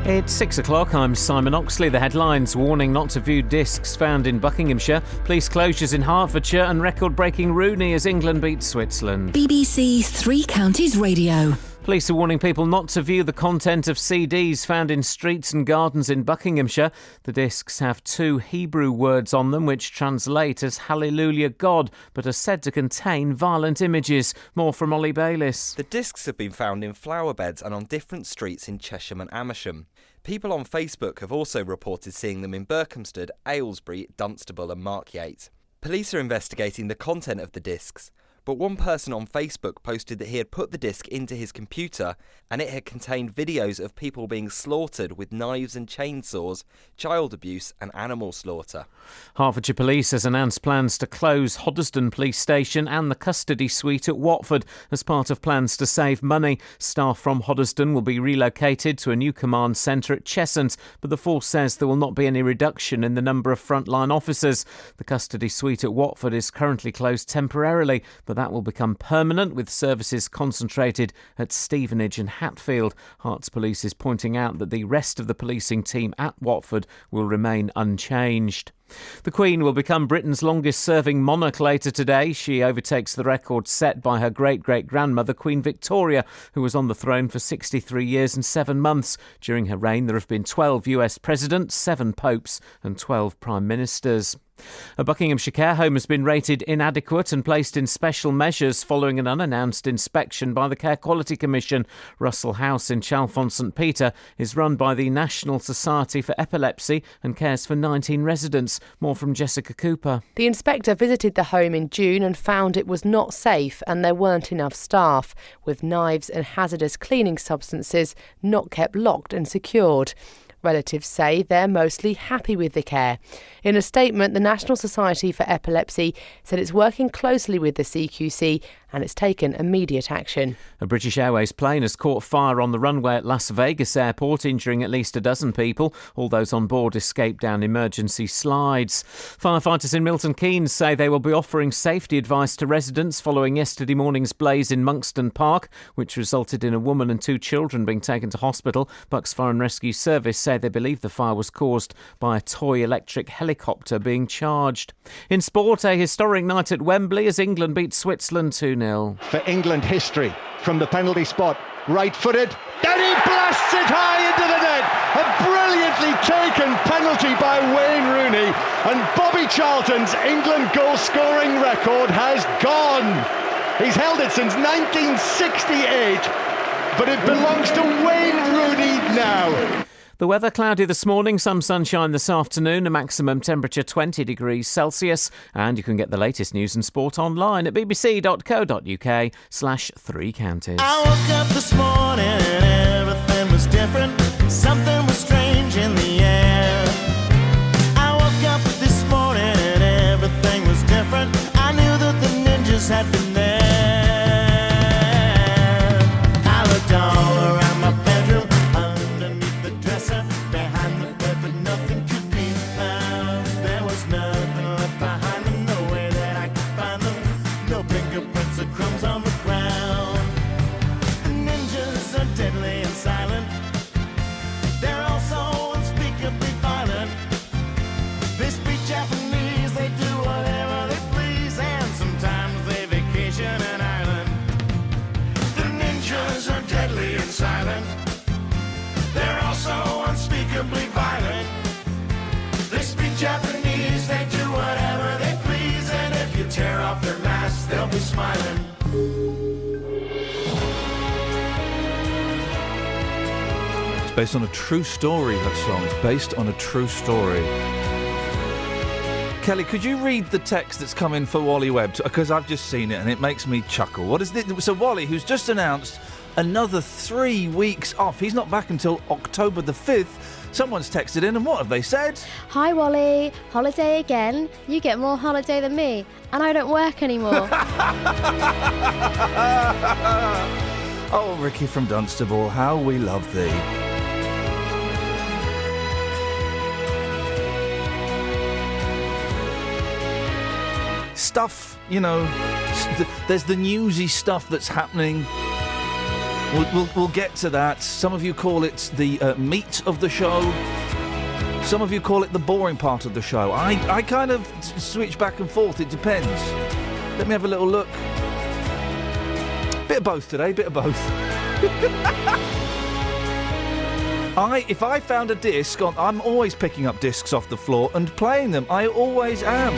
It's 6 o'clock. I'm Simon Oxley. The headlines: warning not to view discs found in Buckinghamshire, police closures in Hertfordshire, and record-breaking Rooney as England beats Switzerland. BBC Three Counties Radio. Police are warning people not to view the content of CDs found in streets and gardens in Buckinghamshire. The discs have 2 Hebrew words on them which translate as Hallelujah God, but are said to contain violent images. More from Ollie Bayliss. The discs have been found in flower beds and on different streets in Chesham and Amersham. People on Facebook have also reported seeing them in Berkhamsted, Aylesbury, Dunstable and Markyate. Police are investigating the content of the discs. But one person on Facebook posted that he had put the disc into his computer and it had contained videos of people being slaughtered with knives and chainsaws, child abuse and animal slaughter. Hertfordshire Police has announced plans to close Hoddesdon Police Station and the custody suite at Watford as part of plans to save money. Staff from Hoddesdon will be relocated to a new command centre at Cheshunt, but the force says there will not be any reduction in the number of frontline officers. The custody suite at Watford is currently closed temporarily, but that will become permanent with services concentrated at Stevenage and Hatfield. Herts Police is pointing out that the rest of the policing team at Watford will remain unchanged. The Queen will become Britain's longest-serving monarch later today. She overtakes the record set by her great-great-grandmother, Queen Victoria, who was on the throne for 63 years and 7 months. During her reign, there have been 12 US presidents, 7 popes and 12 prime ministers. A Buckinghamshire care home has been rated inadequate and placed in special measures following an unannounced inspection by the Care Quality Commission. Russell House in Chalfont St Peter is run by the National Society for Epilepsy and cares for 19 residents. More from Jessica Cooper. The inspector visited the home in June and found it was not safe and there weren't enough staff, with knives and hazardous cleaning substances not kept locked and secured. Relatives say they're mostly happy with the care. In a statement, the National Society for Epilepsy said it's working closely with the CQC and it's taken immediate action. A British Airways plane has caught fire on the runway at Las Vegas Airport, injuring at least a dozen people. All those on board escaped down emergency slides. Firefighters in Milton Keynes say they will be offering safety advice to residents following yesterday morning's blaze in Monkston Park, which resulted in a woman and 2 children being taken to hospital. Bucks Fire and Rescue Service say they believe the fire was caused by a toy electric helicopter being charged. In sport, a historic night at Wembley as England beat Switzerland 2-0. For England history from the penalty spot, right-footed, and he blasts it high into the net. A brilliantly taken penalty by Wayne Rooney, and Bobby Charlton's England goal-scoring record has gone. He's held it since 1968, but it belongs to Wayne Rooney now. The weather cloudy this morning, some sunshine this afternoon, a maximum temperature 20 degrees Celsius. And you can get the latest news and sport online at bbc.co.uk/3 counties. I woke up this morning and everything was different. Something was strange in the air. I woke up this morning and everything was different. I knew that the ninjas had been there. I looked all around my bedroom, underneath the dresser, behind the bed, but nothing could be found. There was nothing left behind them, no way that I could find them. No fingerprints or crumbs on the ground. The ninjas are deadly and silent. They're also unspeakably violent. They speak Japanese, they do whatever they please, and sometimes they vacation an island. The ninjas are deadly and silent. They're also unspeakably violent. They speak Japanese, they do whatever they please, and if you tear off their masks, they'll be smiling. It's based on a true story, that song. It's based on a true story. Kelly, could you read the text that's come in for Wally Webb? Because I've just seen it and it makes me chuckle. What is it? So Wally, who's just announced another 3 weeks off. He's not back until October the 5th. Someone's texted in and what have they said? Hi Wally, holiday again. You get more holiday than me and I don't work anymore. Oh, Ricky from Dunstable, how we love thee. Stuff, you know, there's the newsy stuff that's happening We'll get to that. Some of you call it the meat of the show. Some of you call it the boring part of the show. I kind of switch back and forth. It depends. Let me have a little look. Bit of both today, bit of both. If I found a disc, I'm always picking up discs off the floor and playing them. I always am.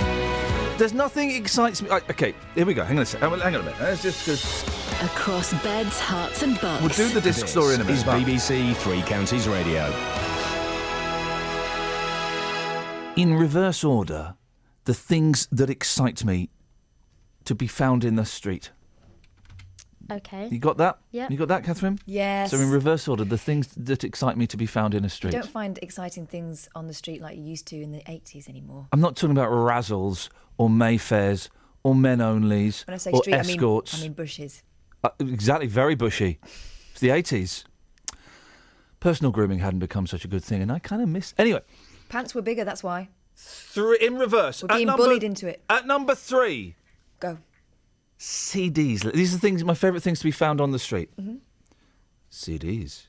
There's nothing excites me. Okay, here we go. Hang on a second. Hang on a minute. Let's just go. Across beds, hearts and bucks. We'll do the disc story in a minute. This is BBC Three Counties Radio. In reverse order, the things that excite me to be found in the street. Okay. You got that? Yep. You got that, Catherine? Yes. So in reverse order, the things that excite me to be found in a You street. don't find exciting things on the street like you used to in the 80s anymore. I'm not talking about razzles or Mayfairs or men onlys When I say or street, escorts. I mean bushes. Exactly, very bushy. It's the 80s. Personal grooming hadn't become such a good thing, and I kind of miss. Anyway, Pants were bigger, that's why. in reverse. We're being bullied into it. At number 3, Go. CDs. These are my favourite things to be found on the street. Mm-hmm. CDs.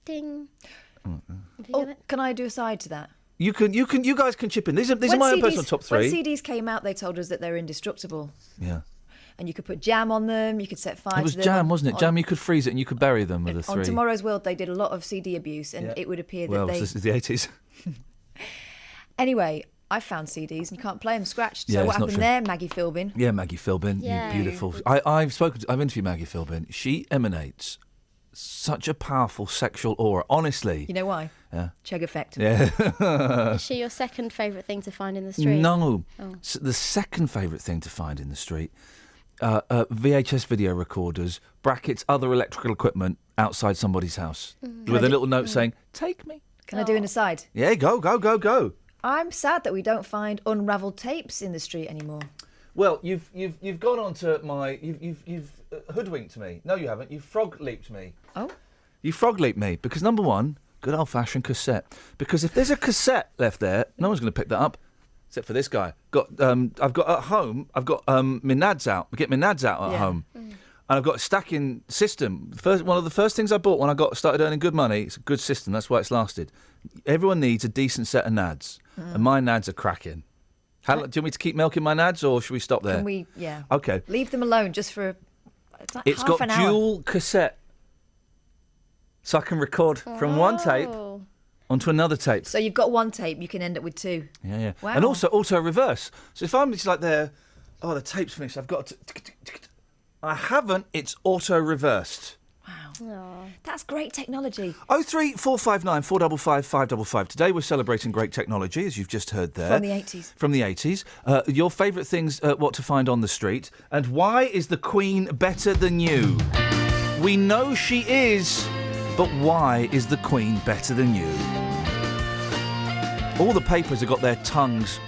Ding. Oh, Get it? can I do a side to that? You guys can chip in. These are When my own CDs personal top 3. When CDs came out, they told us that they're indestructible. Yeah. And you could put jam on them, you could set fire It was to them. jam, wasn't it? Jam, you could freeze it and you could bury them with the 3. On Tomorrow's World, they did a lot of CD abuse, and Yeah. it would appear that Well, they... this is the 80s. Anyway, I found CDs and you can't play them scratched. Yeah, So what it's not happened true. there, Maggie Philbin? Yeah, Maggie Philbin, Yay. you beautiful. I've interviewed Maggie Philbin. She emanates such a powerful sexual aura. Honestly. You know why? Yeah. Chug effect. Yeah. Is she your second favourite thing to find in the street? No. Oh. The second favourite thing to find in the street, VHS video recorders, brackets, other electrical equipment outside somebody's house with a little note saying, "Take me." Can I do an aside? Yeah, go. I'm sad that we don't find unravelled tapes in the street anymore. Well, you've gone on to my you've hoodwinked me. No, you haven't. You've frog leaped me. Oh? You frog leaped me because number one, good old fashioned cassette. Because if there's a cassette left there, no one's going to pick that up, except for this guy. I've got at home. I've got my nads out. I get my nads out at home, and I've got a stacking system. One of the first things I bought when I started earning good money. It's a good system. That's why it's lasted. Everyone needs a decent set of nads, and my nads are cracking. Do you want me to keep milking my nads, or should we stop there? Can we, yeah. Okay. Leave them alone just for It's half got an hour. dual cassette, so I can record from one tape Oh. onto another tape. So you've got one tape, you can end up with 2. Yeah. Wow. And also auto reverse. So if I'm just like there, the tape's finished. I've got to. I haven't. It's auto reversed. Wow. That's great technology. 03459 455 555. Today we're celebrating great technology, as you've just heard there. From the 80s. From the 80s. Your favourite things, what to find on the street. And why is the Queen better than you? We know she is, but why is the Queen better than you? All the papers have got their tongues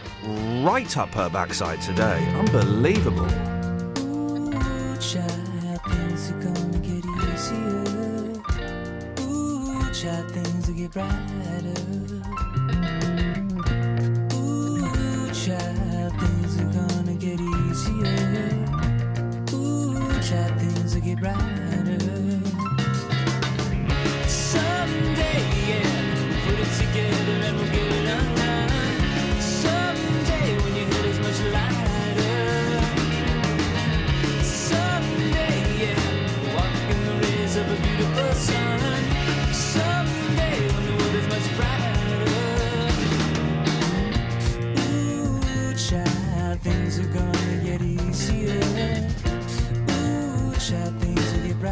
right up her backside today. Unbelievable. Ooh, child, things are gonna get easier. Ooh, child, things will get brighter. Ooh, child, things are gonna get easier. Ooh, child, things will get brighter. Someday, yeah, put it together and we'll get it undone. Someday, when your head is much lighter. Someday, yeah, walk in the rays of a beautiful sun. Someday, when the world is much brighter. Ooh, child, things are gonna get easier. Ooh, child, things will get brighter.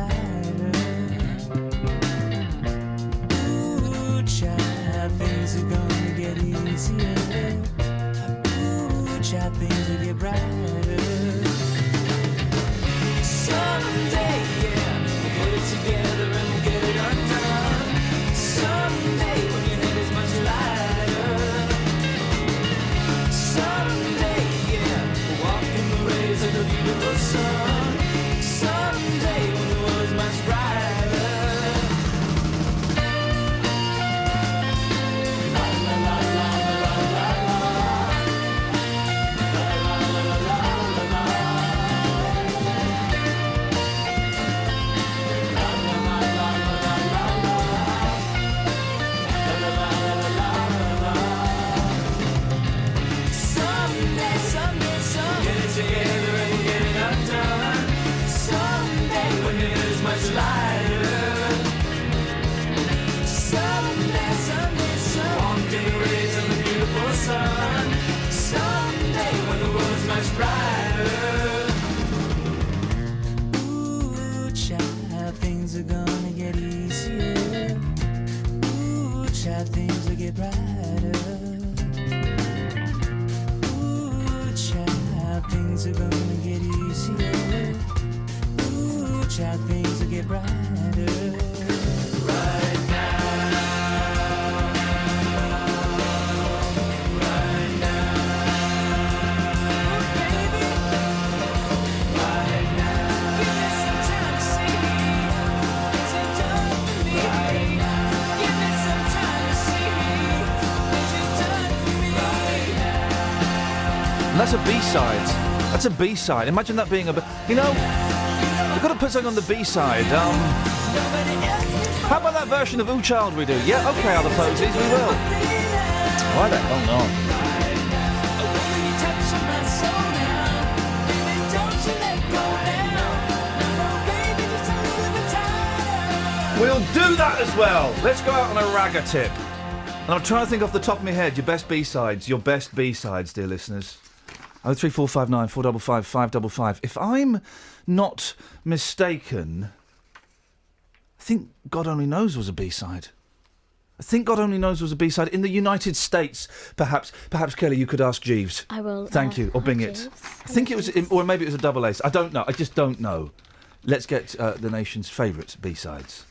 get easier. Ooh, child, things will get brighter. Ooh, child, things are gonna get easier. Ooh, child, things will get brighter. Right now. Right now. Oh, baby. Right now. Give me some time to see what you've done for me. Right now. Give me some time to see what you've done for me. Right now. And that's a B-side. That's a B-side. Imagine that being a... You know, we've got to put something on the B-side. How about that version of Ooh Child we do? Yeah, OK, other posies, we will. Why the hell not? We'll do that as well. Let's go out on a ragger tip. And I'm trying to think off the top of my head, your best B-sides, dear listeners. 03459 455 555. If I'm not mistaken, I think God Only Knows was a B-side. I think God Only Knows was a B-side in the United States. Perhaps Kelly, you could ask Jeeves. I will. Thank you, or Bing it. Jeeves. I think it was, or maybe it was a double ace. I don't know. I just don't know. Let's get the nation's favourite B-sides.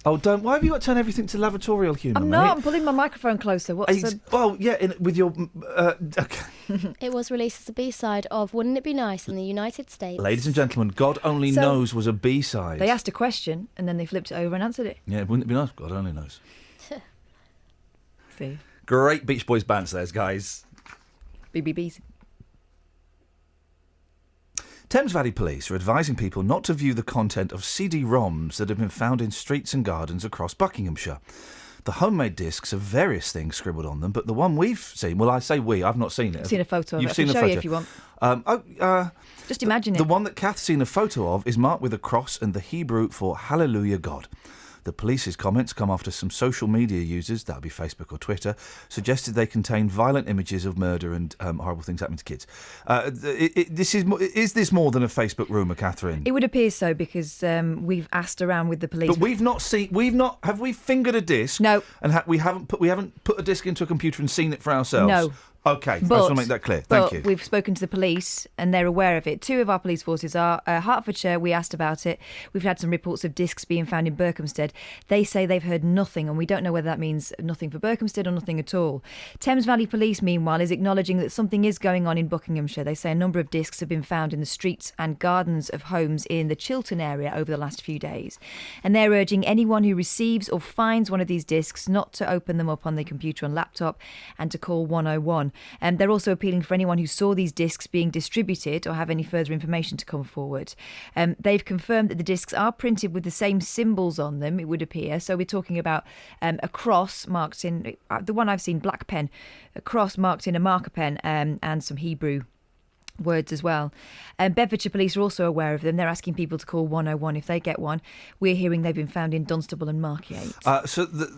Oh, don't! Why have you got to turn everything to lavatorial humour, I'm mate? not. I'm pulling my microphone closer. What's the... Well, yeah, with your... okay. It was released as a B-side of Wouldn't It Be Nice in the United States. Ladies and gentlemen, God Only Knows was a B-side. They asked a question and then they flipped it over and answered it. Yeah, wouldn't it be nice? God Only Knows. See? Great Beach Boys bands, those guys. BBBs. Thames Valley Police are advising people not to view the content of CD-ROMs that have been found in streets and gardens across Buckinghamshire. The homemade discs have various things scribbled on them, but the one we've seen, well, I say we, I've not seen it. I've seen a photo of it. You've I seen can a show photo. you if you want. Just imagine it. The one that Kath's seen a photo of is marked with a cross and the Hebrew for Hallelujah God. The police's comments come after some social media users, that would be Facebook or Twitter, suggested they contain violent images of murder and horrible things happening to kids. Is this more than a Facebook rumour, Catherine? It would appear so because we've asked around with the police. But we've not seen. Have we fingered a disc? No. And we haven't put a disc into a computer and seen it for ourselves. No. Okay, I just want to make that clear. Thank you. We've spoken to the police and they're aware of it. 2 of our police forces are Hertfordshire. We asked about it. We've had some reports of discs being found in Berkhamsted. They say they've heard nothing, and we don't know whether that means nothing for Berkhamsted or nothing at all. Thames Valley Police, meanwhile, is acknowledging that something is going on in Buckinghamshire. They say a number of discs have been found in the streets and gardens of homes in the Chiltern area over the last few days. And they're urging anyone who receives or finds one of these discs not to open them up on their computer and laptop and to call 101. And they're also appealing for anyone who saw these discs being distributed or have any further information to come forward. They've confirmed that the discs are printed with the same symbols on them, it would appear. So we're talking about a cross marked in, the one I've seen, black pen, a cross marked in a marker pen, and some Hebrew words as well. Bedfordshire Police are also aware of them. They're asking people to call 101 if they get one. We're hearing they've been found in Dunstable and Markyate.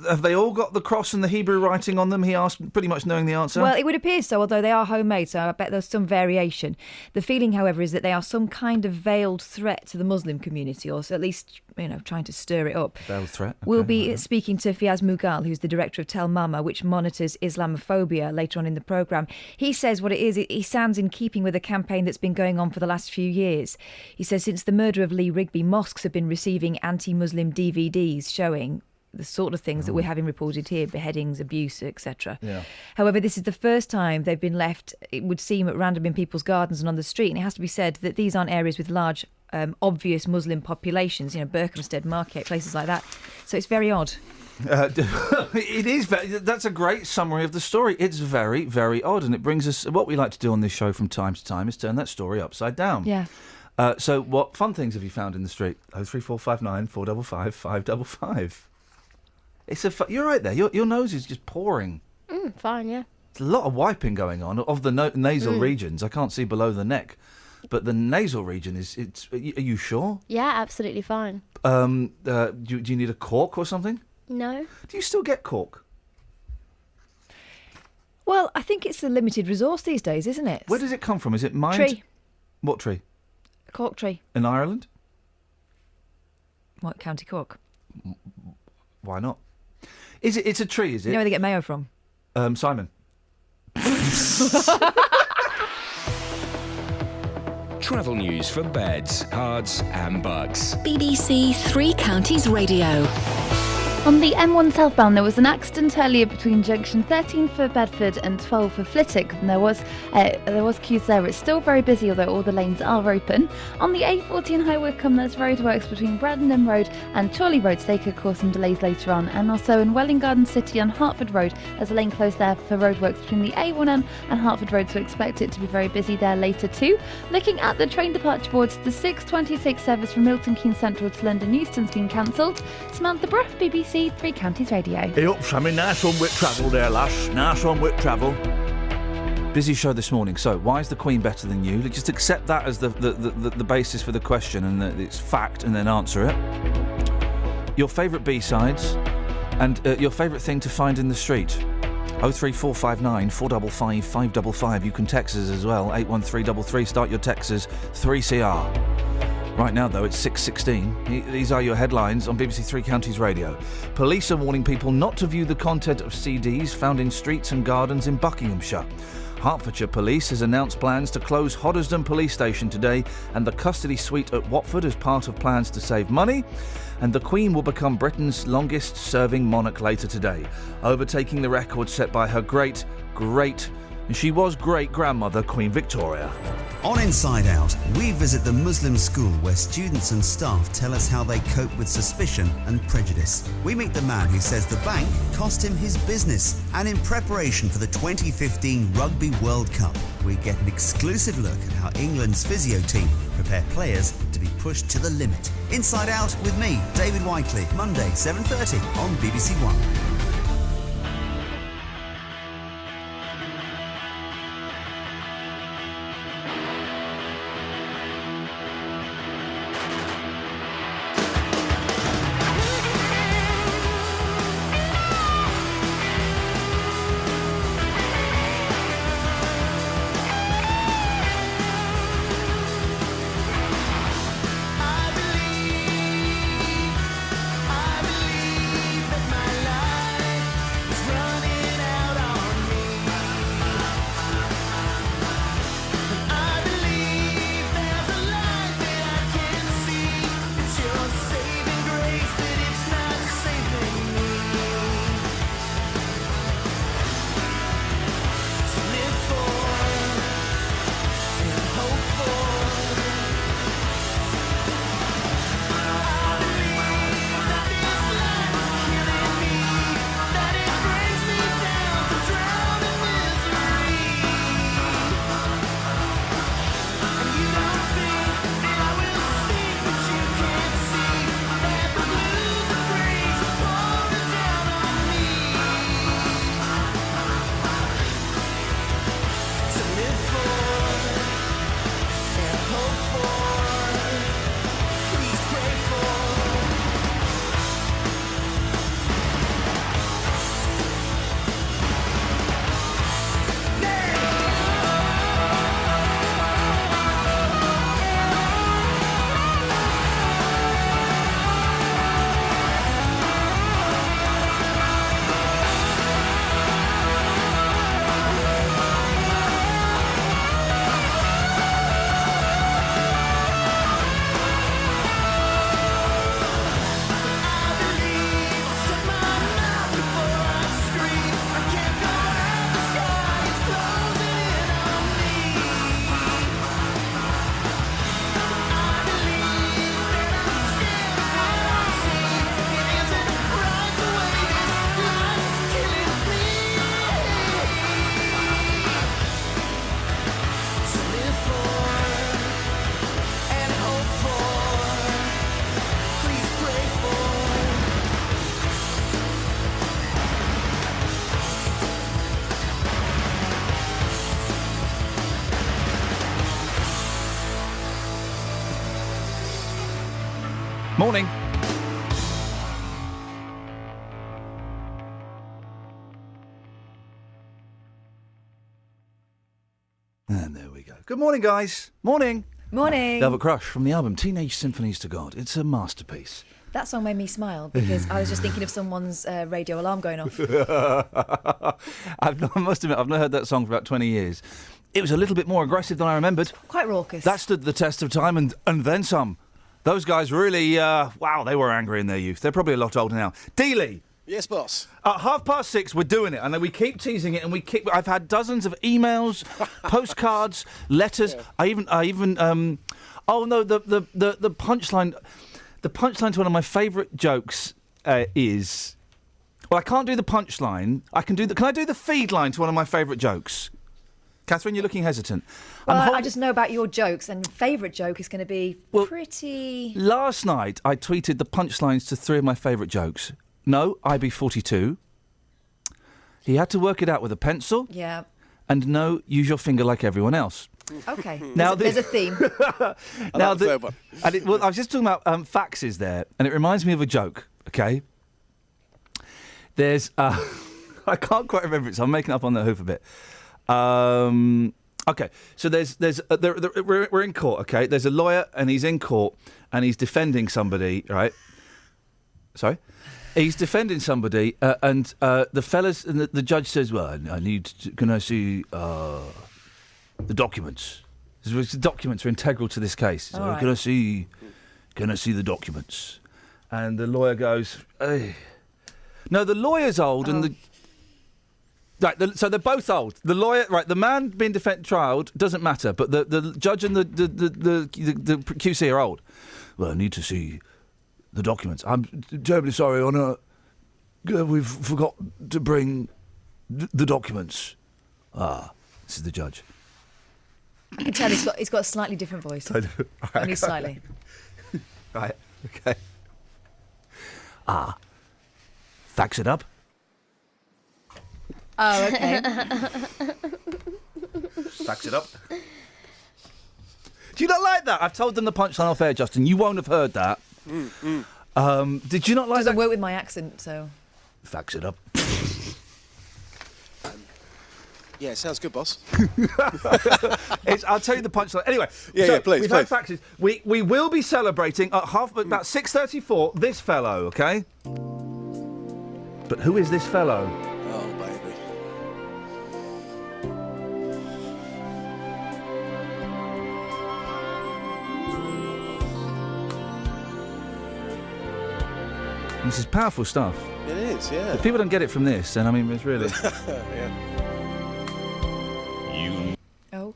Have they all got the cross and the Hebrew writing on them? He asked, pretty much knowing the answer. Well, it would appear so, although they are homemade, so I bet there's some variation. The feeling, however, is that they are some kind of veiled threat to the Muslim community, or so at least, trying to stir it up. Veiled threat? Okay, we'll be speaking to Fiaz Mughal, who's the director of Tel Mama, which monitors Islamophobia, later on in the programme. He says what it is, he sounds in keeping with a campaign that's been going on for the last few years. He says since the murder of Lee Rigby, mosques have been receiving anti-Muslim DVDs showing the sort of things that we're having reported here, beheadings, abuse, etc. Yeah. However, this is the first time they've been left, it would seem, at random in people's gardens and on the street. And it has to be said that these aren't areas with large, obvious Muslim populations, Berkhamsted, Market, places like that. So it's very odd. It is. That's a great summary of the story. It's very, very odd, and it brings us. What we like to do on this show from time to time is turn that story upside down. Yeah. So, what fun things have you found in the street? 03459 455 555. You're right there. Your nose is just pouring. Fine, yeah. There's a lot of wiping going on of the nasal regions. I can't see below the neck, but the nasal region is. Are you sure? Yeah, absolutely fine. Do you need a cork or something? No. Do you still get cork? Well, I think it's a limited resource these days, isn't it? Where does it come from? Is it mined? Tree. What tree? A cork tree. In Ireland? What, County Cork? Why not? It's a tree, is it? You know where they get mayo from? Simon. Travel news for beds, cards, and bugs. BBC Three Counties Radio. On the M1 southbound, there was an accident earlier between junction 13 for Bedford and 12 for Flitwick. And there was queues there. It's still very busy, although all the lanes are open. On the A40 in High Wycombe, there's roadworks between Braddenham Road and Chorley Road, so they could cause some delays later on. And also in Welling Garden City on Hertford Road, there's a lane closed there for roadworks between the A1M and Hertford Road, so expect it to be very busy there later too. Looking at the train departure boards, the 6:26 service from Milton Keynes Central to London Euston's been cancelled. Samantha Bruff, BBC Three Counties Radio. Hey, ups, I mean, nice one with travel there, lass. Nice one with travel. Busy show this morning. So, why is the Queen better than you? Just accept that as the basis for the question, and that it's fact, and then answer it. Your favourite B-sides, and your favourite thing to find in the street. 03459 455 555. You can text us as well. 81333. Start your texts 3CR. Right now, though, it's 6:16. These are your headlines on BBC Three Counties Radio. Police are warning people not to view the content of CDs found in streets and gardens in Buckinghamshire. Hertfordshire Police has announced plans to close Hoddesdon Police Station today and the custody suite at Watford as part of plans to save money. And the Queen will become Britain's longest-serving monarch later today, overtaking the record set by her great grandmother, Queen Victoria. On Inside Out, we visit the Muslim school where students and staff tell us how they cope with suspicion and prejudice. We meet the man who says the bank cost him his business. And in preparation for the 2015 Rugby World Cup, we get an exclusive look at how England's physio team prepare players to be pushed to the limit. Inside Out with me, David Whiteley, Monday, 7:30 on BBC One. Morning. And there we go. Good morning, guys. Morning. Morning. Velvet Crush from the album Teenage Symphonies to God. It's a masterpiece. That song made me smile because I was just thinking of someone's radio alarm going off. I must admit, I've not heard that song for about 20 years. It was a little bit more aggressive than I remembered. Quite raucous. That stood the test of time and then some. Those guys really, wow, they were angry in their youth. They're probably a lot older now. Dealey. Yes, boss. At 6:30, we're doing it. I know we keep teasing it, and I've had dozens of emails, postcards, letters. Yeah. I even. Oh no, the punchline. The punchline to one of my favourite jokes is. Well, I can't do the punchline. Can I do the feed line to one of my favourite jokes? Catherine, you're looking hesitant. Well, I just know about your jokes, and favourite joke is going to be pretty. Last night, I tweeted the punchlines to 3 of my favourite jokes. No, IB42. He had to work it out with a pencil. Yeah. And no, use your finger like everyone else. Okay. Now there's a theme. I like the third one. I was just talking about faxes there, and it reminds me of a joke. Okay. There's I can't quite remember it, so I'm making it up on the hoof a bit. Okay, so we're in court. Okay, there's a lawyer, and he's in court, and he's defending somebody. Right. Sorry. He's defending somebody, and the fellas, and the judge says, "Well, can I see the documents? The documents are integral to this case. So right. Can I see the documents?" And the lawyer goes, "Hey." No, the lawyer's old, and the right. So they're both old. The lawyer, right? The man being trialed doesn't matter, but the judge and the QC are old. Well, I need to see the documents. I'm terribly sorry, Honour. We've forgot to bring the documents. This is the judge. I can tell he's got a slightly different voice. Only slightly. Right, okay. Fax it up. Oh, okay. Fax it up. Do you not like that? I've told them the punchline off air, Justin. You won't have heard that. Did you not like that? Doesn't work with my accent, so. Fax it up. Yeah, sounds good, boss. I'll tell you the punchline. Anyway, yeah, please. We've had faxes. We will be celebrating at about 6:34. This fellow, okay? But who is this fellow? Oh, baby. This is powerful stuff. It is, yeah. If people don't get it from this, then I mean, it's really. Oh.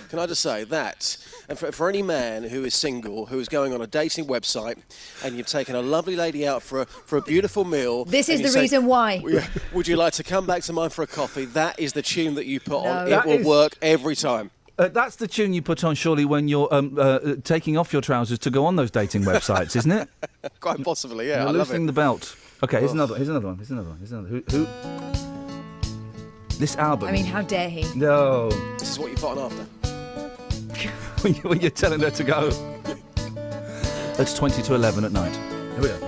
Can I just say that, and for any man who is single, who is going on a dating website, and you've taken a lovely lady out for a beautiful meal. This is the reason why. Would you like to come back to mine for a coffee? That is the tune that you put on. No. It will work every time. That's the tune you put on, surely, when you're taking off your trousers to go on those dating websites, isn't it? Quite possibly, yeah. You're I love loosening it. the belt. Okay, here's another one. Who? This album. I mean, how dare he? No. This is what you put on after. when you're telling her to go. It's 20 to 11 at night. Here we go.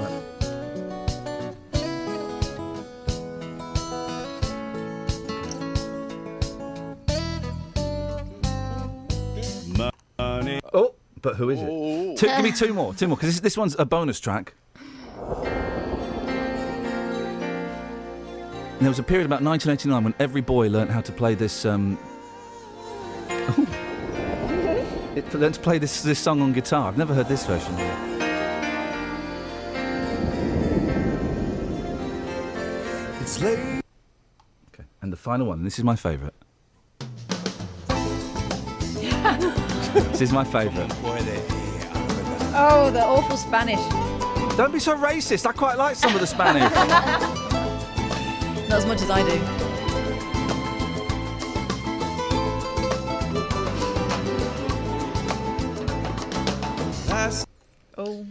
Right. Oh, but who is it? Give me two more, because this one's a bonus track. And there was a period about 1989 when every boy learnt how to play this. Learned to play this song on guitar. I've never heard this version. It's late. Okay, and the final one. And this is my favourite. This is my favourite. Oh, the awful Spanish. Don't be so racist. I quite like some of the Spanish. Not as much as I do. Oh.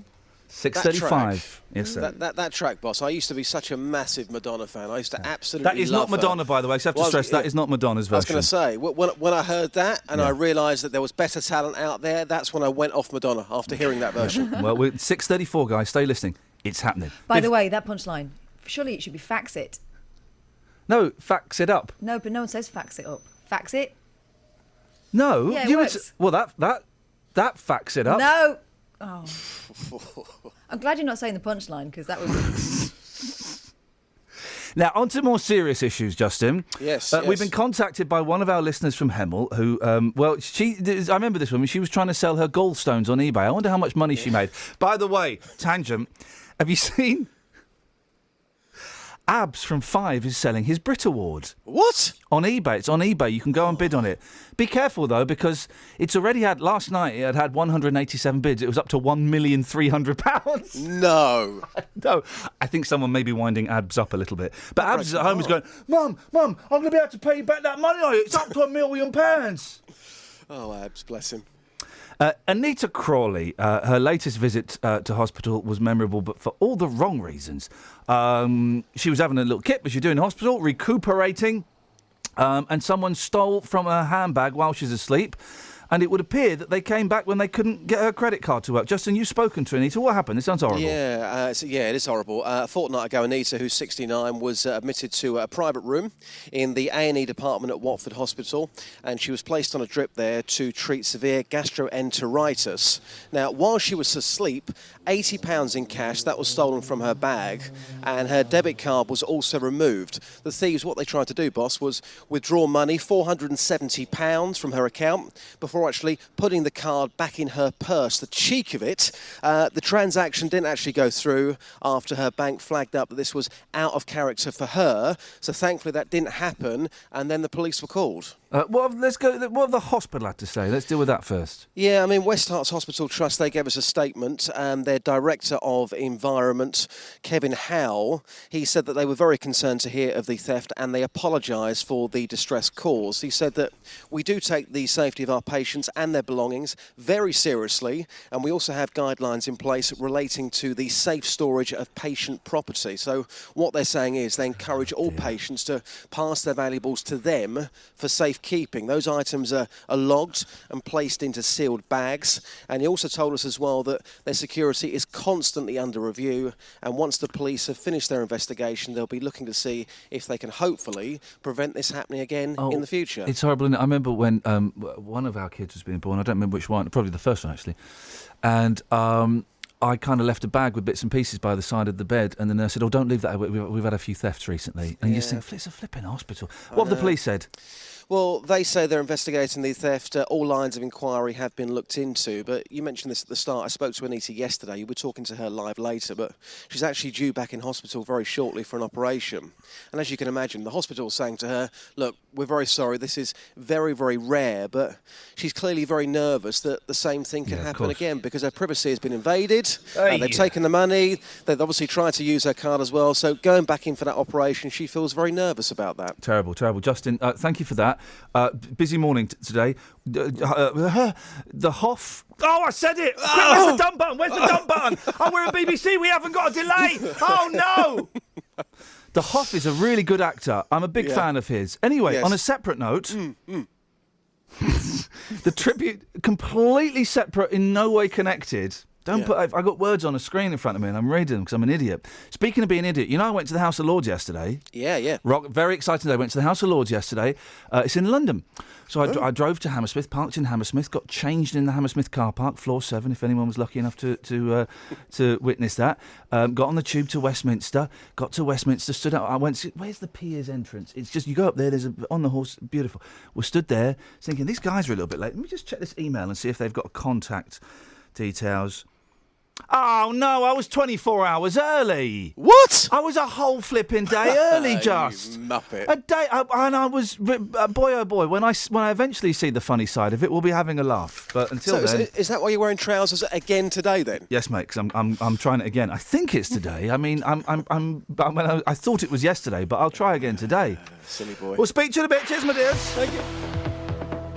6:35. Yes, sir. That track, boss. I used to be such a massive Madonna fan. I used to absolutely That is love not Madonna, by the way. So I have to stress that is not Madonna's version. I was going to say, when I heard that and I realised that there was better talent out there, that's when I went off Madonna after hearing that version. Well, we're 6:34, guys. Stay listening. It's happening. By the way, that punchline, surely it should be fax it. No, fax it up. No, but no one says fax it up. Fax it? No. Yeah, it works. Well, that fax it up. No. Oh. I'm glad you're not saying the punchline, because that was... Now, on to more serious issues, Justin. Yes, We've been contacted by one of our listeners from Hemel who, I remember this woman. She was trying to sell her gallstones on eBay. I wonder how much money she made. By the way, tangent, have you seen... Abs from 5 is selling his Brit Award. What? On eBay. It's on eBay. You can go and bid on it. Be careful, though, because it's already had... Last night, it had 187 bids. It was up to £1,300,000. No. No. I think someone may be winding Abs up a little bit. But Abs is at home is going, Mum, I'm going to be able to pay you back that money. It's up to £1 million. Oh, Abs, bless him. Anita Crawley, her latest visit to hospital was memorable, but for all the wrong reasons. She was having a little kip, as you do in hospital, recuperating, and someone stole from her handbag while she's asleep. And it would appear that they came back when they couldn't get her credit card to work. Justin, you've spoken to Anita. What happened? This sounds horrible. Yeah, it is horrible. A fortnight ago, Anita, who's 69, was admitted to a private room in the A&E department at Watford Hospital, and she was placed on a drip there to treat severe gastroenteritis. Now, while she was asleep, £80 in cash, that was stolen from her bag, and her debit card was also removed. The thieves, what they tried to do, boss, was withdraw money, £470 from her account, before actually putting the card back in her purse. The cheek of it. The transaction didn't actually go through after her bank flagged up that this was out of character for her. So thankfully that didn't happen, and then the police were called. What have the hospital had to say? Let's deal with that first. Yeah, I mean, West Herts Hospital Trust, they gave us a statement. Their Director of Environment, Kevin Howell, he said that they were very concerned to hear of the theft and they apologise for the distress caused. He said that we do take the safety of our patients and their belongings very seriously, and we also have guidelines in place relating to the safe storage of patient property. So what they're saying is they encourage all patients to pass their valuables to them for safekeeping. Those items are logged and placed into sealed bags, and he also told us as well that their security is constantly under review, and once the police have finished their investigation, they'll be looking to see if they can hopefully prevent this happening again in the future. It's horrible, isn't it? I remember when one of our kids was being born, I don't remember which one, probably the first one actually, and I kind of left a bag with bits and pieces by the side of the bed, and the nurse said, don't leave that, we've had a few thefts recently. And you just think, it's a flipping hospital. What have the police said? Well, they say they're investigating the theft. All lines of inquiry have been looked into. But you mentioned this at the start. I spoke to Anita yesterday. You were talking to her live later, but she's actually due back in hospital very shortly for an operation. And as you can imagine, the hospital's saying to her, look, we're very sorry. This is very, very rare. But she's clearly very nervous that the same thing can happen again because her privacy has been invaded. They've taken the money. They've obviously tried to use her card as well. So going back in for that operation, she feels very nervous about that. Terrible, terrible. Justin, thank you for that. Busy morning today. The Hoff. Oh, I said it! Quick, where's the done button? Where's the done button? Oh, we're at BBC. We haven't got a delay. Oh, no! The Hoff is a really good actor. I'm a big fan of his. Anyway, on a separate note, the tribute, completely separate, in no way connected. Don't put. I've got words on a screen in front of me and I'm reading them because I'm an idiot. Speaking of being an idiot, you know, I went to the House of Lords yesterday. Yeah. Very exciting day. I went to the House of Lords yesterday. It's in London. So I drove to Hammersmith, parked in Hammersmith, got changed in the Hammersmith car park, floor 7, if anyone was lucky enough to witness that. Got on the tube to Westminster, got to Westminster, stood up. I went, where's the Piers entrance? It's just, you go up there, there's on the horse, beautiful. We stood there thinking, these guys are a little bit late. Let me just check this email and see if they've got contact details. Oh, no, I was 24 hours early. What? I was a whole flipping day early, just. You muppet. A day, and I was, boy, oh boy, when I eventually see the funny side of it, we'll be having a laugh. But until then... Is that why you're wearing trousers again today, then? Yes, mate, because I'm trying it again. I think it's today. I mean, I thought it was yesterday, but I'll try again today. Silly boy. We'll speak to you in a bit. Cheers, my dears. Thank you.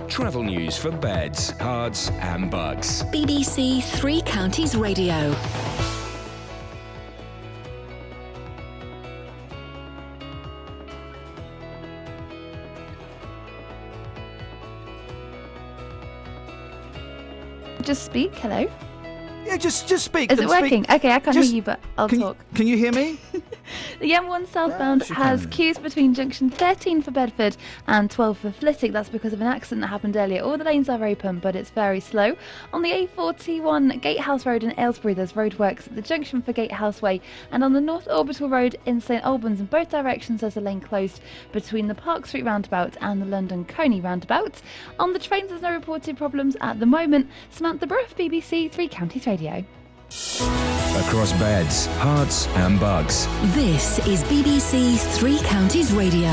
Travel news for beds, cards and bugs. BBC Three Counties Radio. Just speak. Hello. No, just speak. Is it and speak. working? Okay, I can't Just- hear you, but I'll can talk. Can you hear me? The M1 southbound she has can. queues between junction 13 for Bedford and 12 for Flitwick. That's because of an accident that happened earlier. All the lanes are open, but it's very slow. On the A41 Gatehouse Road in Aylesbury, there's roadworks at the junction for Gatehouse Way, and on the North Orbital Road in St Albans, in both directions, there's a lane closed between the Park Street roundabout and the London Coney roundabout. On the trains, there's no reported problems at the moment. Samantha Bruff, BBC Three Counties Radio. Across beds, hearts, and bugs. This is BBC Three Counties Radio.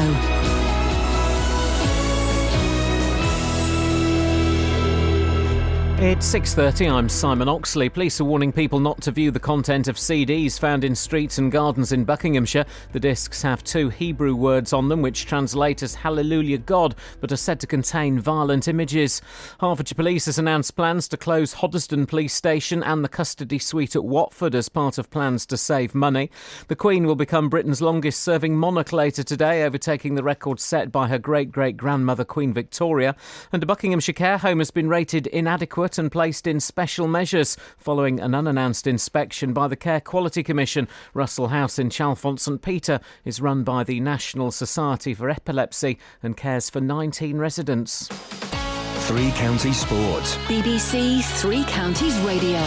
It's 6:30, I'm Simon Oxley. Police are warning people not to view the content of CDs found in streets and gardens in Buckinghamshire. The discs have 2 Hebrew words on them which translate as Hallelujah God, but are said to contain violent images. Hertfordshire Police has announced plans to close Hoddesdon Police Station and the custody suite at Watford as part of plans to save money. The Queen will become Britain's longest serving monarch later today, overtaking the record set by her great-great-grandmother Queen Victoria. And a Buckinghamshire care home has been rated inadequate and placed in special measures following an unannounced inspection by the Care Quality Commission. Russell House in Chalfont St Peter is run by the National Society for Epilepsy and cares for 19 residents. Three Counties Sport. BBC Three Counties Radio.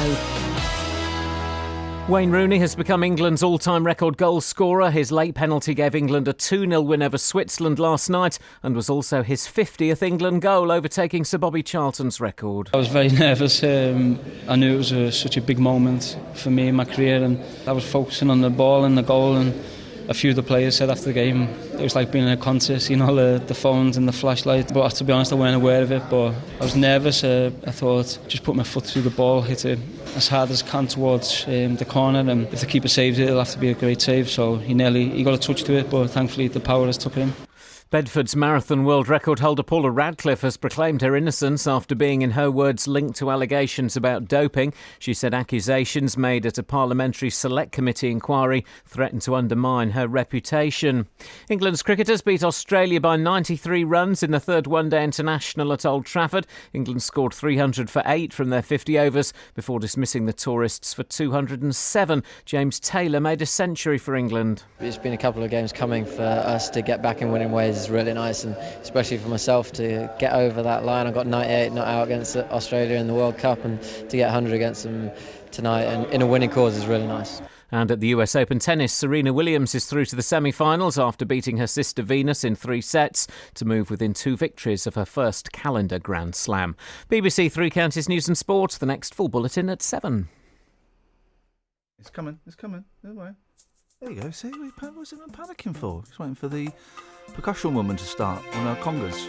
Wayne Rooney has become England's all-time record goal scorer. His late penalty gave England a 2-0 win over Switzerland last night and was also his 50th England goal, overtaking Sir Bobby Charlton's record. I was very nervous. I knew it was such a big moment for me in my career, and I was focusing on the ball and the goal, and a few of the players said after the game it was like being in a concert, seeing all the phones and the flashlight. But to be honest, I weren't aware of it, but I was nervous. I thought, just put my foot through the ball, hit it as hard as I can towards the corner, and if the keeper saves it, it'll have to be a great save. So he got a touch to it, but thankfully the power has took it in. Bedford's marathon world record holder Paula Radcliffe has proclaimed her innocence after being, in her words, linked to allegations about doping. She said accusations made at a parliamentary select committee inquiry threatened to undermine her reputation. England's cricketers beat Australia by 93 runs in the third one-day international at Old Trafford. England scored 300 for 8 from their 50 overs before dismissing the tourists for 207. James Taylor made a century for England. It's been a couple of games coming for us to get back in winning ways. Is really nice, and especially for myself to get over that line. I got 98 not out against Australia in the World Cup, and to get 100 against them tonight and in a winning cause is really nice. And at the US Open tennis, Serena Williams is through to the semi-finals after beating her sister Venus in 3 sets to move within 2 victories of her first calendar Grand Slam. BBC Three Counties News and Sport. The next full bulletin at 7. It's coming. Don't worry. There you go. See, what's it panicking for? Just waiting for the percussion woman to start on her congas.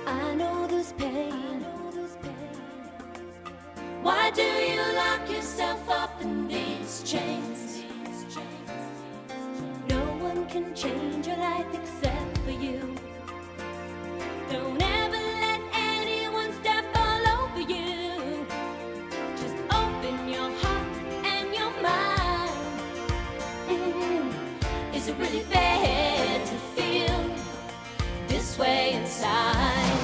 I know this pain. Why do you lock yourself up in these chains? No one can change your life except for you. Don't ever let anyone step all over you. Just open your heart and your mind. Is it really fair to feel this way inside?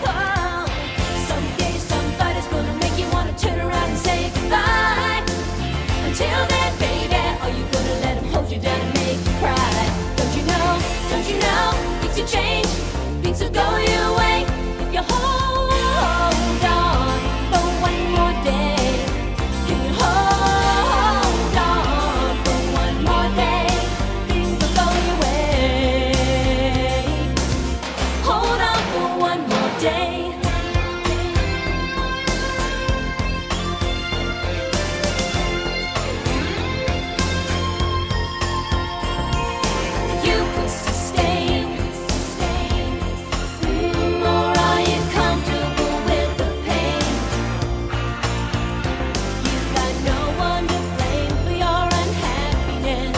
Oh, someday somebody's gonna make you wanna turn around and say goodbye. Until then, baby, are you gonna let him hold you down and make you cry? Don't you know, things will change, things will go your way if you hold on for one more day. Can you hold on for one more day? Things will go your way. Hold on for one more day. You could sustain, or are you comfortable with the pain? You got no one to blame for your unhappiness.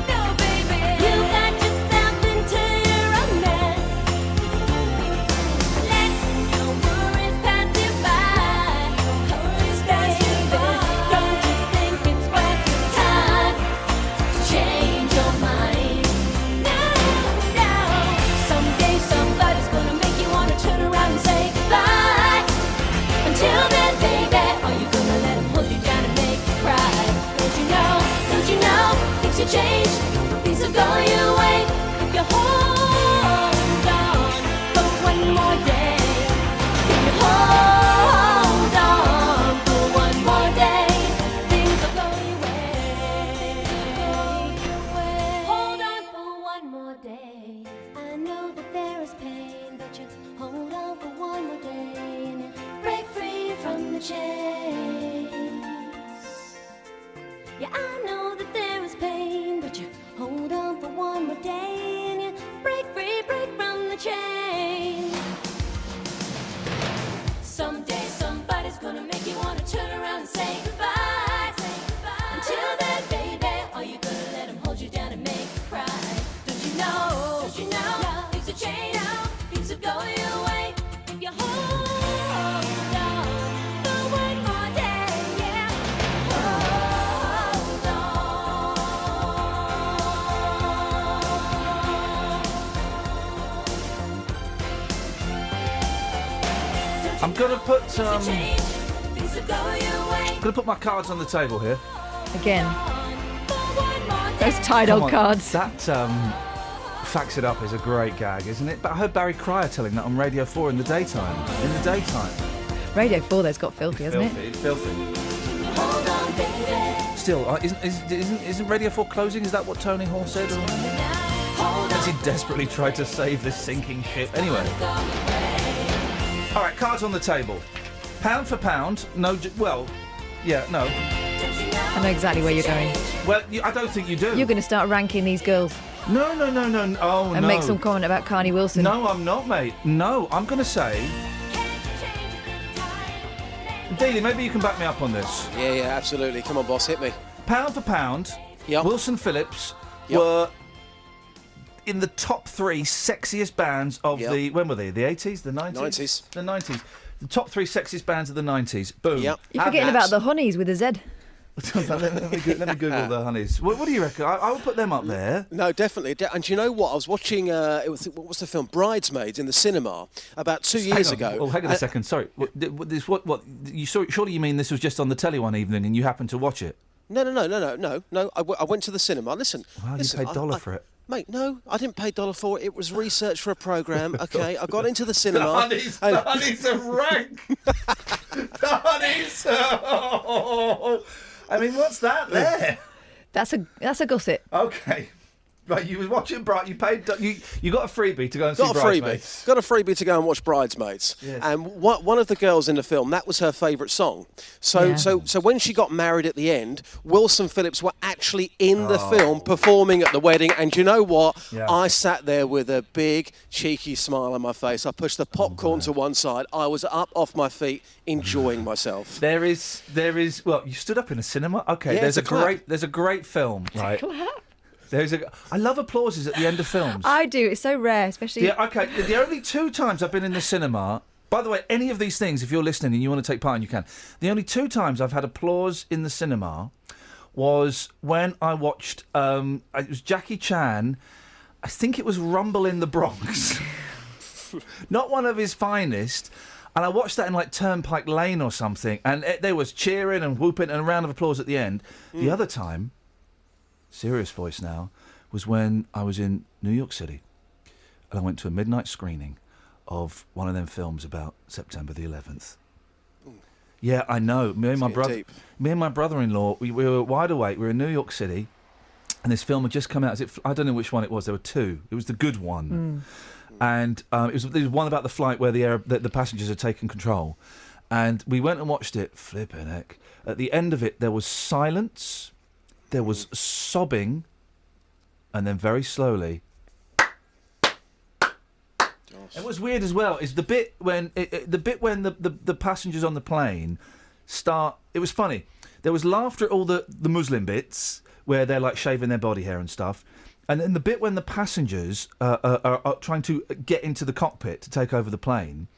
No, baby, you got yourself into your own mess. Let I'm gonna put my cards on the table here. Again. Those tied Come old on, cards. That Facts It Up is a great gag, isn't it? But I heard Barry Cryer telling that on Radio 4 in the daytime. Radio 4 tho's got filthy, hasn't it? It's filthy. Still, isn't Radio 4 closing? Is that what Tony Hall said? Or has he desperately tried to save this sinking ship? Anyway. All right, cards on the table. Pound for pound. No, no. I know exactly where you're going. Well, I don't think you do. You're going to start ranking these girls. No. Oh, and make some comment about Carney Wilson. No, I'm not, mate. No, I'm going to say... Daly, maybe you can back me up on this. Yeah, absolutely. Come on, boss, hit me. Pound for pound, Wilson Phillips were in the top 3 sexiest bands of the... When were they? The 80s? The 90s? 90s. The 90s. The top 3 sexiest bands of the 90s. Boom. You're forgetting about the Honeys with a Z. let me Google the Honeys. What do you reckon? I would put them up there. No, definitely. And do you know what? I was watching, what was the film? Bridesmaids in the cinema about 2 years ago. Oh, hang on a second. Sorry. Surely you mean this was just on the telly one evening and you happened to watch it? No. I went to the cinema. Listen. Wow, you paid $1 for it. Mate, no, I didn't pay $1 for it. It was research for a programme, okay? I got into the cinema. The Honeys are rank. The Honeys. I mean, what's that there? That's a gusset. Okay. Right, you was watching you paid you got a freebie to go and see Bridesmaids. Got a freebie to go and watch Bridesmaids. Yes. And one of the girls in the film, that was her favourite song. So when she got married at the end, Wilson Phillips were actually in the film performing at the wedding. And do you know what? Yeah. I sat there with a big cheeky smile on my face. I pushed the popcorn to one side. I was up off my feet enjoying myself. There is well, you stood up in a cinema? Okay, Yeah, there's it's a great film, right? I love applauses at the end of films. I do. It's so rare, especially... Yeah, okay. The only 2 times I've been in the cinema... By the way, any of these things, if you're listening and you want to take part and you can, the only 2 times I've had applause in the cinema was when I watched... it was Jackie Chan. I think it was Rumble in the Bronx. Not one of his finest. And I watched that in, like, Turnpike Lane or something. And there was cheering and whooping and a round of applause at the end. The other time... Serious voice now, was when I was in New York City and I went to a midnight screening of one of them films about September the 11th. Ooh. Yeah, I know. Me and my brother-in-law, we were wide awake. We were in New York City and this film had just come out. I don't know which one it was. There were 2. It was the good one. And it was one about the flight where the passengers had taken control. And we went and watched it. Flippin' heck. At the end of it, there was silence. There was sobbing, and then very slowly. It was weird as well. Is the bit when the passengers on the plane start. It was funny. There was laughter at all the Muslim bits where they're like shaving their body hair and stuff, and then the bit when the passengers are trying to get into the cockpit to take over the plane.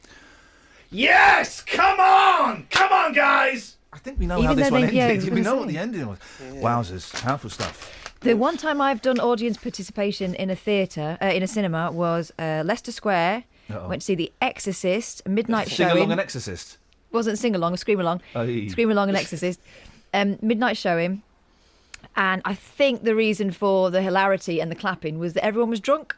Yes, come on, guys. I think we know how this one ended. We know what the ending was. Yeah. Wowzers, powerful stuff. The one time I've done audience participation in a theatre, in a cinema, was Leicester Square. Uh-oh. Went to see The Exorcist, midnight showing. Sing along an Exorcist. Wasn't sing along, a scream along. Scream along an Exorcist. Midnight showing. And I think the reason for the hilarity and the clapping was that everyone was drunk.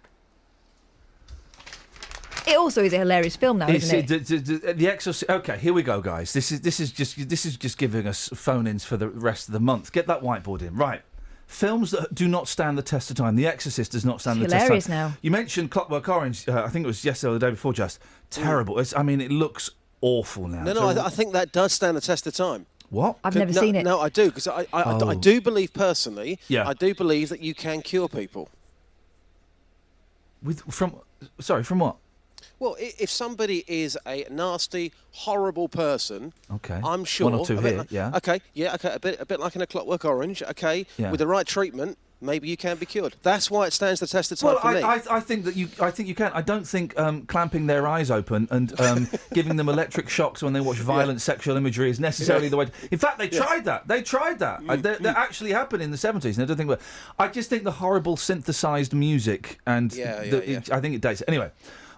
It also is a hilarious film now, isn't it? The Exorcist. Okay, here we go, guys. This is just giving us phone-ins for the rest of the month. Get that whiteboard in, right? Films that do not stand the test of time. The Exorcist does not stand the test of time. Hilarious now. You mentioned Clockwork Orange. I think it was yesterday or the day before. Just terrible. It looks awful now. No, I think that does stand the test of time. What? I've never seen it. No, I do, because I do believe personally. Yeah. I do believe that you can cure people. From what? Well, if somebody is a nasty, horrible person, okay, I'm sure 1 or 2 here, yeah. Okay, a bit like in A Clockwork Orange. Okay, yeah. With the right treatment, maybe you can be cured. That's why it stands the test of time for me. I think that you can. I don't think clamping their eyes open and giving them electric shocks when they watch violent sexual imagery is necessarily the way. In fact, they tried that. They tried that. That actually happened in the 70s. And I don't think. I just think the horrible synthesized music and I think it dates. Anyway.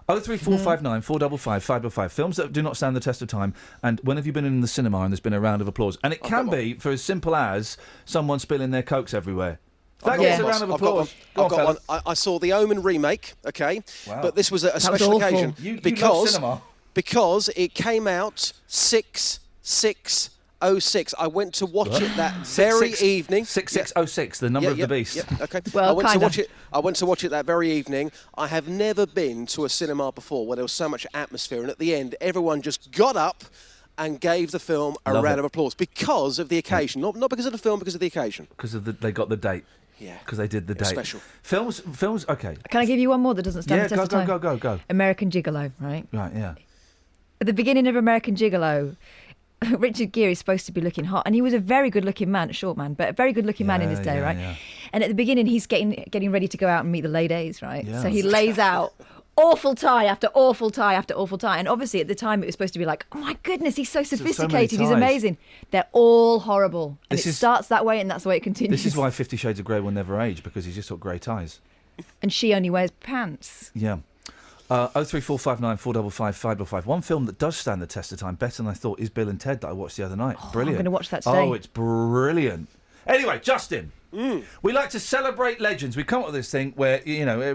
03459 455 555. Films that do not stand the test of time. And when have you been in the cinema and there's been a round of applause? And it can be for as simple as someone spilling their cokes everywhere. That gets a round of applause. I've got one. I saw the Omen remake, okay? Wow. But this was a special occasion. You love cinema. Because it came out 6/6/06. I went to watch it that very evening. 6606, the number of the beast. Yeah, okay. Well, I went to watch it that very evening. I have never been to a cinema before where there was so much atmosphere, and at the end, everyone just got up and gave the film a round of applause because of the occasion, not because of the film, because of the occasion. Because they got the date. Yeah. Because they did the date. Special. Films. Okay. Can I give you one more that doesn't stand the test of time? Go. American Gigolo, right? Right. Yeah. At the beginning of American Gigolo, Richard Gere is supposed to be looking hot, and he was a very good-looking man, short man, but a very good-looking man in his day, right? Yeah. And at the beginning, he's getting ready to go out and meet the ladies, right? Yeah. So he lays out awful tie after awful tie after awful tie, and obviously at the time it was supposed to be like, oh my goodness, he's so sophisticated, he's amazing. They're all horrible, and it starts that way, and that's the way it continues. This is why 50 Shades of Grey will never age, because he's just got grey ties. And she only wears pants. Yeah. 03459 455 555. One film that does stand the test of time better than I thought is Bill and Ted that I watched the other night. Brilliant. I'm going to watch that today. Oh, it's brilliant. Anyway, Justin. We like to celebrate legends. We come up with this thing where,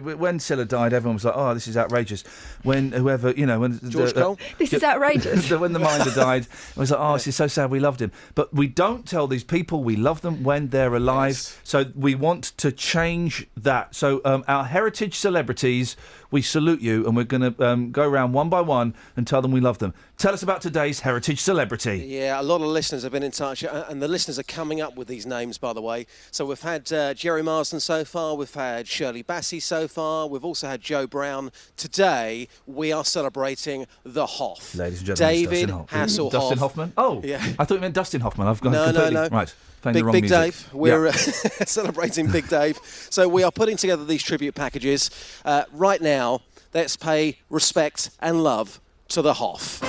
when Scylla died, everyone was like, oh, this is outrageous. When whoever, when... George Cole? This is outrageous. When the minder died, it was like, oh, this is so sad, we loved him. But we don't tell these people we love them when they're alive. Yes. So we want to change that. So our heritage celebrities, we salute you, and we're going to go around one by one and tell them we love them. Tell us about today's heritage celebrity. Yeah, a lot of listeners have been in touch, and the listeners are coming up with these names, by the way. So we've had Jerry Marsden so far, we've had Shirley Bassey so far, we've also had Joe Brown. Today, we are celebrating the Hoff. Ladies and gentlemen, David Hasselhoff. Dustin Hoffman? Oh, yeah. I thought you meant Dustin Hoffman. I've gone No. Right. Playing the wrong Big music. Dave. We're celebrating Big Dave. So we are putting together these tribute packages. Right now, let's pay respect and love to the Hoff.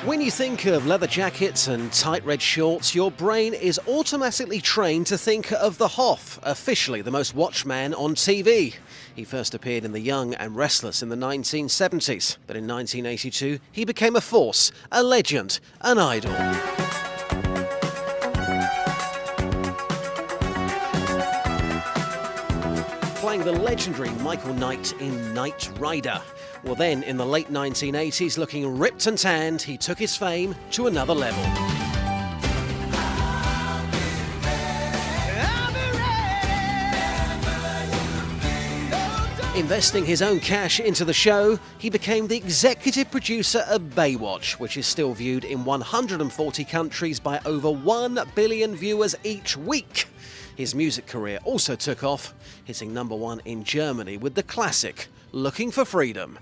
When you think of leather jackets and tight red shorts, your brain is automatically trained to think of the Hoff, officially the most watched man on TV. He first appeared in The Young and Restless in the 1970s, but in 1982 he became a force, a legend, an idol. Playing the legendary Michael Knight in Knight Rider. Well then, in the late 1980s, looking ripped and tanned, he took his fame to another level. Investing his own cash into the show, he became the executive producer of Baywatch, which is still viewed in 140 countries by over 1 billion viewers each week. His music career also took off, hitting #1 in Germany with the classic Looking for Freedom.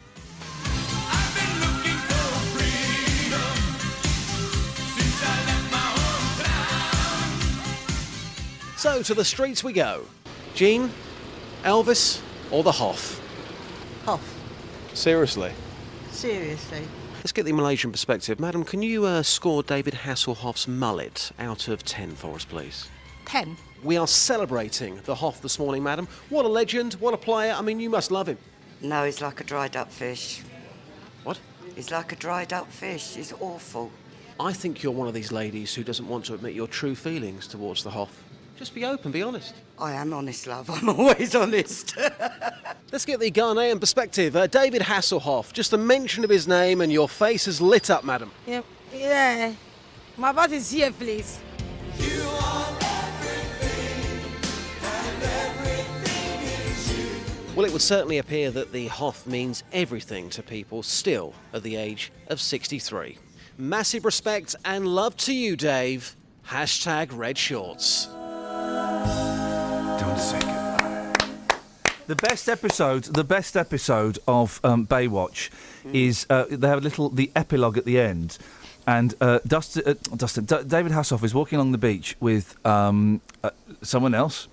So to the streets we go. Gene, Elvis, or the Hoff? Hoff. Seriously? Seriously. Let's get the Malaysian perspective. Madam, can you score David Hasselhoff's mullet out of 10 for us, please? 10. We are celebrating the Hoff this morning, madam. What a legend, what a player. I mean, you must love him. No, he's like a dried up fish. What? He's like a dried up fish. He's awful. I think you're one of these ladies who doesn't want to admit your true feelings towards the Hoff. Just be open, be honest. I am honest, love. I'm always honest. Let's get the Ghanaian perspective. David Hasselhoff, just the mention of his name and your face is lit up, madam. Yeah. My butt is here, please. Well, it would certainly appear that the Hoff means everything to people still at the age of 63. Massive respect and love to you, Dave. #Red Shorts. Don't say goodbye. The best episode of Baywatch is they have the epilogue at the end, and David Hasselhoff is walking along the beach with someone else,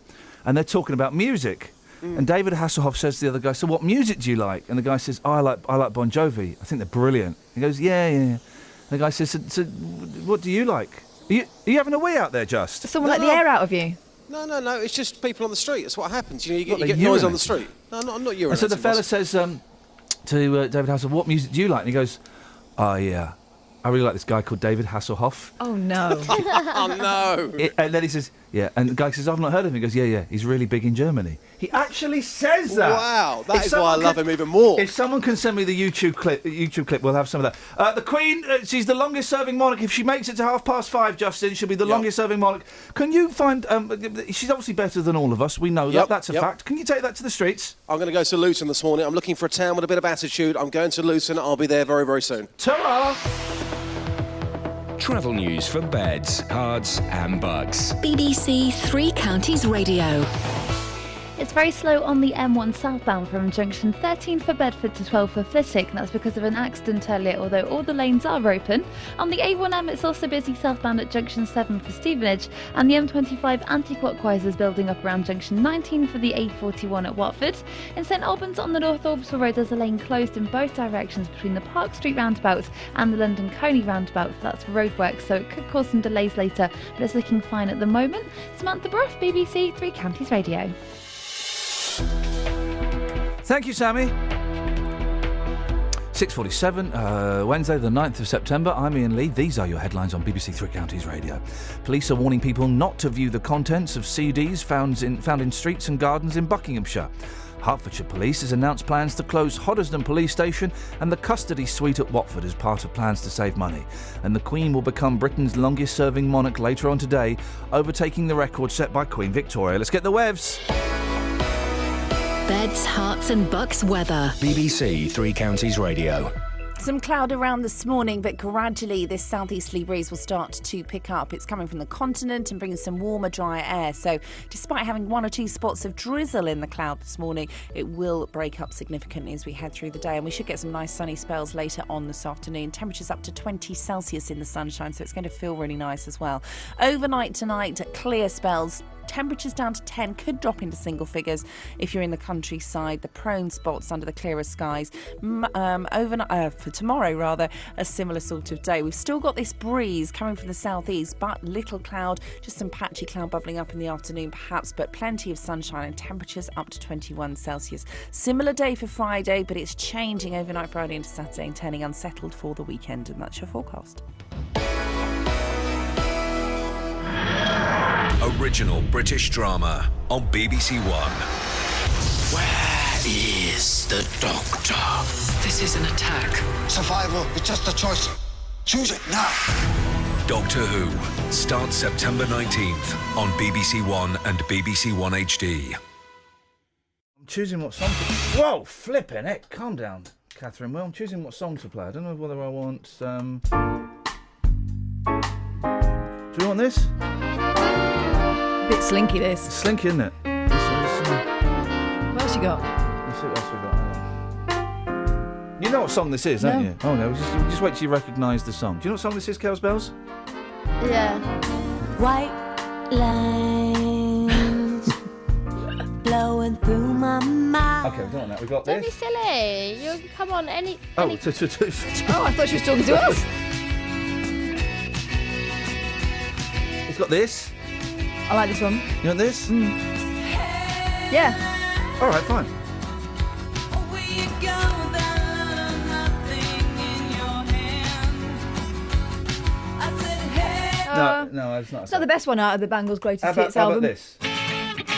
and they're talking about music. And David Hasselhoff says to the other guy, "So what music do you like?" And the guy says, "Oh, I like Bon Jovi. I think they're brilliant." He goes, "Yeah." And the guy says, "So what do you like? Are you having a wee out there, Just?" Someone let the air out of you. No. It's just people on the street. That's what happens. You What, get they noise on urinate? the street. No, I'm not urinating. And so the fella boss. says to David Hasselhoff, what music do you like? And he goes, oh, yeah, I really like this guy called David Hasselhoff. Oh, no. Oh, no. And then he says, yeah. And the guy says, I've not heard of him. He goes, yeah, he's really big in Germany. He actually says that. Wow, that If is why I someone love can- him even more. If someone can send me the YouTube clip, we'll have some of that. The Queen, she's the longest-serving monarch. If she makes it to 5:30, Justin, she'll be the longest-serving monarch. Can you find... she's obviously better than all of us. We know that. That's a fact. Can you take that to the streets? I'm going to go to Luton this morning. I'm looking for a town with a bit of attitude. I'm going to Luton. I'll be there very, very soon. Ta-ra! Travel news for beds, cards, and bugs. BBC Three Counties Radio. It's very slow on the M1 southbound from junction 13 for Bedford to 12 for Flitwick, and that's because of an accident earlier, although all the lanes are open. On the A1M, it's also busy southbound at junction 7 for Stevenage, and the M25 anti-clockwise is building up around junction 19 for the A41 at Watford. In St Albans on the North Orbital Road, there's a lane closed in both directions between the Park Street roundabout and the London Coney roundabout. That's for roadworks, so it could cause some delays later, but it's looking fine at the moment. Samantha Brough, BBC Three Counties Radio. Thank you, Sammy. 6:47, Wednesday the 9th of September. I'm Iain Lee. These are your headlines on BBC Three Counties Radio. Police are warning people not to view the contents of CDs found in streets and gardens in Buckinghamshire. Hertfordshire Police has announced plans to close Hoddesdon Police Station and the custody suite at Watford as part of plans to save money. And the Queen will become Britain's longest-serving monarch later on today, overtaking the record set by Queen Victoria. Let's get the webs. Beds, Hearts and Bucks weather. BBC Three Counties Radio. Some cloud around this morning, but gradually this southeasterly breeze will start to pick up. It's coming from the continent and bringing some warmer, drier air. So despite having one or two spots of drizzle in the cloud this morning, it will break up significantly as we head through the day. And we should get some nice sunny spells later on this afternoon. Temperatures up to 20 Celsius in the sunshine, so it's going to feel really nice as well. Overnight tonight, clear spells. Temperatures down to 10 could drop into single figures if you're in the countryside. The prone spots under the clearer skies. Overnight, for tomorrow rather, a similar sort of day. We've still got this breeze coming from the southeast, but little cloud, just some patchy cloud bubbling up in the afternoon perhaps, but plenty of sunshine and temperatures up to 21 Celsius. Similar day for Friday, but it's changing overnight Friday into Saturday and turning unsettled for the weekend, and that's your forecast. Original British drama on BBC One. Where is the doctor? This is an attack. Survival is just a choice. Choose it now. Doctor Who starts September 19th on BBC One and BBC One HD. I'm choosing what song to... Whoa, flipping it. Calm down, Catherine. Well, I'm choosing what song to play. I don't know whether I want... Do you want this? Bit slinky, this. It's slinky, isn't it? What else you got? Let's see what else we got. You know what song this is, don't you? Oh, no. Just wait till you recognise the song. Do you know what song this is, Kels Bells? Yeah. White lines blowing through my mind. Okay, we've done that. We've got Don't be this. silly. You come on, any. Oh, any... Oh, I thought she was talking to us. It's got this. I like this one. You want this? Yeah. All right, fine. No, it's not. It's not the best one out of the Bangles' greatest How about, hits how album. about this?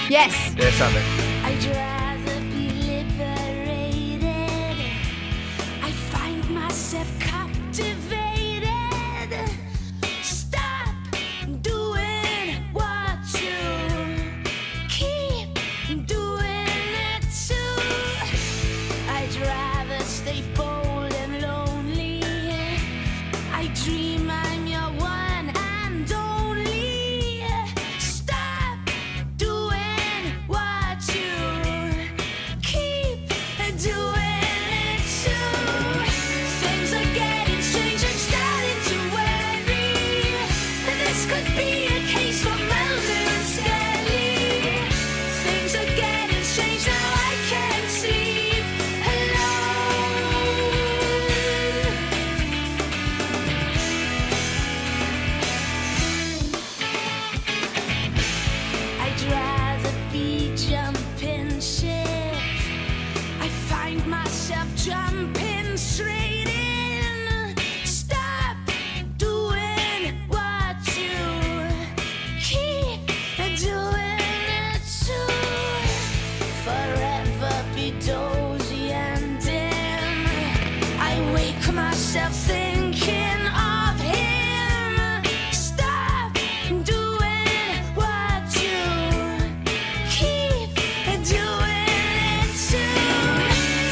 Yes. Yes, have it. I'd rather be liberated. I find myself captivated. Stop doing what you keep doing it too. I'd rather stay bold and lonely. I dream I'm your one and only. Stop doing what you looking straight in. Stop doing what you keep doing it too. Forever be dozy and dim. I wake myself thinking of him. Stop doing what you keep doing it too.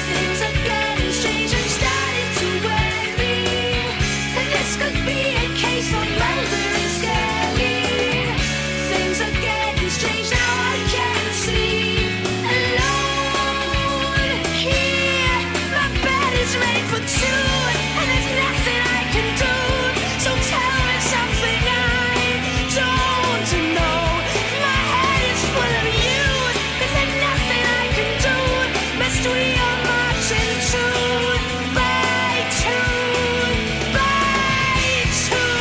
Things are getting strange, I'm starting to worry. This could be a case for Mulder and Scully. Things are getting strange, now I can't sleep alone here. My bed is made for two, and there's nothing I can do. So tell me something I don't know. My head is full of you. Is there nothing I can do? Must we all march into by two, by two?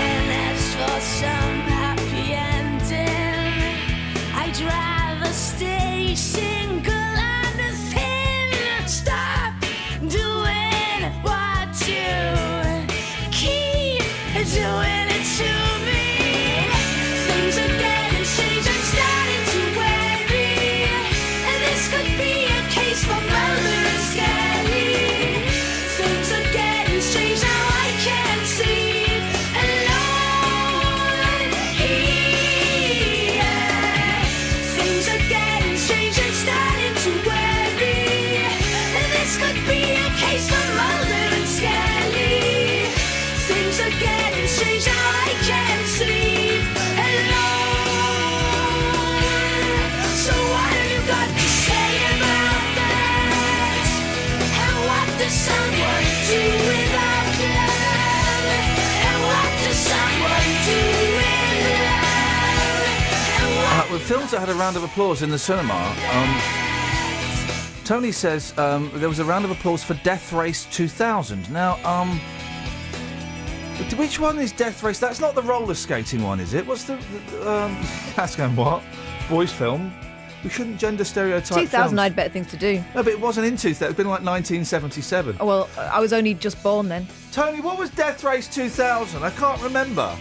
And as for some happy ending, I'd rather stay single and thin. Stop doing what you keep doing it to me. Things are getting strange, I'm starting to worry. And this could be a case for Mulder and Scully. Things are getting strange, now I can't sleep alone here. Things are getting strange, I'm starting to worry. And this could be a case for Mulder and Scully. Things are getting strange, now I can't sleep alone. So what have you got to say about that? And what does someone do without love? And what does someone do with love? And what With films that had a round of applause in the cinema, Tony says there was a round of applause for Death Race 2000. Now, which one is Death Race? That's not the roller skating one, is it? What's the that's going what? Boys film? We shouldn't gender stereotype 2000, films. I had better things to do. No, but it wasn't in 2000. It's been like 1977. Oh, well, I was only just born then. Tony, what was Death Race 2000? I can't remember.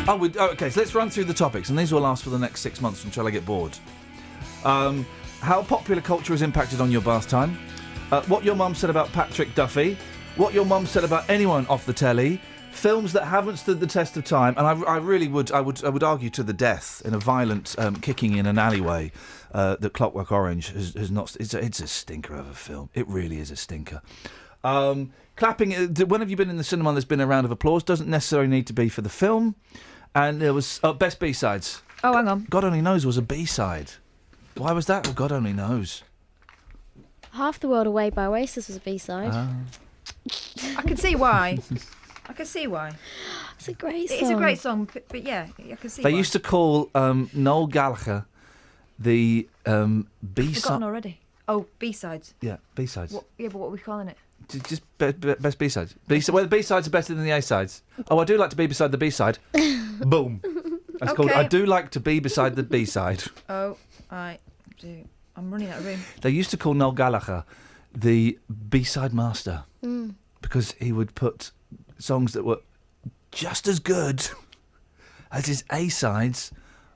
Okay, so let's run through the topics, and these will last for the next 6 months until I get bored. How popular culture has impacted on your bath time. What your mum said about Patrick Duffy. What your mum said about anyone off the telly. Films that haven't stood the test of time, and I really would argue to the death in a violent kicking in an alleyway that Clockwork Orange has not. It's a stinker of a film. It really is a stinker. Clapping. When have you been in the cinema? There's been a round of applause. Doesn't necessarily need to be for the film. And there was best B-sides. Oh, hang on. God Only Knows was a B-side. Why was that? Well, God only knows. Half the World Away by Oasis was a B-side. I can see why. I can see why. It's a great song. It's a great song, but yeah, I can see They why. used to call Noel Gallagher the B-side. Forgotten already. Oh, B-sides. Yeah, B-sides. Yeah, but what are we calling it? Just best B-sides. Well, the B-sides are better than the A-sides. Oh, I do like to be beside the B-side. Boom. That's called I do like to be beside the B-side. Oh, I do. I'm running out of room. They used to call Noel Gallagher the B-side master Mm. because he would put songs that were just as good as his A-sides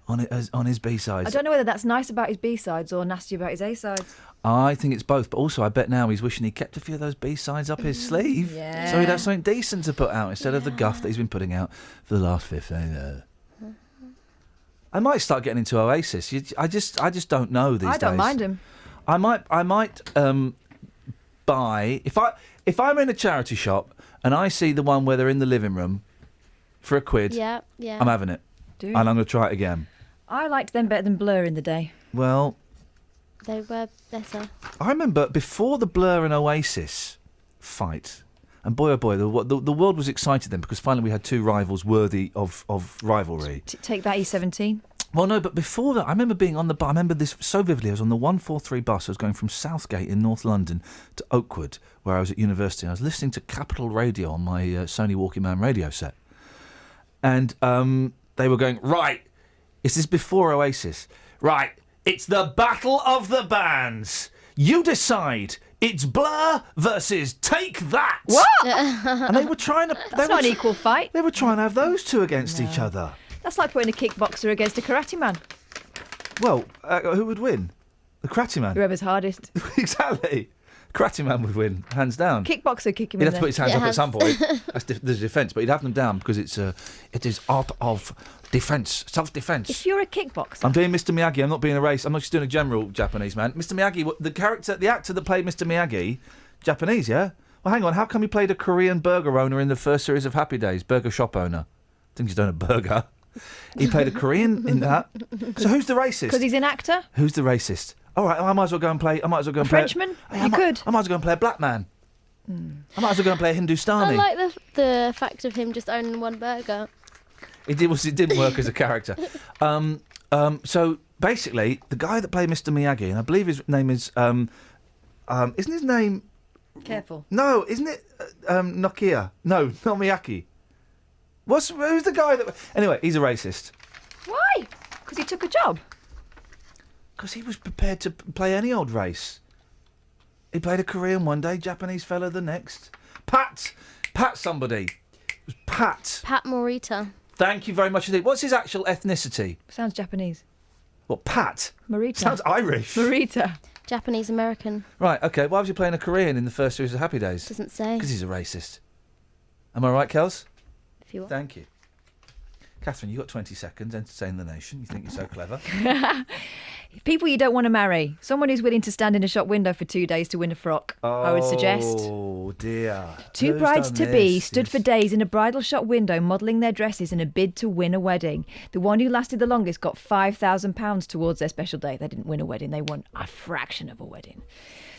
on his B-sides. I don't know whether that's nice about his B-sides or nasty about his A-sides. I think it's both, but also I bet now he's wishing he kept a few of those B-sides up his sleeve, Yeah. so he'd have something decent to put out instead of the guff that he's been putting out for the last 15 years. I might start getting into Oasis. I just don't know these days. I don't mind him. I might buy if I'm in a charity shop and I see the one where they're in the living room for £1. Yeah. I'm having it, Do and I'm going to try it again. I liked them better than Blur in the day. Well, They were better. I remember before the Blur and Oasis fight, and boy oh boy, the world was excited then because finally we had two rivals worthy of rivalry. Take that, E17. Well, no, but before that, I remember being on the bus. I remember this so vividly. I was on the 143 bus. I was going from Southgate in North London to Oakwood, where I was at university. I was listening to Capital Radio on my Sony Walkman Man radio set. And they were going, right, is this before Oasis? Right, It's the battle of the bands. You decide. It's Blur versus Take That. What? And they were trying to... That's not an equal fight. They were trying to have those two against each other. That's like putting a kickboxer against a karate man. Well, who would win? The karate man. Whoever's hardest. Exactly. Karate man would win, hands down. Kickboxer kick him He'd in have to put his hands up at some point. That's there's defence, but he'd have them down because it is art of defence, self-defence. If you're a kickboxer... I'm doing Mr. Miyagi. I'm not being a race. I'm not just doing a general Japanese man. Mr. Miyagi, the actor that played Mr. Miyagi, Japanese, yeah? Well, hang on. How come he played a Korean burger owner in the first series of Happy Days? Burger shop owner. I think he's done a burger. He played a Korean in that. So who's the racist? Because he's an actor? Who's the racist? All right, I might as well go and play. I might as well go and play. Frenchman? I might as well go and play a black man. I might as well go and play a Hindustani. I like the fact of him just owning one burger. It didn't work as a character. So basically, the guy that played Mr. Miyagi, and I believe his name is, isn't his name? Careful. No, isn't it Nokia? No, not Miyaki. Who's the guy that? Anyway, he's a racist. Why? Because he took a job. Because he was prepared to play any old race. He played a Korean one day, Japanese fella the next. Pat somebody. It was Pat. Pat Morita. Thank you very much indeed. What's his actual ethnicity? Sounds Japanese. What, Pat? Marita. Sounds Irish. Marita. Japanese American. Right, okay. Why was he playing a Korean in the first series of Happy Days? Doesn't say. Because he's a racist. Am I right, Kels? If you want. Thank you. Catherine, you've got 20 seconds. Entertain the nation. You think you're so clever. People you don't want to marry. Someone who's willing to stand in a shop window for 2 days to win a frock, I would suggest. Oh, dear. Two Who's brides-to-be done stood this? for days in a bridal shop window modelling their dresses in a bid to win a wedding. The one who lasted the longest got £5,000 towards their special day. They didn't win a wedding, they won a fraction of a wedding.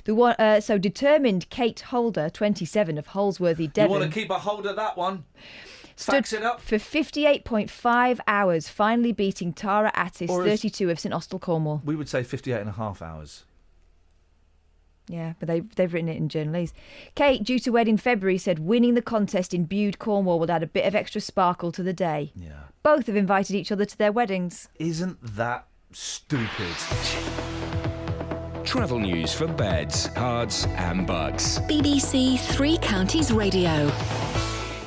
The one, so determined Kate Holder, 27, of Holsworthy, Devon... You want to keep a hold of that one? Stood Fax it up. for 58.5 hours, finally beating Tara Attis, Or as- 32, of St Austell, Cornwall. We would say 58 and a half hours. Yeah, but they've written it in journalese. Kate, due to wed in February, said winning the contest in Bude, Cornwall would add a bit of extra sparkle to the day. Yeah. Both have invited each other to their weddings. Isn't that stupid? Travel news for beds, cards, and bugs. BBC Three Counties Radio.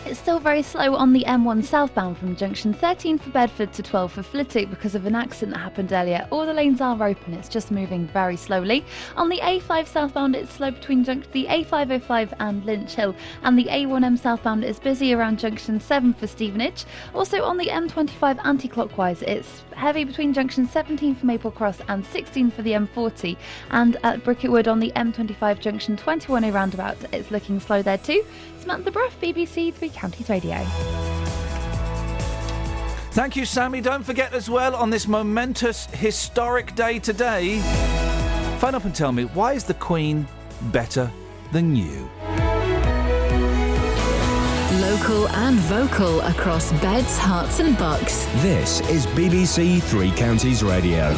It's still very slow on the M1 southbound from junction 13 for Bedford to 12 for Flitwick because of an accident that happened earlier. All the lanes are open, it's just moving very slowly. On the A5 southbound, it's slow between the A505 and Lynch Hill, and the A1M southbound is busy around junction 7 for Stevenage. Also on the M25 anti-clockwise, it's heavy between junction 17 for Maple Cross and 16 for the M40, and at Bricketwood on the M25 junction 21A roundabout, it's looking slow there too. Samantha Bruff, BBC Three Counties Radio. Thank you, Sammy. Don't forget as well, on this momentous, historic day today, phone up and tell me, why is the Queen better than you? Local and vocal across beds, hearts and bucks. This is BBC Three Counties Radio.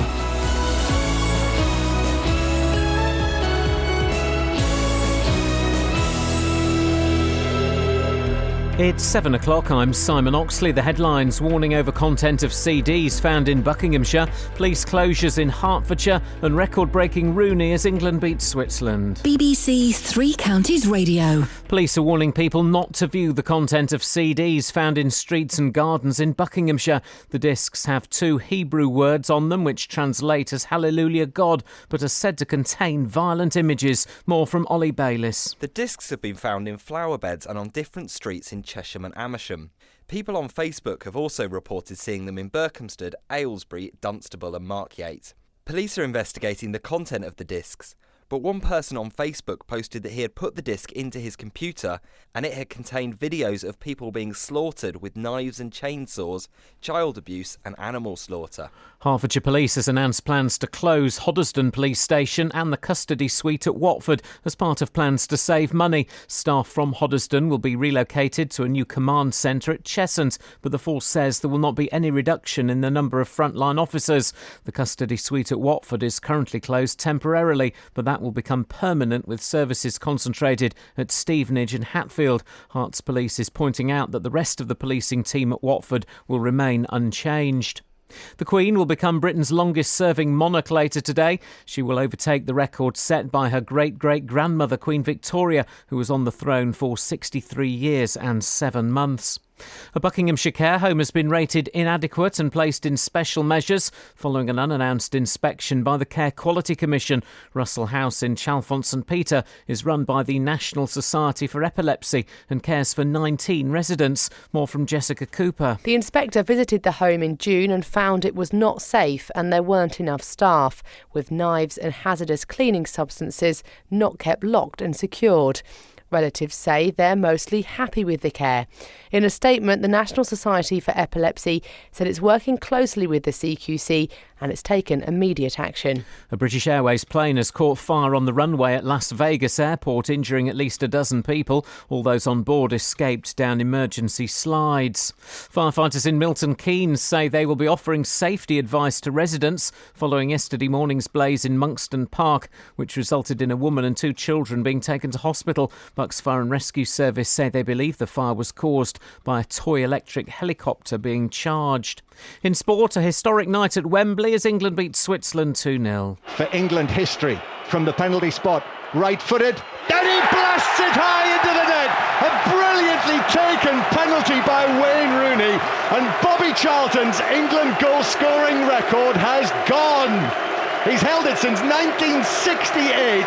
It's 7 o'clock. I'm Simon Oxley. The headlines: warning over content of CDs found in Buckinghamshire, police closures in Hertfordshire, and record-breaking Rooney as England beats Switzerland. BBC Three Counties Radio. Police are warning people not to view the content of CDs found in streets and gardens in Buckinghamshire. The discs have 2 Hebrew words on them which translate as Hallelujah God, but are said to contain violent images. More from Ollie Bayliss. The discs have been found in flower beds and on different streets in Chesham and Amersham. People on Facebook have also reported seeing them in Berkhamsted, Aylesbury, Dunstable and Markyate. Police are investigating the content of the discs, but one person on Facebook posted that he had put the disc into his computer and it had contained videos of people being slaughtered with knives and chainsaws, child abuse and animal slaughter. Hertfordshire Police has announced plans to close Hoddesdon Police Station and the custody suite at Watford as part of plans to save money. Staff from Hoddesdon will be relocated to a new command centre at Cheshunt, but the force says there will not be any reduction in the number of frontline officers. The custody suite at Watford is currently closed temporarily, but that will become permanent with services concentrated at Stevenage and Hatfield. Herts Police is pointing out that the rest of the policing team at Watford will remain unchanged. The Queen will become Britain's longest-serving monarch later today. She will overtake the record set by her great-great-grandmother, Queen Victoria, who was on the throne for 63 years and 7 months. A Buckinghamshire care home has been rated inadequate and placed in special measures following an unannounced inspection by the Care Quality Commission. Russell House in Chalfont St Peter is run by the National Society for Epilepsy and cares for 19 residents. More from Jessica Cooper. The inspector visited the home in June and found it was not safe and there weren't enough staff, with knives and hazardous cleaning substances not kept locked and secured. Relatives say they're mostly happy with the care. In a statement, the National Society for Epilepsy said it's working closely with the CQC and it's taken immediate action. A British Airways plane has caught fire on the runway at Las Vegas airport, injuring at least a dozen people. All those on board escaped down emergency slides. Firefighters in Milton Keynes say they will be offering safety advice to residents following yesterday morning's blaze in Monkston Park, which resulted in a woman and 2 children being taken to hospital. Bucks Fire and Rescue Service say they believe the fire was caused by a toy electric helicopter being charged. In sport, a historic night at Wembley as England beat Switzerland 2-0. For England history from the penalty spot, right-footed, and he blasts it high into the net. A brilliantly taken penalty by Wayne Rooney, and Bobby Charlton's England goal-scoring record has gone. He's held it since 1968,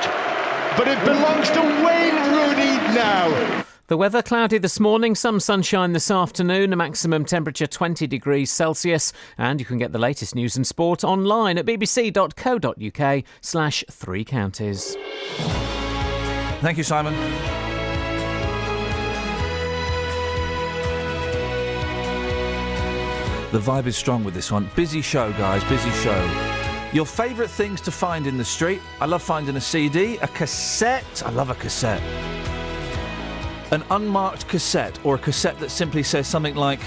but it belongs to Wayne Rooney now. The weather cloudy this morning, some sunshine this afternoon, a maximum temperature 20 degrees Celsius. And you can get the latest news and sport online at bbc.co.uk/3 counties. Thank you, Simon. The vibe is strong with this one. Busy show, guys, busy show. Your favourite things to find in the street? I love finding a CD, a cassette. I love a cassette. An unmarked cassette, or a cassette that simply says something like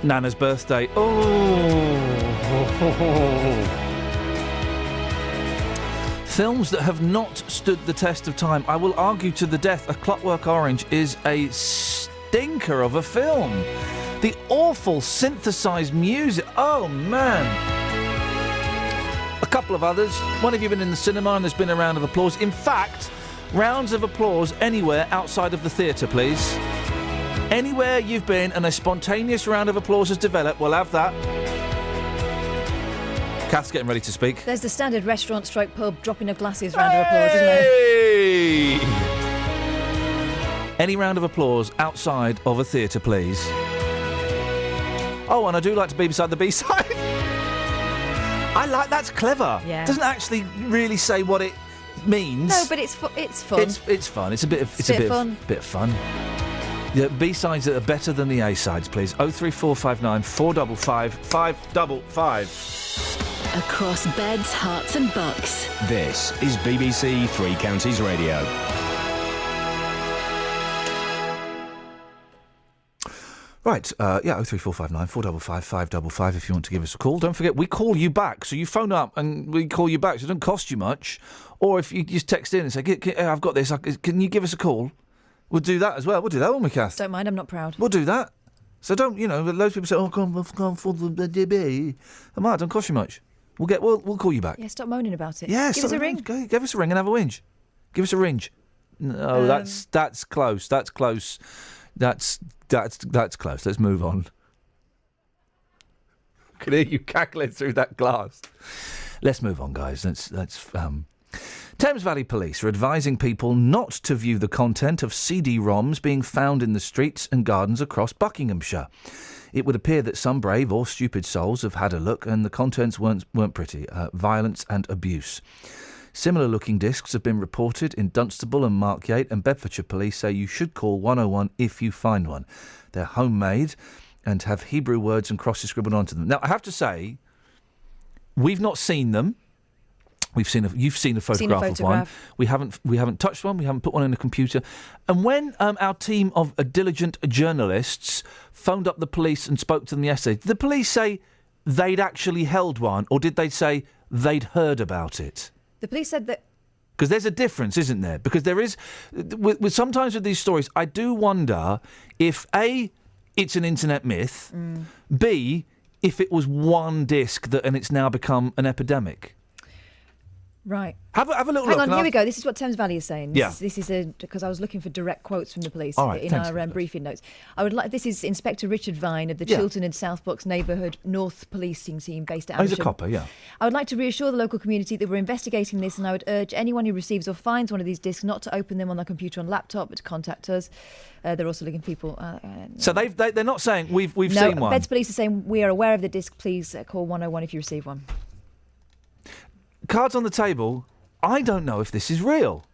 Nana's birthday. Films that have not stood the test of time. I will argue to the death A Clockwork Orange is a stinker of a film. The awful synthesised music. Oh, man. A couple of others. One of you been in the cinema and there's been a round of applause. In fact, rounds of applause anywhere outside of the theatre, please. Anywhere you've been and a spontaneous round of applause has developed, we'll have that. Kath's getting ready to speak. There's the standard restaurant stroke pub dropping of glasses round of applause, isn't there? Any round of applause outside of a theatre, please. Oh, and I do like to be beside the B-side. I like, that's clever. Yeah. Doesn't actually really say what it means. No, but it's fun. It's fun. It's a bit of fun. Bit of fun. The B-sides that are better than the A-sides, please. 03459 455 555. Across beds, hearts and bucks. This is BBC Three Counties Radio. Right, 03459 455 555 if you want to give us a call. Don't forget, we call you back. So you phone up and we call you back. So it doesn't cost you much. Or if you just text in and say, I've got this, can you give us a call? We'll do that as well. We'll do that, won't we, Kath? Don't mind, I'm not proud. We'll do that. So don't, loads of people say, I've gone for the DB. It don't cost you much. We'll call you back. Yeah, stop moaning about it. Yeah, Give us a ring. Give us a ring and have a whinge. Give us a ring. No, that's close. That's close. That's close. Let's move on. I can hear you cackling through that glass. Let's move on, guys. Thames Valley Police are advising people not to view the content of CD-ROMs being found in the streets and gardens across Buckinghamshire. It would appear that some brave or stupid souls have had a look and the contents weren't pretty. Violence and abuse. Similar-looking discs have been reported in Dunstable and Markyate, and Bedfordshire Police say you should call 101 if you find one. They're homemade and have Hebrew words and crosses scribbled onto them. Now, I have to say, we've not seen them. You've seen a photograph of one. We haven't touched one. We haven't put one in a computer. And when our team of diligent journalists phoned up the police and spoke to them yesterday, did the police say they'd actually held one, or did they say they'd heard about it? The police said that... Because there's a difference, isn't there? Because there is... sometimes with these stories, I do wonder if, A, it's an internet myth, B, if it was one disc and it's now become an epidemic? Right. Have a little Hang look. on, here we go. This is what Thames Valley is saying. Yeah. This is because I was looking for direct quotes from the police All right, in thanks, our briefing notes. This is Inspector Richard Vine of the Yeah. Chiltern and South Bucks Neighbourhood North Policing Team based at Oh, he's a Amersham. copper, yeah. I would like to reassure the local community that we're investigating this, and I would urge anyone who receives or finds one of these discs not to open them on their computer or laptop, but to contact us. They're also looking for people. So they're not saying we've no, seen one. Beds Police are saying we are aware of the disc. Please call 101 if you receive one. Cards on the table. I don't know if this is real.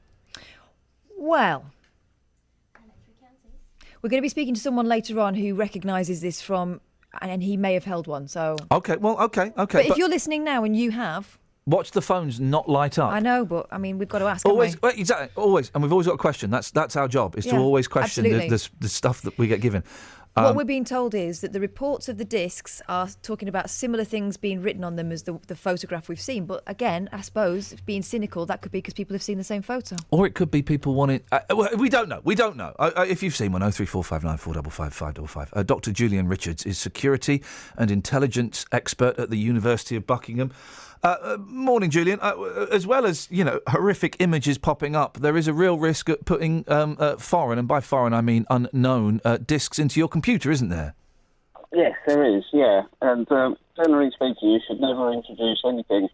Well, we're going to be speaking to someone later on who recognises this from, and he may have held one. So Okay. But if you're listening now and you have, watch the phones not light up. I know, but I mean, we've got to ask. Always, haven't we? exactly, always, and we've always got a question. That's our job, is to Yeah, always question absolutely. the stuff that we get given. What we're being told is that the reports of the discs are talking about similar things being written on them as the photograph we've seen. But again, I suppose, being cynical, that could be because people have seen the same photo. Or it could be people wanting. Well, we don't know. We don't know. If you've seen one, 03459 455 555. Dr. Julian Richards is security and intelligence expert at the University of Buckingham. Morning, Julian. As well as, horrific images popping up, there is a real risk at putting foreign, and by foreign I mean unknown, discs into your computer, isn't there? Yes, there is, yeah. And generally speaking, you should never introduce anything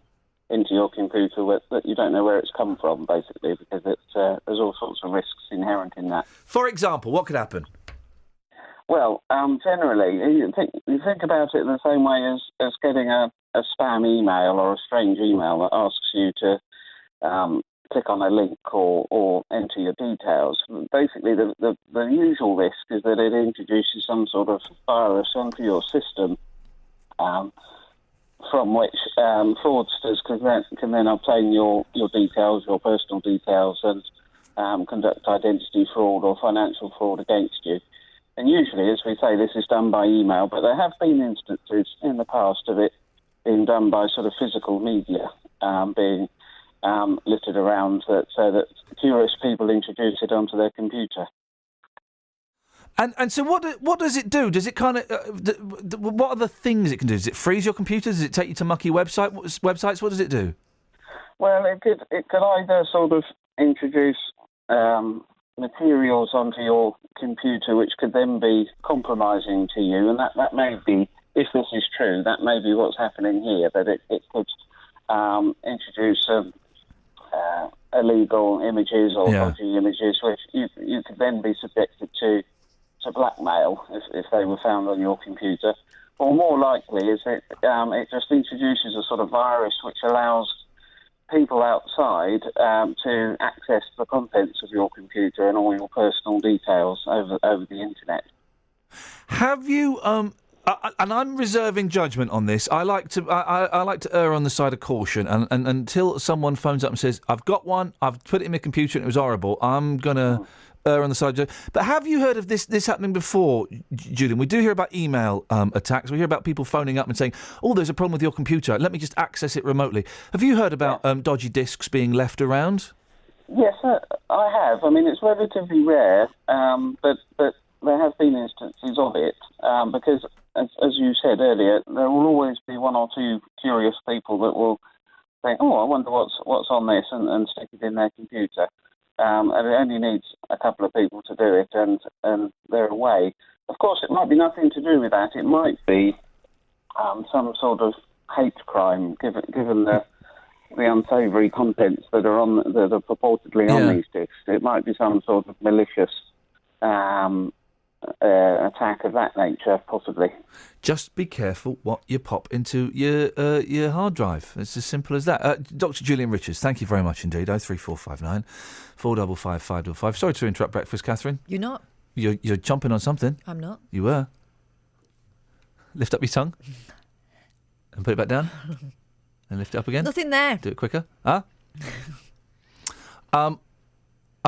into your computer that you don't know where it's come from, basically, because there's all sorts of risks inherent in that. For example, what could happen? Well, generally, you think about it in the same way as getting a spam email or a strange email that asks you to click on a link or enter your details. Basically, the usual risk is that it introduces some sort of virus onto your system from which fraudsters can then obtain your details, your personal details, and conduct identity fraud or financial fraud against you. And usually, as we say, this is done by email, but there have been instances in the past of it being done by sort of physical media, being littered around so that curious people introduce it onto their computer. And so what does it do? Does it kind of what are the things it can do? Does it freeze your computer? Does it take you to mucky websites? What does it do? Well, it could either sort of introduce materials onto your computer which could then be compromising to you, and that may be, if this is true, that may be what's happening here, that it could introduce illegal images or dodgy images which you could then be subjected to blackmail if they were found on your computer. Or more likely is it just introduces a sort of virus which allows people outside to access the contents of your computer and all your personal details over the internet. Have you and I'm reserving judgment on this. I like to err on the side of caution, and until someone phones up and says, I've got one, I've put it in my computer and it was horrible, I'm gonna err on the side of judgment. But have you heard of this happening before, Julian? We do hear about email attacks. We hear about people phoning up and saying, oh, there's a problem with your computer, let me just access it remotely. Have you heard about dodgy discs being left around? Yes, I have. I mean, it's relatively rare, but there have been instances of it, because, as you said earlier, there will always be one or two curious people that will think, oh, I wonder what's on this, and stick it in their computer. And it only needs a couple of people to do it, and they're away. Of course, it might be nothing to do with that. It might be some sort of hate crime, given the unsavoury contents that are purportedly on these discs. It might be some sort of malicious attack of that nature, possibly. Just be careful what you pop into your hard drive. It's as simple as that. Dr. Julian Richards, thank you very much indeed. 03459 455 555. Sorry to interrupt breakfast, Catherine. You're not. You're jumping on something. I'm not. You were. Lift up your tongue and put it back down. And lift it up again. Nothing there. Do it quicker. Huh? I'm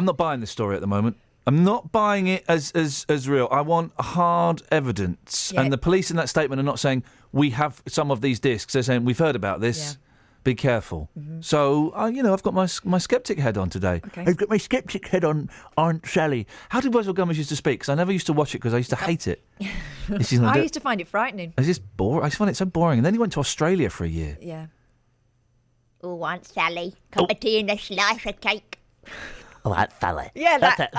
not buying this story at the moment. I'm not buying it as real. I want hard evidence. Yeah. And the police in that statement are not saying, we have some of these discs. They're saying, we've heard about this. Be careful. So, I've got my sceptic head on today. Okay. I've got my sceptic head on Aunt Sally. How did Wurzel Gummidge used to speak? Because I never used to watch it because I used to hate it. I used to find it frightening. I just I just find it so boring. And then he went to Australia for a year. Yeah. Oh, Aunt Sally, cup of tea and a slice of cake. Oh, Aunt Sally. Yeah, that's it.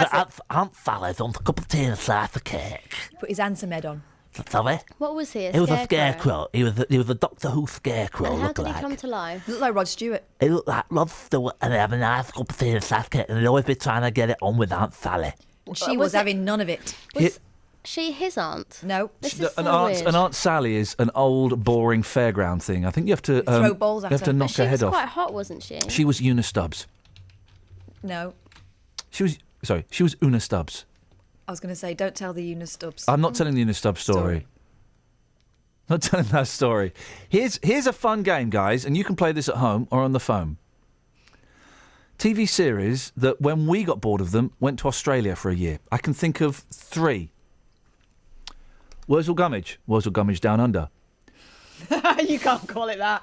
Aunt Sally's on a cup of tea and a slice of cake. Put his handsome head on. Sorry? What was he? He was a scarecrow. He was a Doctor Who scarecrow. And how look did he like. come to life? Looked like Rod Stewart. He looked like Rod Stewart, and he'd have a nice cup of tea and a slice of cake, and he'd always be trying to get it on with Aunt Sally. She was having none of it. Was she his aunt? No. This is An so weird. Aunt Sally is an old, boring fairground thing. I think you have to Throw balls at you have to her. knock She her was head off. quite hot, wasn't she? She was Una Stubbs. No. She was Una Stubbs. I was going to say, don't tell the Eunice Stubbs. I'm not telling the Una Stubbs story. Not telling that story. Here's a fun game, guys, and you can play this at home or on the phone. TV series that, when we got bored of them, went to Australia for a year. I can think of 3. Wurzel Gummidge Down Under. You can't call it that.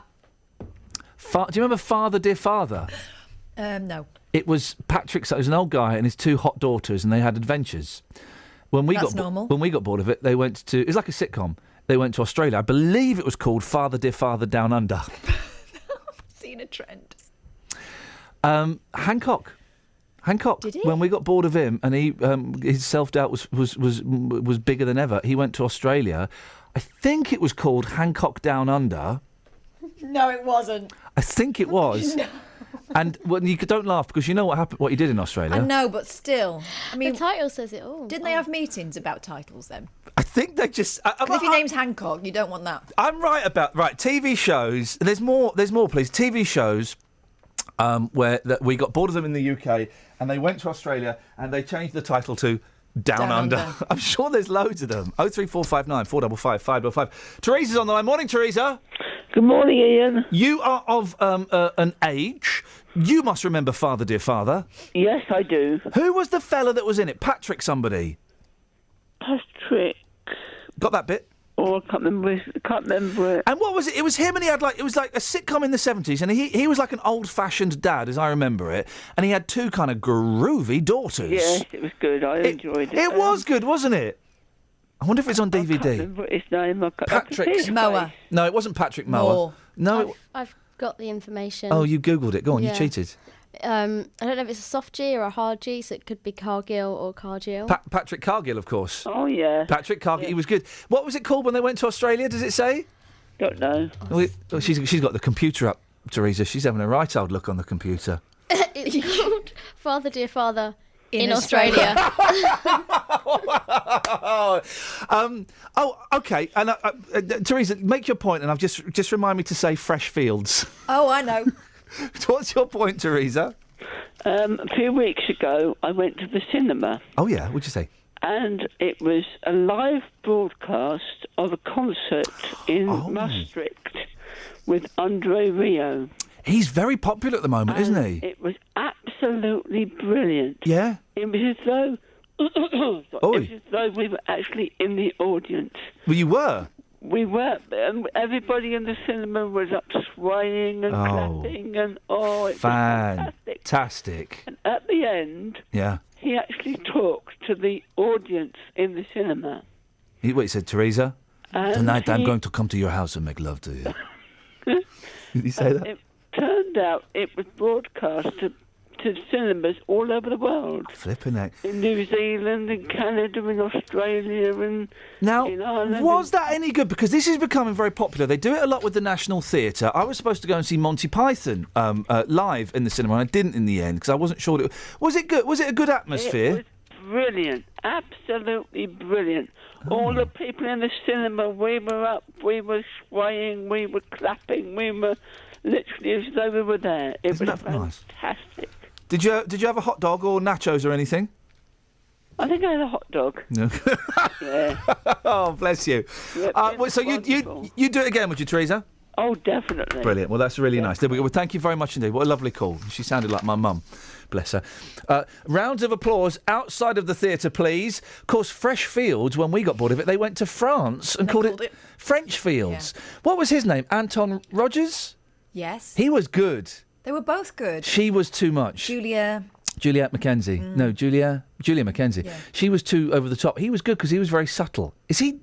Do you remember Father Dear Father? No. It was Patrick. It was an old guy and his 2 hot daughters, and they had adventures. When we That's got normal. when we got bored of it, they went to. It was like a sitcom. They went to Australia. I believe it was called Father Dear Father Down Under. Seen a trend. Hancock. Did he? When we got bored of him, and his self-doubt was bigger than ever, he went to Australia. I think it was called Hancock Down Under. No, it wasn't. I think it was. No. And you don't laugh because you know what happened. What he did in Australia. I know, but still. I mean, the title says it all. Didn't they have meetings about titles then? I think they just. 'Cause if your name's Hancock, you don't want that. I'm right about TV shows. There's more, please. TV shows where we got bored of them in the UK and they went to Australia and they changed the title to Down Under. I'm sure there's loads of them. 03459 455 555. Teresa's on the line. Morning, Teresa. Good morning, Ian. You are of an age. You must remember Father Dear Father. Yes, I do. Who was the fella that was in it? Patrick somebody. Patrick. Got that bit? Oh, I can't remember it. And what was it? It was him, and he had it was like a sitcom in the 70s, and he was like an old-fashioned dad, as I remember it, and he had 2 kind of groovy daughters. Yes, it was good. I enjoyed it. It was good, wasn't it? I wonder if it's on DVD. I can't remember his name. Patrick Mower. No, it wasn't Patrick Mower. Moore. No. I've got the information. Oh, you Googled it. Go on, Yeah. you cheated. I don't know if it's a soft G or a hard G, so it could be Cargill or Cargill. Patrick Cargill, of course. Oh, yeah. Patrick Cargill, he was good. What was it called when they went to Australia, does it say? Don't know. She's got the computer up, Teresa. She's having a right old look on the computer. It's called Father Dear Father in Australia. Okay. And Teresa, make your point, and I've just remind me to say Fresh Fields. Oh, I know. What's your point, Teresa? A few weeks ago, I went to the cinema. Oh yeah, what'd you say? And it was a live broadcast of a concert in Maastricht with Andre Rio. He's very popular at the moment, isn't he? It was absolutely brilliant. Yeah. It was as though it was as though we were actually in the audience. Well, you were. We were. Everybody in the cinema was up swaying and clapping, and it was fantastic. Fantastic. And at the end, Yeah. he actually talked to the audience in the cinema. He said, Teresa, And tonight I'm he- going to come to your house and make love to you. Did he say that? It turned out it was broadcast to cinemas all over the world. Flipping heck. In New Zealand, in Canada, in Australia, and Now, in Ireland. was that any good? Because this is becoming very popular. They do it a lot with the National Theatre. I was supposed to go and see Monty Python live in the cinema, and I didn't in the end because I wasn't sure. Was it good? Was it a good atmosphere? It was brilliant, absolutely brilliant. All the people in the cinema, we were up, we were swaying, we were clapping, we were literally as though we were there. It Isn't was that nice? fantastic. Did you have a hot dog or nachos or anything? I think I had a hot dog. No. Yeah. Oh, bless you. So you do it again, would you, Teresa? Oh, definitely. Brilliant. Well, that's really nice. There we go. Well, thank you very much indeed. What a lovely call. She sounded like my mum. Bless her. Rounds of applause outside of the theatre, please. Of course, Fresh Fields, when we got bored of it, they went to France and called it French Fields. Yeah. What was his name? Anton Rogers? Yes. He was good. They were both good. She was too much. Juliette Mackenzie. No, Julia Mackenzie. Yeah. She was too over the top. He was good because he was very subtle. Is he?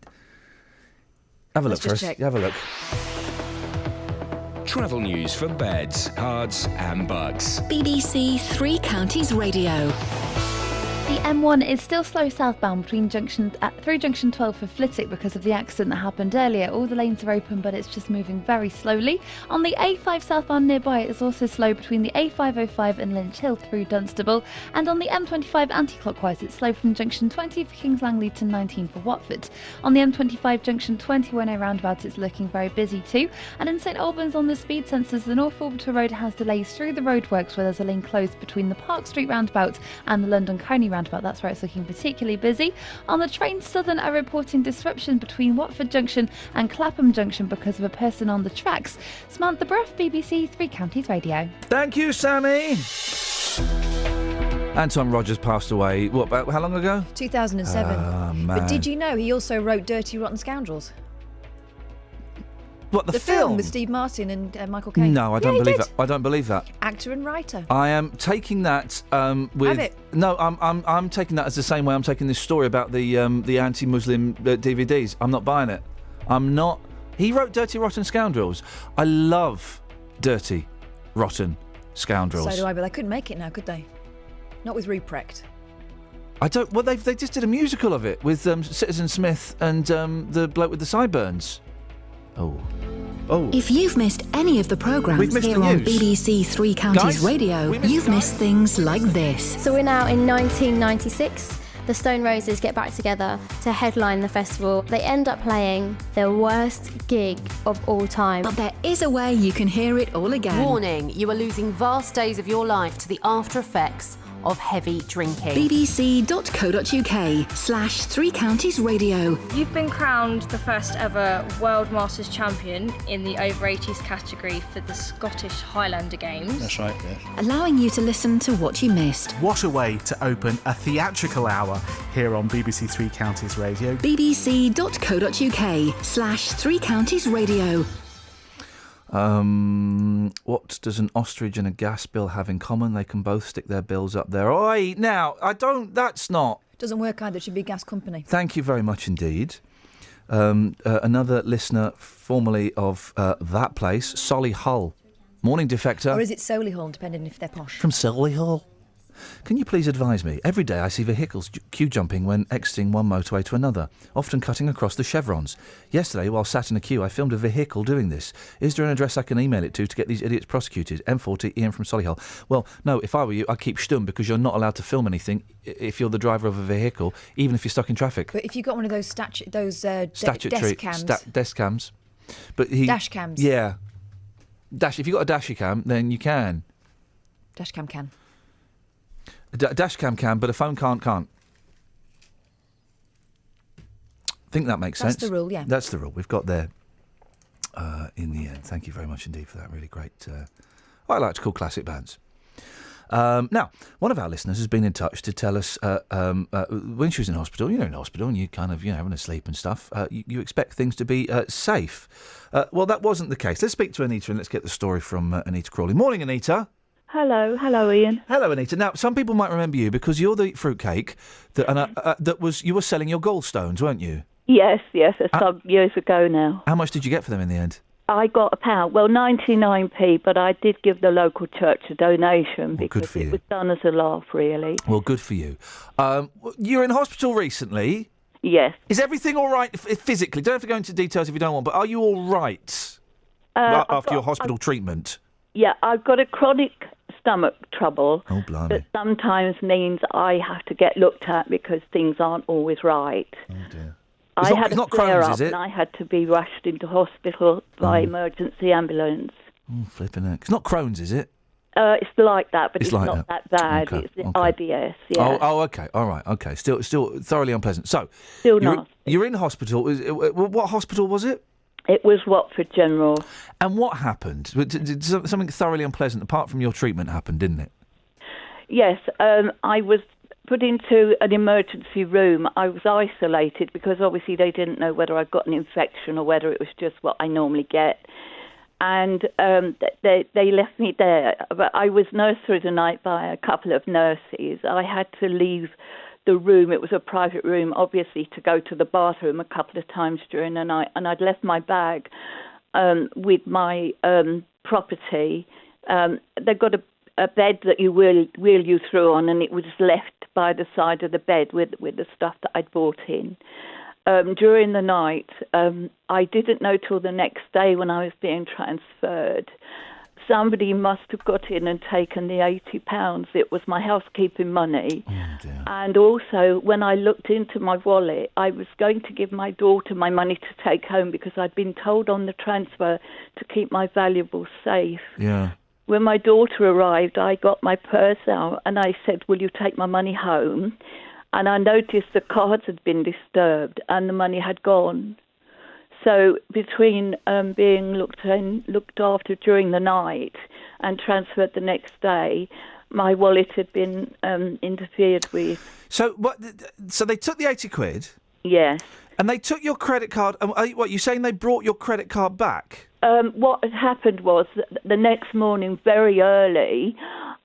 Have a Let's look just first. check. Have a look. Travel news for beds, cards, and bugs. BBC Three Counties Radio. The M1 is still slow southbound between through junction 12 for Flitwick because of the accident that happened earlier. All the lanes are open, but it's just moving very slowly. On the A5 southbound nearby, it is also slow between the A505 and Lynch Hill through Dunstable. And on the M25 anti-clockwise, it's slow from junction 20 for Kings Langley to 19 for Watford. On the M25 junction 21A roundabout, it's looking very busy too. And in St Albans on the speed sensors, the North Orbital Road has delays through the roadworks where there's a lane closed between the Park Street roundabout and the London Coney roundabout. That's where it's looking particularly busy. On the train, Southern are reporting disruption between Watford Junction and Clapham Junction because of a person on the tracks. Samantha Bruff, BBC Three Counties Radio. Thank you, Sammy. Anton Rogers passed away, how long ago? 2007. Oh, man. But did you know he also wrote Dirty Rotten Scoundrels? What, the film with Steve Martin and Michael Caine? No, I don't he believe did. that. I don't believe that. Actor and writer. I am taking that with. Have it. No, I'm taking that as the same way I'm taking this story about the anti-Muslim DVDs. I'm not buying it. I'm not. He wrote Dirty Rotten Scoundrels. I love Dirty Rotten Scoundrels. So do I, but they couldn't make it now, could they? Not with Ruprecht. I don't. Well, they just did a musical of it with Citizen Smith and the bloke with the sideburns. Oh. If you've missed any of the We've programmes missed here the on news. BBC Three Counties Guys, Radio, you've missed things like this. So we're now in 1996. The Stone Roses get back together to headline the festival. They end up playing their worst gig of all time. But there is a way you can hear it all again. Warning, you are losing vast days of your life to the after effects of heavy drinking. bbc.co.uk/Three Counties Radio. You've been crowned the first ever World Masters champion in the over 80s category for the Scottish Highlander Games. That's right, yes. Allowing you to listen to what you missed. What a way to open a theatrical hour here on BBC Three Counties Radio. bbc.co.uk/Three Counties Radio. What does an ostrich and a gas bill have in common? They can both stick their bills up there. Oi, now, that's not... Doesn't work either, it should be gas company. Thank you very much indeed. Another listener formerly of that place, Solihull. Morning, Defector. Or is it Solihull, depending if they're posh? From Solihull. Can you please advise me? Every day I see vehicles queue jumping when exiting one motorway to another, often cutting across the chevrons. Yesterday, while sat in a queue, I filmed a vehicle doing this. Is there an address I can email it to get these idiots prosecuted? M40, Iain from Solihull. Well, no, if I were you, I'd keep stum because you're not allowed to film anything if you're the driver of a vehicle, even if you're stuck in traffic. But if you've got one of those statutory Statutory desk cams. desk cams. But Dash cams. Yeah. If you've got a dash cam, then you can. Dash cam can. A dash cam can, but a phone can't. I think that makes sense. That's the rule, yeah. That's the rule. We've got there in the end. Thank you very much indeed for that really great, what I like to call classic bands. Now, one of our listeners has been in touch to tell us when she was in hospital, in hospital and you kind of, having a sleep and stuff, you expect things to be safe. Well, that wasn't the case. Let's speak to Anita and let's get the story from Anita Crawley. Morning, Anita. Hello, Iain. Hello, Anita. Now, some people might remember you because you're the fruitcake that you were selling your gallstones, weren't you? Yes, some years ago now. How much did you get for them in the end? I got £1, 99p, but I did give the local church a donation because it was done as a laugh, really. Well, good for you. You're in hospital recently. Yes. Is everything all right physically? Don't have to go into details if you don't want, but are you all right after your hospital treatment? Yeah, I've got a chronic stomach trouble that sometimes means I have to get looked at because things aren't always right. Oh dear. I had a flare up is it? and I had to be rushed into hospital by emergency ambulance. Oh, flipping heck. It's not Crohn's, is it? It's like that, but it's like not that bad. Okay, It's IBS, yeah. Oh, okay. All right. Okay. Still thoroughly unpleasant. So, Still you're in hospital. What hospital was it? It was Watford General. And what happened? Did something thoroughly unpleasant, apart from your treatment, happened, didn't it? Yes. I was put into an emergency room. I was isolated because obviously they didn't know whether I'd got an infection or whether it was just what I normally get. and they left me there. But I was nursed through the night by a couple of nurses. I had to leave the room. It was a private room, obviously, to go to the bathroom a couple of times during the night, and I'd left my bag with my property. They've got a bed that you wheel you through on, and it was left by the side of the bed with the stuff that I'd brought in. During the night, I didn't know till the next day when I was being transferred. Somebody must have got in and taken the £80. It was my housekeeping money. And also, when I looked into my wallet, I was going to give my daughter my money to take home because I'd been told on the transfer to keep my valuables safe. Yeah. When my daughter arrived, I got my purse out and I said, will you take my money home? And I noticed the cards had been disturbed and the money had gone. So between being looked after during the night and transferred the next day, my wallet had been interfered with. So what? So they took the 80 quid? Yes. And they took your credit card. What, you're saying they brought your credit card back? What had happened was that the next morning, very early,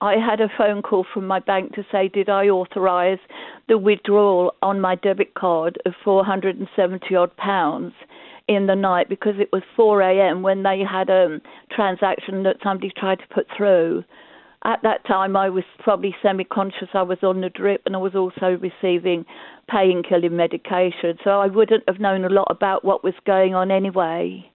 I had a phone call from my bank to say, did I authorise the withdrawal on my debit card of £470-odd in the night, because it was 4 a.m. when they had a transaction that somebody tried to put through. At that time, I was probably semi-conscious. I was on the drip and I was also receiving pain-killing medication. So I wouldn't have known a lot about what was going on anyway.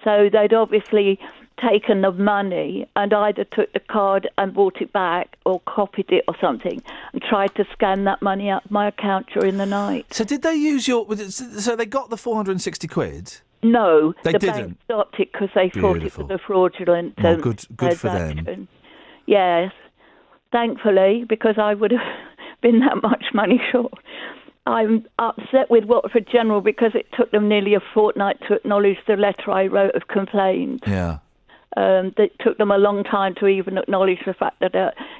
So they'd obviously taken the money and either took the card and brought it back or copied it or something and tried to scan that money out of my account during the night. So did they use your... So they got the 460 quid? No, they the didn't. bank stopped it because they thought it was a fraudulent good for transaction. them. Yes, thankfully, because I would have been that much money short. I'm upset with Watford General because it took them nearly a fortnight to acknowledge the letter I wrote of complaint. Yeah. It took them a long time to even acknowledge the fact that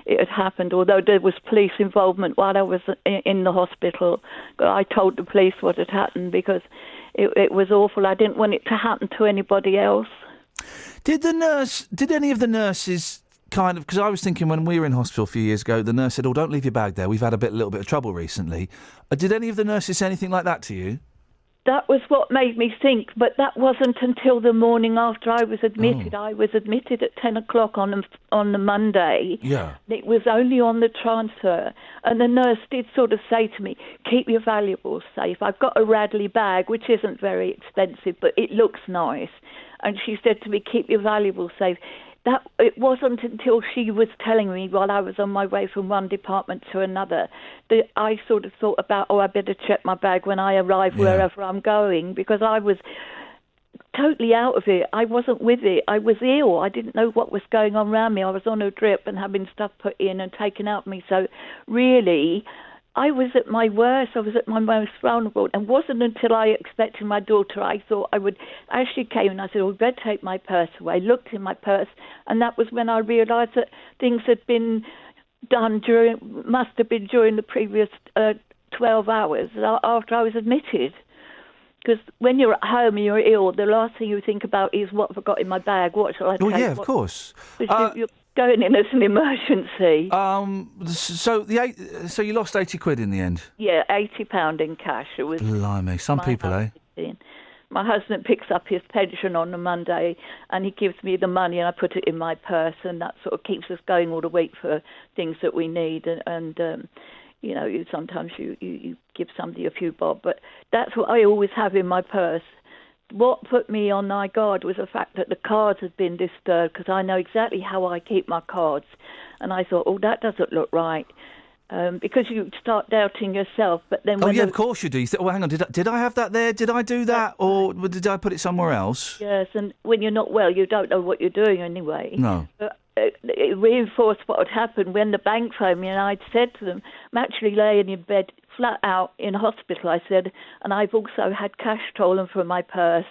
it had happened, although there was police involvement while I was in the hospital. I told the police what had happened because it was awful. I didn't want it to happen to anybody else. Did any of the nurses kind of, because I was thinking when we were in hospital a few years ago, the nurse said, oh, don't leave your bag there, we've had a little bit of trouble recently. Did any of the nurses say anything like that to you? That was what made me think, but that wasn't until the morning after I was admitted. I was admitted at 10 o'clock on the Monday. Yeah. It was only on the transfer. And the nurse did sort of say to me, keep your valuables safe. I've got a Radley bag, which isn't very expensive, but it looks nice. And she said to me, keep your valuables safe. It wasn't until she was telling me while I was on my way from one department to another that I sort of thought about, I better check my bag when I arrive wherever I'm going, because I was totally out of it. I wasn't with it. I was ill. I didn't know what was going on around me. I was on a drip and having stuff put in and taken out of me. So really, I was at my worst. I was at my most vulnerable. And it wasn't until I expected my daughter, I thought I would, as she came and I said, better take my purse away. Looked in my purse, and that was when I realised that things had been done must have been during the previous 12 hours after I was admitted. Because when you're at home and you're ill, the last thing you think about is what have I got in my bag, what shall I take? Oh, yeah, of course. You're going in as an emergency. So you lost 80 quid in the end? Yeah, £80 in cash. It was. Blimey, some people, eh? My husband picks up his pension on a Monday and he gives me the money and I put it in my purse, and that sort of keeps us going all the week for things that we need. And you know, sometimes you give somebody a few bob, but that's what I always have in my purse. What put me on my guard was the fact that the cards had been disturbed, because I know exactly how I keep my cards. And I thought, that doesn't look right. Because you start doubting yourself, but then... of course you do. You think, hang on, did I have that there? Did I do that? Or did I put it somewhere else? Yes, and when you're not well, you don't know what you're doing anyway. No. It reinforced what had happened when the bank phoned me, and I'd said to them, I'm actually laying in bed flat out in hospital, I said, and I've also had cash stolen from my purse.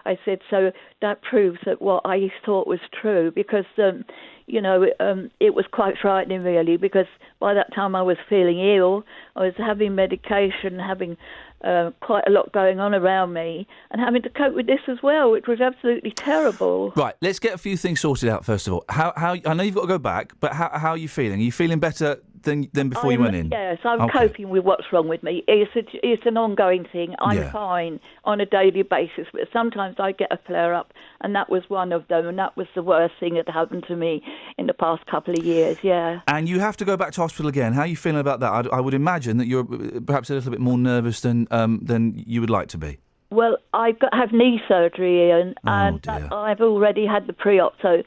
I said, so that proves that what I thought was true, because, it was quite frightening, really, because by that time I was feeling ill. I was having medication, having quite a lot going on around me, and having to cope with this as well, which was absolutely terrible. Right, let's get a few things sorted out first of all. How I know you've got to go back, but how are you feeling? Are you feeling better than before you went in? Yes, I'm coping with what's wrong with me. It's an ongoing thing. I'm fine on a daily basis, but sometimes I get a flare-up, and that was one of them, and that was the worst thing that happened to me in the past couple of years, yeah. And you have to go back to hospital again. How are you feeling about that? I would imagine that you're perhaps a little bit more nervous than you would like to be. Well, have knee surgery, and I've already had the pre-op, so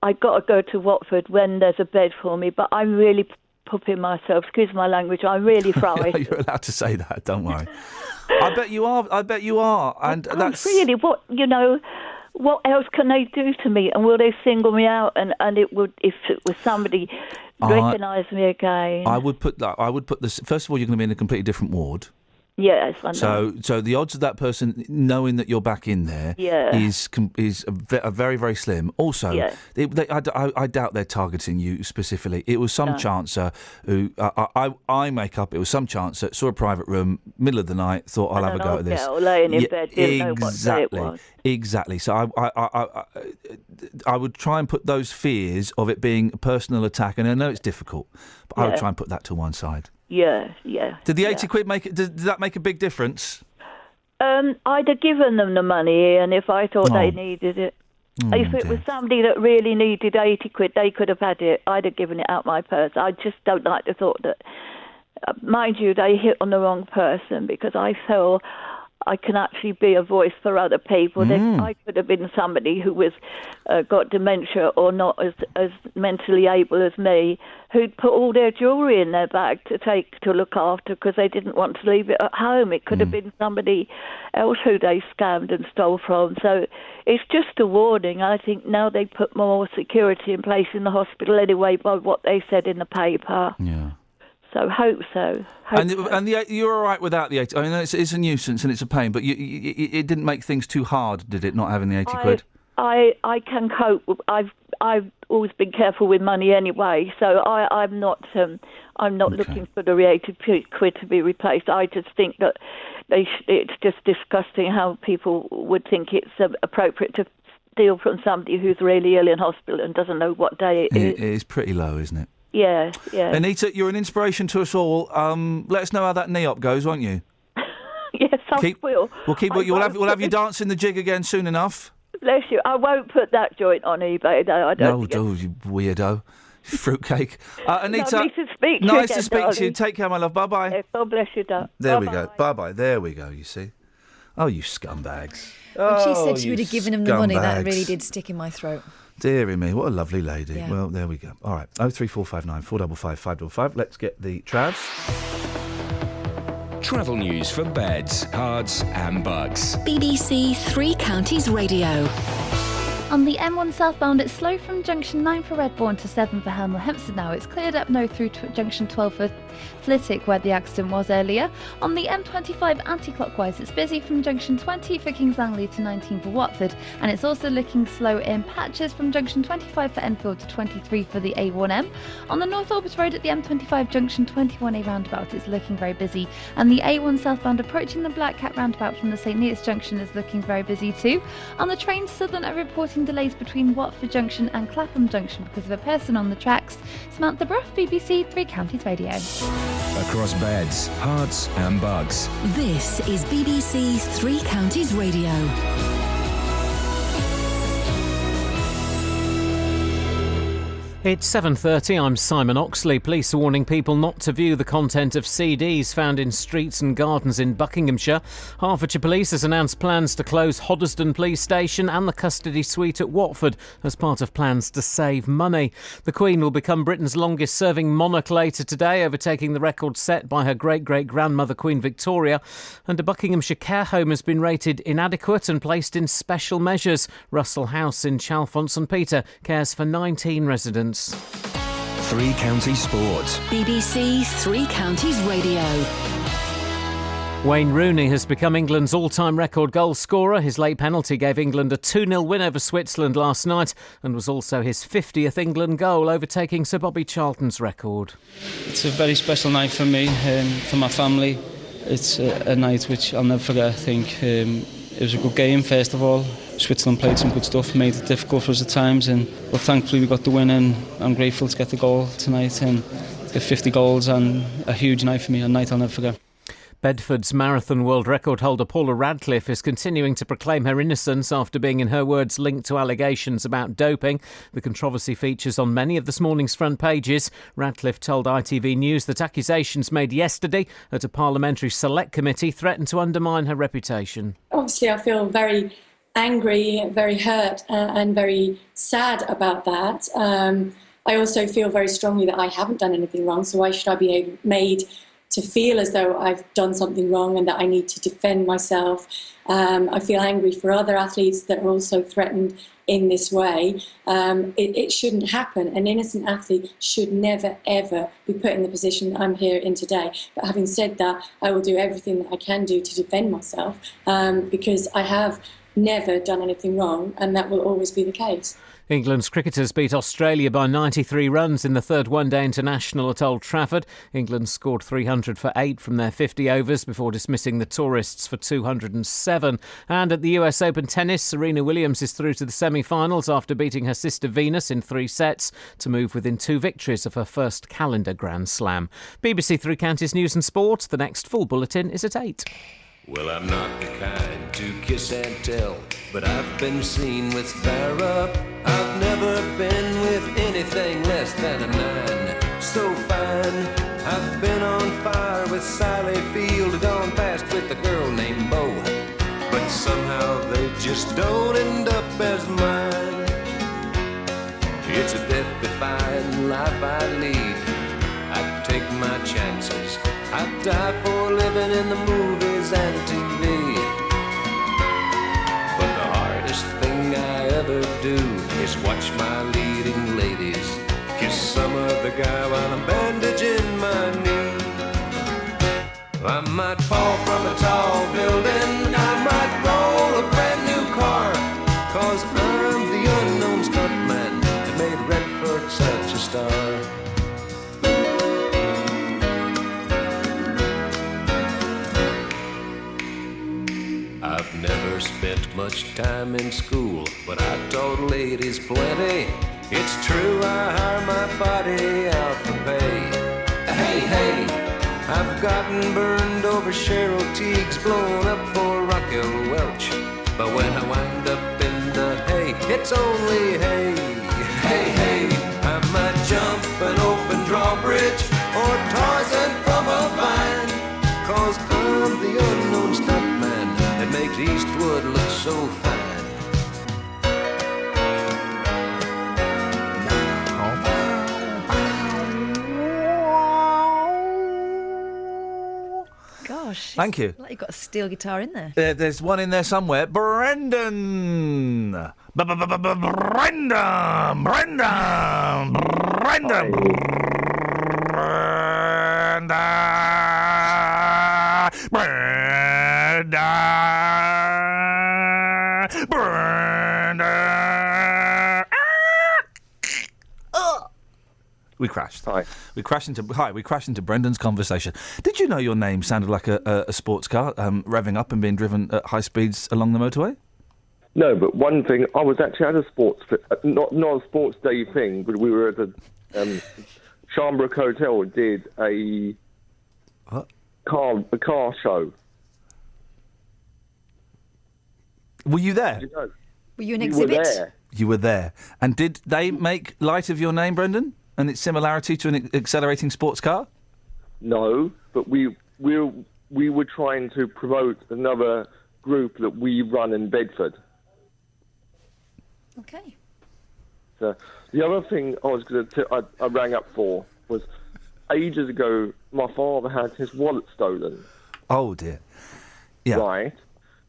I've got to go to Watford when there's a bed for me, but I'm really pooping myself, excuse my language, I'm really fried. You're allowed to say that, don't worry. I bet you are. And that's really, what else can they do to me? And will they single me out? And it would, if it was somebody recognise me again. I would put this. First of all, you're going to be in a completely different ward. Yes, I know. So the odds of that person knowing that you're back in there is very, very slim. Also, I doubt they're targeting you specifically. It was some chancer who I make up. It was some chancer saw a private room, middle of the night, thought I'll have a go at this. Laying in bed, didn't know what day it was. Exactly. So I would try and put those fears of it being a personal attack, and I know it's difficult, but I would try and put that to one side. Yeah. Did the 80 quid make it? Did that make a big difference? I'd have given them the money, and if I thought they needed it. If it was somebody that really needed 80 quid, they could have had it. I'd have given it out my purse. I just don't like the thought that, mind you, they hit on the wrong person, because I feel I can actually be a voice for other people. I could have been somebody who was got dementia or not as mentally able as me, who'd put all their jewellery in their bag to look after because they didn't want to leave it at home. It could have been somebody else who they scammed and stole from. So it's just a warning. I think now they put more security in place in the hospital anyway by what they said in the paper. Yeah. So hope so. You're all right without the 80. I mean, it's a nuisance and it's a pain, but it didn't make things too hard, did it? Not having the 80 quid. I can cope. I've always been careful with money anyway, so I'm not looking for the 80 quid to be replaced. I just think that it's just disgusting how people would think it's appropriate to steal from somebody who's really ill in hospital and doesn't know what day it is. It is pretty low, isn't it? Yeah. Anita, you're an inspiration to us all. Let us know how that knee up goes, won't you? Yes, I will. We'll have you dancing the jig again soon enough. Bless you. I won't put that joint on eBay, though. I don't. No, you weirdo. Fruitcake. Anita, nice to speak to you. Nice to speak to you. Take care, my love. Bye-bye. Yeah, God bless you, Doug. There we go. Bye-bye. There we go, you see. Oh, you scumbags. When she said she would have given him the money, that really did stick in my throat. Deary me, what a lovely lady. Yeah. Well, there we go. All right, 03459 455 555. Let's get the travs. Travel news for beds, cards and bugs. BBC Three Counties Radio. On the M1 southbound, it's slow from junction 9 for Redbourne to 7 for Hemel Hempstead now. It's cleared up now through junction 12 for Flitwick, where the accident was earlier. On the M25 anti-clockwise, it's busy from junction 20 for Kings Langley to 19 for Watford, and it's also looking slow in patches from junction 25 for Enfield to 23 for the A1M. On the North Orbit Road at the M25 junction 21A roundabout, it's looking very busy, and the A1 southbound approaching the Black Cat roundabout from the St Neots junction is looking very busy too. On the trains, Southern are reporting delays between Watford Junction and Clapham Junction because of a person on the tracks. Samantha Bruff, BBC Three Counties Radio. Across beds, hearts and bugs. This is BBC Three Counties Radio. It's 7:30. I'm Simon Oxley. Police are warning people not to view the content of CDs found in streets and gardens in Buckinghamshire. Hertfordshire Police has announced plans to close Hoddesdon Police Station and the custody suite at Watford as part of plans to save money. The Queen will become Britain's longest-serving monarch later today, overtaking the record set by her great-great-grandmother Queen Victoria. And a Buckinghamshire care home has been rated inadequate and placed in special measures. Russell House in Chalfont-St-Peter cares for 19 residents. Three Counties Sport. BBC Three Counties Radio. Wayne Rooney has become England's all-time record goal scorer. His late penalty gave England a 2-0 win over Switzerland last night and was also his 50th England goal, overtaking Sir Bobby Charlton's record. It's a very special night for me, for my family. it's a night which I'll never forget. I think it was a good game, first of all. Switzerland played some good stuff, made it difficult for us at times, but thankfully we got the win, and I'm grateful to get the goal tonight and get 50 goals, and a huge night for me, a night I'll never forget. Bedford's marathon world record holder Paula Radcliffe is continuing to proclaim her innocence after being, in her words, linked to allegations about doping. The controversy features on many of this morning's front pages. Radcliffe told ITV News that accusations made yesterday at a parliamentary select committee threatened to undermine her reputation. Obviously, I feel very angry, very hurt and very sad about that. I also feel very strongly that I haven't done anything wrong, so why should I be made to feel as though I've done something wrong and that I need to defend myself. I feel angry for other athletes that are also threatened in this way. It shouldn't happen. An innocent athlete should never, ever be put in the position that I'm here in today. But having said that, I will do everything that I can do to defend myself because I have never done anything wrong, and that will always be the case. England's cricketers beat Australia by 93 runs in the third one-day international at Old Trafford. England scored 300 for 8 from their 50 overs before dismissing the tourists for 207. And at the US Open tennis, Serena Williams is through to the semi-finals after beating her sister Venus in 3 sets to move within 2 victories of her first calendar Grand Slam. BBC Three Counties News and Sport. The next full bulletin is at 8. Well, I'm not the kind to kiss and tell, but I've been seen with Farrah. I've never been with anything less than a 9. So fine, I've been on fire with Sally Field, gone past with a girl named Bo, but somehow they just don't end up as mine. It's a death-defying life I lead. I take my chances. I die for living in the movies and TV. But the hardest thing I ever do is watch my leading ladies kiss some other guy while I'm bandaging my knee. I might fall from a tall building, I might roll a brand new car, 'cause I'm the unknown stuntman that made Redford such a star. I've never spent much time in school, but I taught ladies plenty. It's true, I hire my body out for pay. Hey, hey, I've gotten burned over Cheryl Teague's, blown up for Raquel Welch. But when I wind up in the hay, it's only hay. Hey, hey, I might jump an open drawbridge or Tarzan from a vine, 'cause I'm the unknown stuntman that makes Eastwood look so fine. Gosh. Thank you. Like you've got a steel guitar in there. There's one in there somewhere. Brendan! Brendan! Brendan! Brendan! We crashed. Hi. We crashed into Brendan's conversation. Did you know your name sounded like a sports car revving up and being driven at high speeds along the motorway? No, but one thing, I was actually at a sports, not a sports day thing, but we were at a Sharnbrook Hotel, did a car show. Were you there? You know, were you an exhibit? You were there. And did they make light of your name, Brendan, and its similarity to an accelerating sports car? No, but we were trying to promote another group that we run in Bedford. Okay. So the other thing I was going to I rang up for was ages ago. My father had his wallet stolen. Oh dear. Yeah. Right.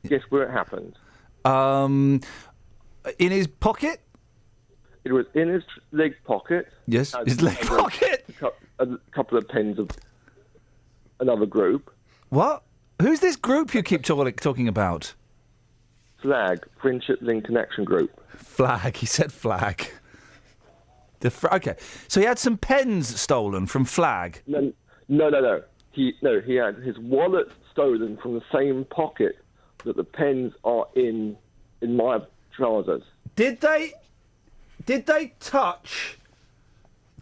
Guess where it happened? In his pocket. It was in his leg pocket. Yes, his leg pocket. A couple of pens of another group. What? Who's this group you keep talking about? Flag, Friendship Lincoln Action Group. Flag, he said flag. Okay, so he had some pens stolen from Flag. No. He had his wallet stolen from the same pocket that the pens are in my trousers. Did they touch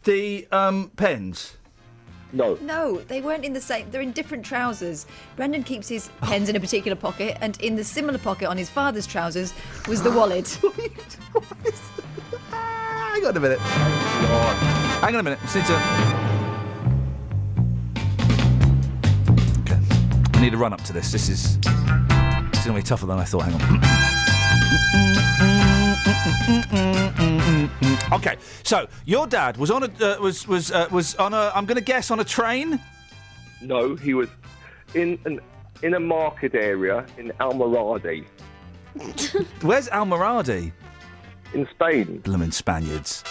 the pens? No. No, they weren't in the same. They're in different trousers. Brendan keeps his pens in a particular pocket, and in the similar pocket on his father's trousers was the wallet. Hang on a minute. Hang on a minute. Just need to... Okay. I need to run up to this. This is going to be tougher than I thought. Hang on. Okay. So your dad was on a was on a. I'm going to guess on a train. No, he was in a market area in Almoradí. Where's Almoradí? In Spain. Bloomin' Spaniards.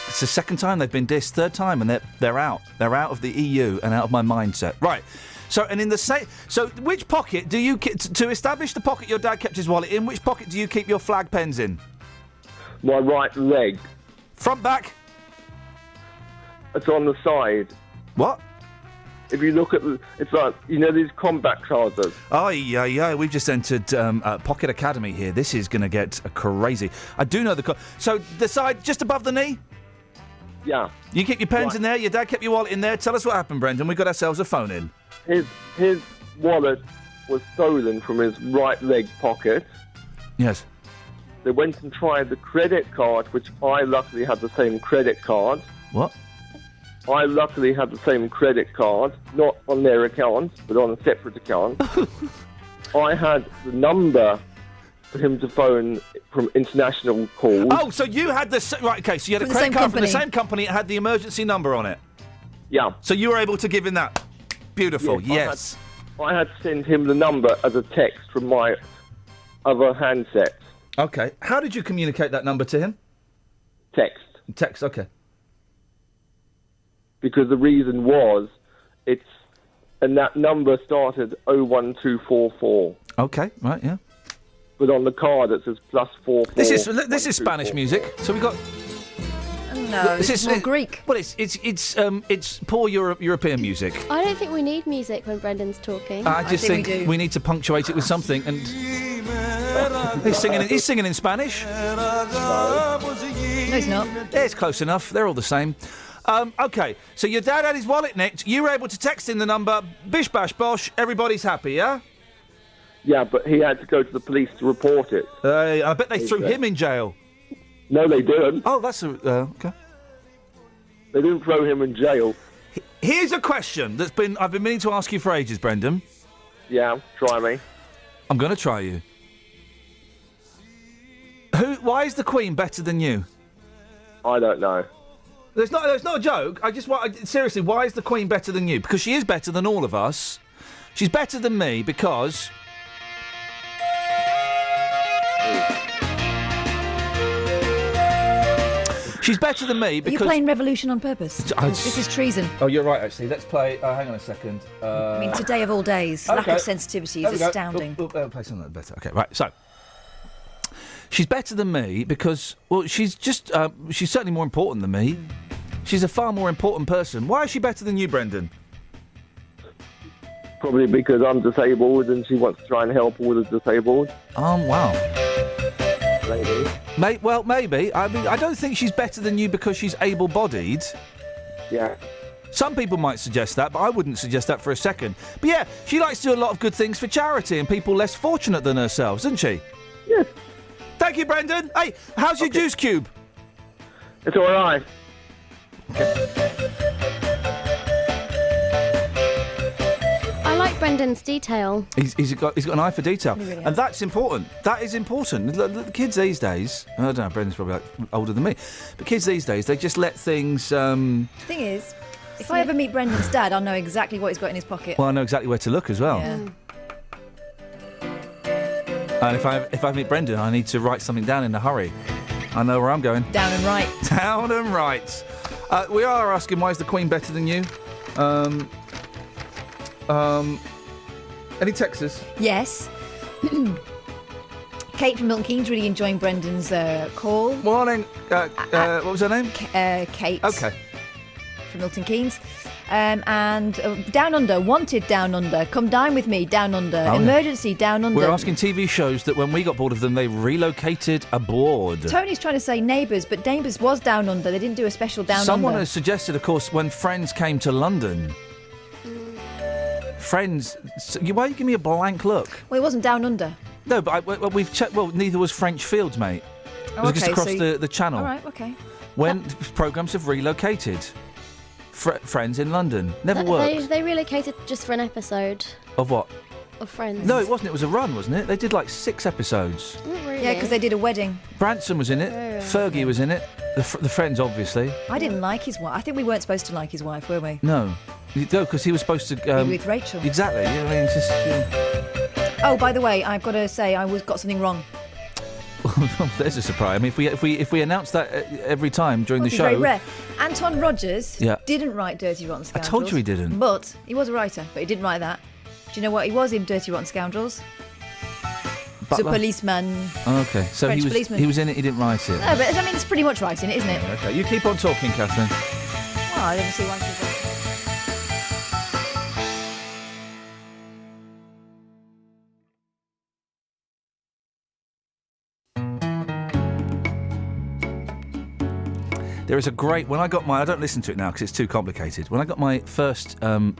It's the second time they've been dissed, third time, and they're out. They're out of the EU and out of my mindset. Right. So, and in the so which pocket do you to establish the pocket your dad kept his wallet in? Which pocket do you keep your flag pens in? My right leg. Front, back. It's on the side. What? If you look at it's like, these combat trousers. Oh, yeah. We've just entered Pocket Academy here. This is going to get crazy. I do know so the side just above the knee? Yeah. You keep your pens in there, your dad kept your wallet in there. Tell us what happened, Brendan. We got ourselves a phone in. His wallet was stolen from his right leg pocket. Yes. They went and tried the credit card, which I luckily had the same credit card. What? I luckily had the same credit card, not on their account, but on a separate account. I had the number for him to phone from international calls. Oh, so you had right, okay, so you had a credit card from the same company, it had the emergency number on it? Yeah. So you were able to give him that? Beautiful, yes. I had sent him the number as a text from my other handset. Okay. How did you communicate that number to him? Text. Text, okay. Because the reason was, and that number started 01244. Okay, right, yeah. But on the card it says +44. This is Spanish music. So we got. No, it's more Greek. Well, it's poor European music. I don't think we need music when Brendan's talking. I just think we need to punctuate it with something. And he's singing in Spanish. No, he's not. Yeah, it's close enough. They're all the same. Okay, so your dad had his wallet nicked. You were able to text in the number. Bish bash bosh. Everybody's happy, yeah? Yeah, but he had to go to the police to report it. I bet they threw him in jail. No, they didn't. Oh, that's okay. They didn't throw him in jail. Here's a question I've been meaning to ask you for ages, Brendan. Yeah, try me. I'm going to try you. Why is the Queen better than you? I don't know. There's not a joke. Seriously, why is the Queen better than you? Because she is better than all of us. She's better than me because... She's better than me because... Are you playing Revolution on purpose? This is treason. Oh, you're right, actually. Let's play... hang on a second. I mean, today of all days, lack of sensitivity is astounding. Play something better. Okay, right, so... She's better than me because, well, she's certainly more important than me. She's a far more important person. Why is she better than you, Brendan? Probably because I'm disabled and she wants to try and help all the disabled. Wow. Maybe. Well, maybe. I mean, I don't think she's better than you because she's able-bodied. Yeah. Some people might suggest that, but I wouldn't suggest that for a second. But yeah, she likes to do a lot of good things for charity and people less fortunate than herself, doesn't she? Yes. Thank you, Brendan. Hey, how's your juice cube? It's all right. I like Brendan's detail. He's got an eye for detail, Really and that's important. That is important. The kids these days, I don't know, Brendan's probably older than me, but kids these days, they just let things. Thing is, if I ever meet Brendan's dad, I'll know exactly what he's got in his pocket. Well, I know exactly where to look as well. Yeah. And if I meet Brendan, I need to write something down in a hurry. I know where I'm going. Down and right. Down and right. We are asking, why is the Queen better than you? Any texters? Yes. Kate from Milton Keynes really enjoying Brendan's call. Morning. What was her name? Kate. Okay. From Milton Keynes. And Down Under, wanted Down Under, come dine with me, Down Under, Oh, yeah. emergency Down Under. We're asking TV shows that when we got bored of them, they relocated abroad. Tony's trying to say Neighbours, but Neighbours was Down Under. They didn't do a special Down Someone Under. has suggested, of course, when Friends came to London. Friends, why are you giving me a blank look? Well, it wasn't Down Under. No, but we've checked. Well, neither was French Fields, mate. It was just okay, across so the channel. All right, okay. When programmes have relocated. Friends in London. Never worked. They relocated just for an episode Of what? of Friends. No, it wasn't. It was a run, wasn't it? They did like 6 episodes. Not really. Yeah, because they did a wedding. Branson was in it. Yeah. Fergie was in it. The Friends, obviously. I didn't like his wife. I think we weren't supposed to like his wife, were we? No, because he was supposed to Be with Rachel. Exactly. I mean, it's just. Oh, by the way, I've got to say, got something wrong. There's a surprise. I mean, if we announce that every time during the It's show. very rare. Anton Rogers Yeah. didn't write Dirty Rotten I Scoundrels. told you he didn't. But he was a writer, but he didn't write that. Do you know what he was in Dirty Rotten Scoundrels? Butler? The policeman. Oh, okay, so French he was policeman. he was in it. He didn't write it. No, but I mean, it's pretty much writing it, isn't it? Okay, you keep on talking, Catherine. Well, I don't see why she's writing. There is a great. When I got my, I don't listen to it now because it's too complicated. When I got my first, when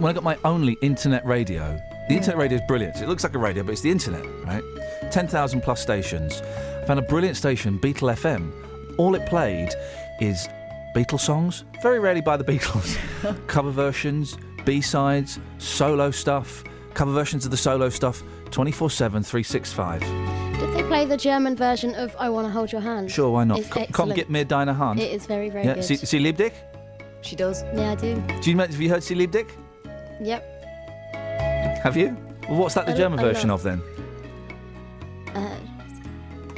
I got my only internet radio, the internet radio is brilliant. It looks like a radio, but it's the internet, right? 10,000 plus stations. I found a brilliant station, Beatle FM. All it played is Beatles songs, very rarely by the Beatles. Cover versions, B-sides, solo stuff, cover versions of the solo stuff, 24/7, 365. Did they play the German version of I Want to Hold Your Hand? Sure, why not? It's Komm, excellent. gib mir deine Hand. It is very, very Yeah, good. Sie liebt dich? She does. Yeah, I do. Have you heard Sie liebt dich? Yep. Have you? Well, what's that the German version of then?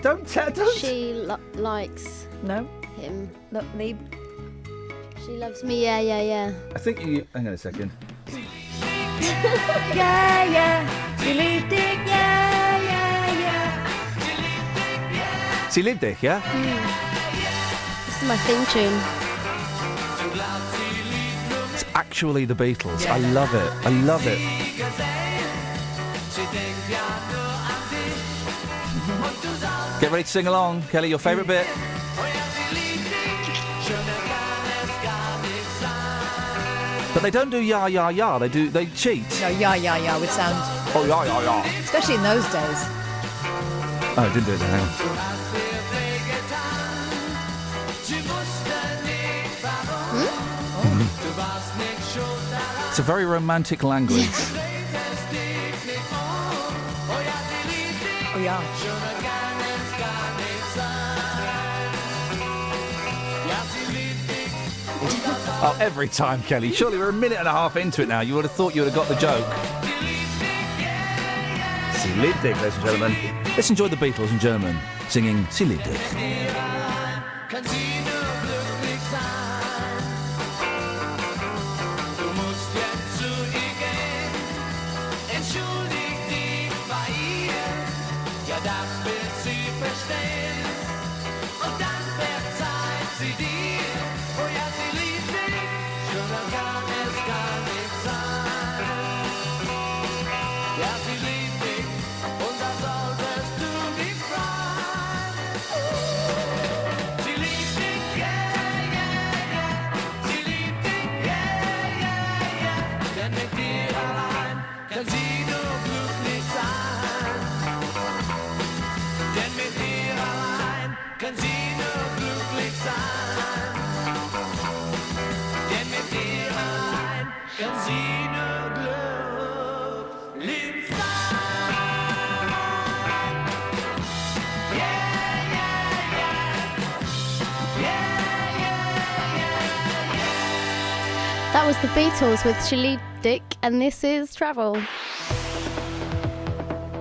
Don't. She likes No. him. Look, Lieb. She loves me. Yeah, yeah, yeah. I think you. Hang on a second. Yeah, yeah. Sie liebt dich, yeah, yeah, yeah. Sie liebt dich, yeah? This is my theme tune. It's actually the Beatles. I love it. I love it. Get ready to sing along, Kelly. Your favourite bit. But they don't do ya ya ya. They cheat. No, yeah would sound. Oh ya ya ya. Especially in those days. Oh, I didn't do it then. Hang on. It's a very romantic language. Oh, yeah. Oh, every time, Kelly. Surely we're a minute and a half into it now. You would have thought you would have got the joke. Sie liebt dich, ladies and gentlemen. Let's enjoy the Beatles in German, singing Sie liebt dich. That was the Beatles with She Liebt Dich, and this is Travel.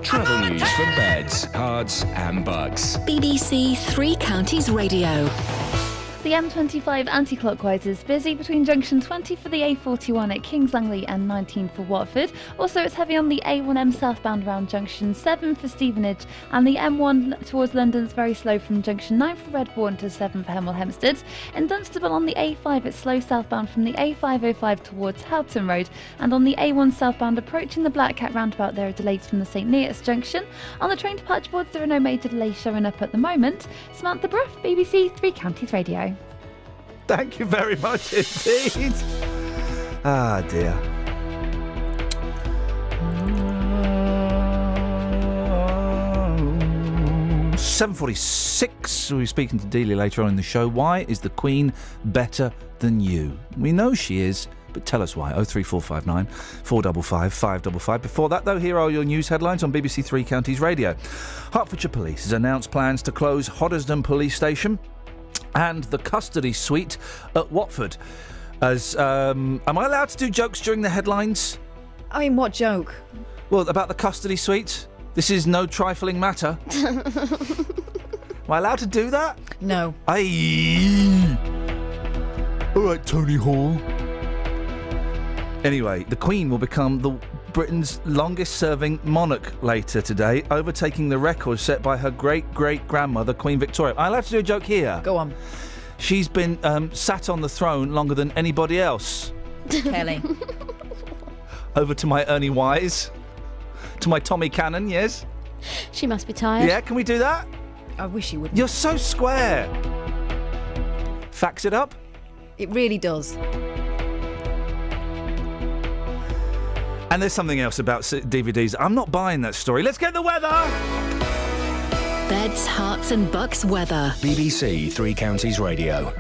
Travel news for beds, cards, and bugs. BBC Three Counties Radio. The M25 anti-clockwise is busy between junction 20 for the A41 at Kings Langley and 19 for Watford. Also, it's heavy on the A1M southbound around junction 7 for Stevenage, and the M1 towards London's very slow from junction 9 for Redbourne to 7 for Hemel Hempstead. In Dunstable on the A5, it's slow southbound from the A505 towards Houghton Road, and on the A1 southbound approaching the Black Cat roundabout there are delays from the St Neots junction. On the train departure boards there are no major delays showing up at the moment. Samantha Bruff, BBC Three Counties Radio. Thank you very much indeed. Ah, dear. £7:46. We'll be speaking to Delia later on in the show. Why is the Queen better than you? We know she is, but tell us why. 03459 455 555. Before that, though, here are your news headlines on BBC Three Counties Radio. Hertfordshire Police has announced plans to close Hoddesdon Police Station and the custody suite at Watford. As am I allowed to do jokes during the headlines? I mean, what joke? Well, about the custody suite. This is no trifling matter. Am I allowed to do that? No. Aye. All right, Tony Hall. Anyway, the Queen will become Britain's longest-serving monarch later today, overtaking the record set by her great-great-grandmother, Queen Victoria. I'll have to do a joke here. Go on. She's been sat on the throne longer than anybody else. Kelly. Over to my Ernie Wise. To my Tommy Cannon, yes? She must be tired. Yeah, can we do that? I wish you would. You're so square. Fax it up? It really does. And there's something else about DVDs. I'm not buying that story. Let's get the weather! Beds, Hearts and Bucks weather. BBC Three Counties Radio.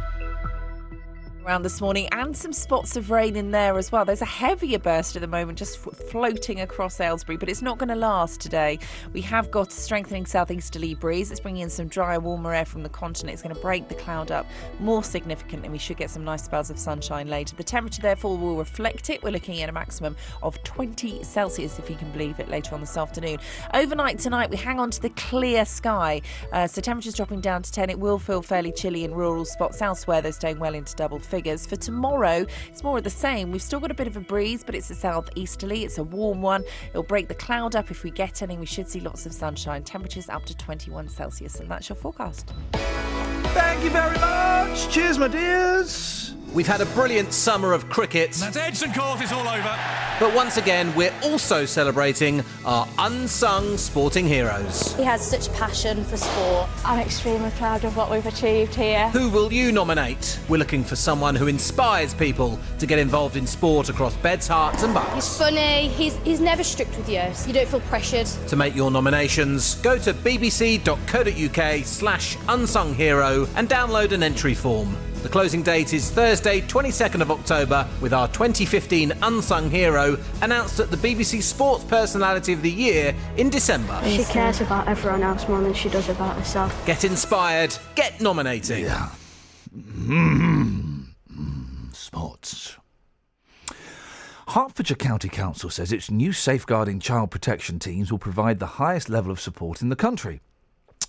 Around this morning, and some spots of rain in there as well. There's a heavier burst at the moment just floating across Aylesbury, but it's not going to last today. We have got a strengthening southeasterly breeze. It's bringing in some drier, warmer air from the continent. It's going to break the cloud up more significantly. We should get some nice spells of sunshine later. The temperature therefore will reflect it. We're looking at a maximum of 20 Celsius, if you can believe it, later on this afternoon. Overnight tonight, we hang on to the clear sky, so temperatures dropping down to 10. It will feel fairly chilly in rural spots. Elsewhere, they're staying well into double figures. For tomorrow, it's more of the same. We've still got a bit of a breeze, but it's a southeasterly. It's a warm one. It'll break the cloud up if we get any. We should see lots of sunshine. Temperatures up to 21 Celsius, and that's your forecast. Thank you very much. Cheers, my dears. We've had a brilliant summer of cricket. That's Edson Court, it's all over. But once again, we're also celebrating our unsung sporting heroes. He has such passion for sport. I'm extremely proud of what we've achieved here. Who will you nominate? We're looking for someone who inspires people to get involved in sport across Beds, Hearts and Bucks. He's funny, he's never strict with you, so you don't feel pressured. To make your nominations, go to bbc.co.uk/unsung-hero and download an entry form. The closing date is Thursday, 22nd of October, with our 2015 Unsung Hero announced at the BBC Sports Personality of the Year in December. She cares about everyone else more than she does about herself. Get inspired, get nominating. Yeah. Sports. Hertfordshire County Council says its new safeguarding child protection teams will provide the highest level of support in the country.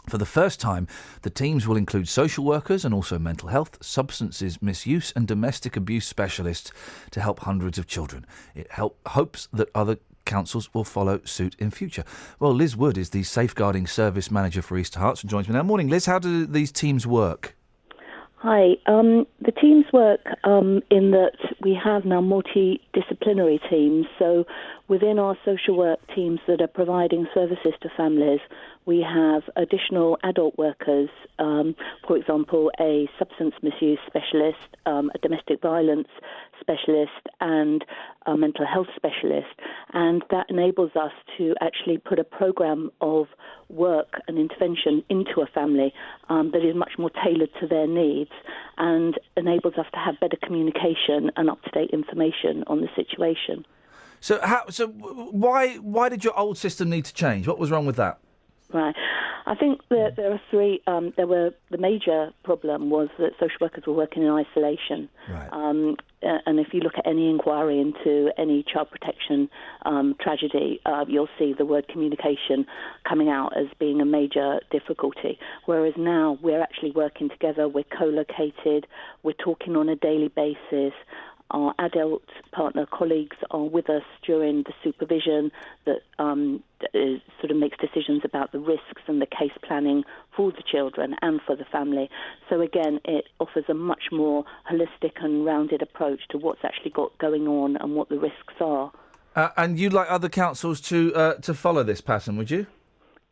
For the first time, the teams will include social workers and also mental health, substances misuse and domestic abuse specialists to help hundreds of children. It hopes that other councils will follow suit in future. Well, Liz Wood is the Safeguarding Service Manager for East Herts and joins me now. Morning, Liz. How do these teams work? Hi. The teams work in that we have now multidisciplinary teams. So within our social work teams that are providing services to families, we have additional adult workers, for example, a substance misuse specialist, a domestic violence specialist, and a mental health specialist. And that enables us to actually put a program of work and intervention into a family that is much more tailored to their needs and enables us to have better communication and up-to-date information on the situation. So why did your old system need to change? What was wrong with that? Right. I think that there are three. The major problem was that social workers were working in isolation. Right. And if you look at any inquiry into any child protection tragedy, you'll see the word communication coming out as being a major difficulty. Whereas now we're actually working together, we're co-located, we're talking on a daily basis. Our adult partner colleagues are with us during the supervision that sort of makes decisions about the risks and the case planning for the children and for the family. So again, it offers a much more holistic and rounded approach to what's actually going on and what the risks are. And you'd like other councils to follow this pattern, would you?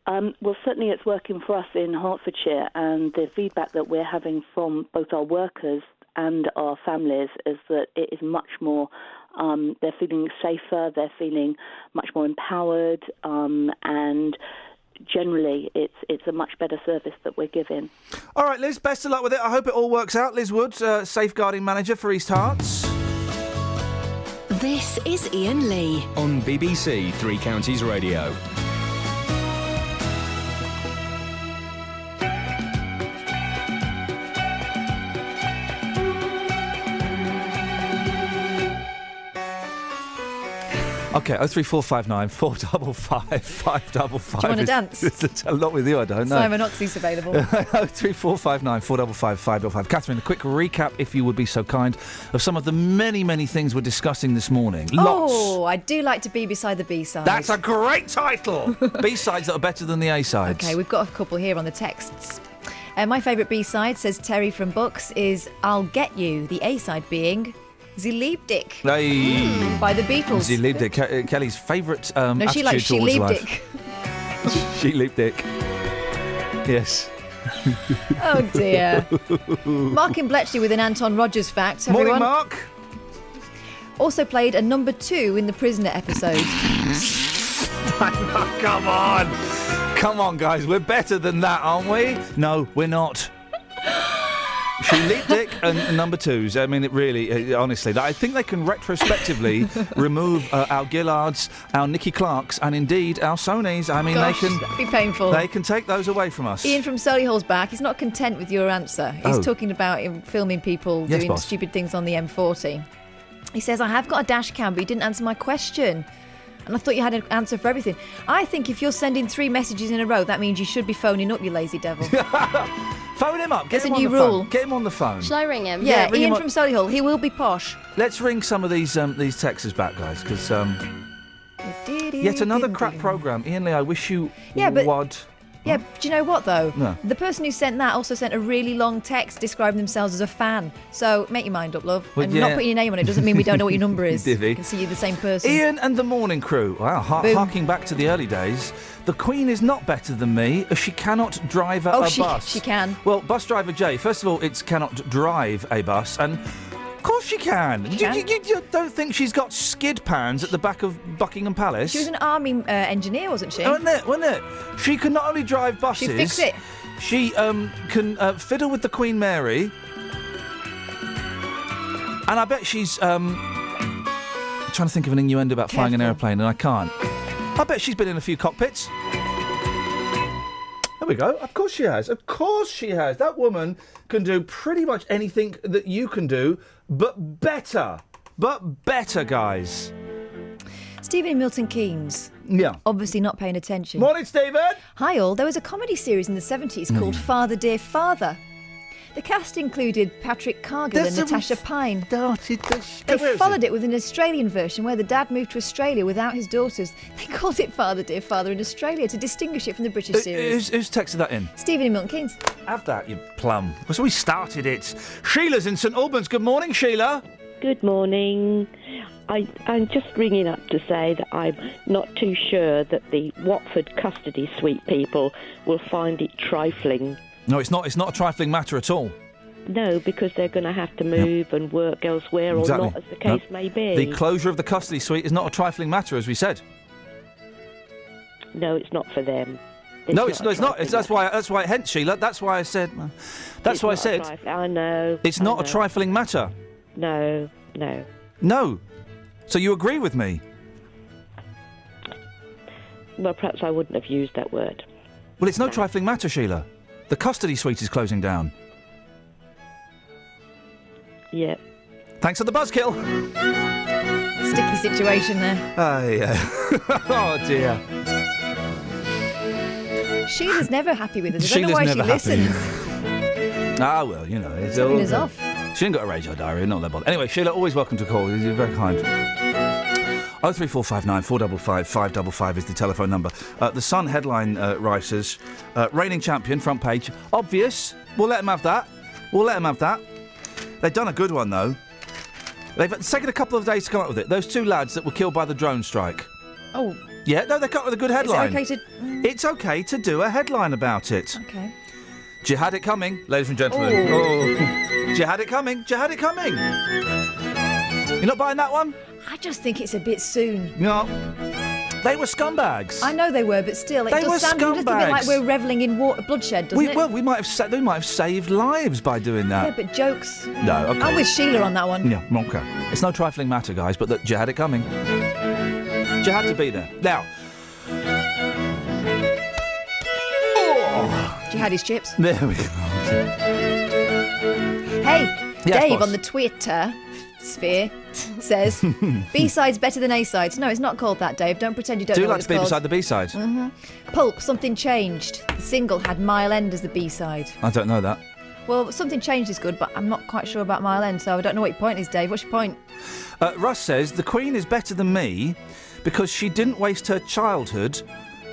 Well, certainly it's working for us in Hertfordshire, and the feedback that we're having from both our workers and our families is that it is much more, they're feeling safer, they're feeling much more empowered, and generally it's a much better service that we're giving. All right, Liz, best of luck with it. I hope it all works out. Liz Wood, Safeguarding Manager for East Herts. This is Iain Lee on BBC Three Counties Radio. Okay, 03459 455 555. Do you want to dance? It's a lot with you, I don't know. Simon Oxley's available. 03459 455 555. Catherine, a quick recap, if you would be so kind, of some of the many, many things we're discussing this morning. Lots. Oh, I do like to be beside the B-side. That's a great title! B-sides that are better than the A-sides. Okay, we've got a couple here on the texts. My favourite B-side, says Terry from Bucks, is I'll Get You, the A-side being Sie liebt dich. Hey. By the Beatles. Sie liebt dich. Kelly's favourite no, she attitude likes She towards liebt life. dich. She liebt dich. Yes. Oh dear. Mark in Bletchley with an Anton Rogers fact. Morning, everyone. Mark. Also played a number 2 in the Prisoner episode. Come on. Come on, guys. We're better than that, aren't we? No, we're not. She liebt dich and number 2s. I mean, it really, honestly, I think they can retrospectively remove our Gillards, our Nicky Clarks, and indeed our Sonys. I mean, Gosh, they can. that'd be painful. They can take those away from us. Ian from Solihull's back. He's not content with your answer. He's talking about him filming people Yes, doing boss. stupid things on the M40. He says, I have got a dash cam, but he didn't answer my question. And I thought you had an answer for everything. I think if you're sending 3 messages in a row, that means you should be phoning up, you lazy devil. Phone him up. Get That's him a on new the rule. phone. Get him on the phone. Shall I ring him? Yeah, ring Ian him from up. Solihull. He will be posh. Let's ring some of these texters back, guys, because yet another crap programme. Ian Lee, I wish you would. Yeah, do you know what, though? No. The person who sent that also sent a really long text describing themselves as a fan. So make your mind up, love. Well, and yeah. not putting your name on it doesn't mean we don't know what your number is. Divvy. We can see you're the same person. Ian and the morning crew. Wow, Boom. harking back to the early days. The Queen is not better than me, as she cannot drive a bus. She can. Well, bus driver Jay, first of all, it's cannot drive a bus, and of course she can. You don't think she's got skid pans at the back of Buckingham Palace? She was an army engineer, wasn't she? Wasn't it? She can not only drive buses... She'd fix it. She can fiddle with the Queen Mary. And I bet she's... trying to think of an innuendo about flying an aeroplane, and I can't. I bet she's been in a few cockpits. There we go. Of course she has. Of course she has. That woman can do pretty much anything that you can do, but better. But better, guys. Stephen in Milton Keynes. Yeah. Obviously not paying attention. Morning, Stephen. Hi all. There was a comedy series in the 70s called Father Dear Father. The cast included Patrick Cargill and Natasha Pine. They followed it with an Australian version where the dad moved to Australia without his daughters. They called it Father Dear Father in Australia to distinguish it from the British series. Who's texted that in? Stephen in Milton Keynes. Have that, you plum. So we started it. Sheila's in St Albans. Good morning, Sheila. Good morning. I'm just ringing up to say that I'm not too sure that the Watford custody suite people will find it trifling. No, it's not. It's not a trifling matter at all. No, because they're going to have to move and work elsewhere or not, as the case may be. The closure of the custody suite is not a trifling matter, as we said. No, it's not for them. It's not. That's why. Hence, Sheila. That's why I said. That's why I said. I know. It's not a trifling matter. No. No. So you agree with me? Well, perhaps I wouldn't have used that word. Well, it's no trifling matter, Sheila. The custody suite is closing down. Yeah. Thanks for the buzzkill. Sticky situation there. Oh, yeah. Oh, dear. Sheila's never happy with us. I don't know Sheila's why she never happy. listens. Ah, well, you know. It's Telling all us off. She ain't got a radio diary, not that bothered. Anyway, Sheila, always welcome to call. You're very kind. 03459 455 555 is the telephone number. The Sun headline writers, reigning champion, front page. Obvious. We'll let them have that. They've done a good one, though. They've taken a couple of days to come up with it. Those two lads that were killed by the drone strike. Oh. Yeah, no, they come up with a good headline. Is it okay to... It's okay to do a headline about it. Okay. Do you had it coming, ladies and gentlemen? Do you had it coming? You're not buying that one? I just think it's a bit soon. No. They were scumbags. I know they were, but still, it They were does sound a little bit scumbags. like we're revelling in bloodshed, doesn't it? Well, they might have saved lives by doing Yeah, that. but jokes. No, okay. I'm with Sheila on that one. Yeah, okay. It's no trifling matter, guys, but that you had it coming. You had to be there. Now. Jihadi's chips. There we go. Hey, Yes, Dave boss. on the Twitter sphere says B-sides better than A-sides. No, it's not called that, Dave. Don't pretend you don't Do know you what like it's to be called. beside the B-side? Pulp, something changed. The single had Mile End as the B-side. I don't know that. Well, something changed is good, but I'm not quite sure about Mile End, so I don't know what your point is, Dave. What's your point? Russ says, the Queen is better than me because she didn't waste her childhood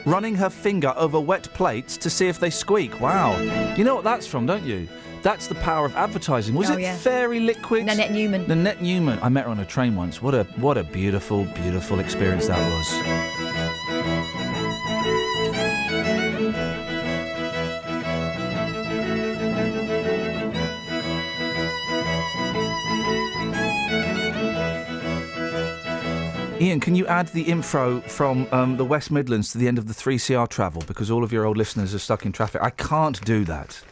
running her finger over wet plates to see if they squeak. Wow. You know what that's from, don't you? That's the power of advertising. Was it Fairy Liquid? Nanette Newman. Nanette Newman. I met her on a train once. What a beautiful, beautiful experience that was. Iain, can you add the info from the West Midlands to the end of the 3CR travel? Because all of your old listeners are stuck in traffic. I can't do that.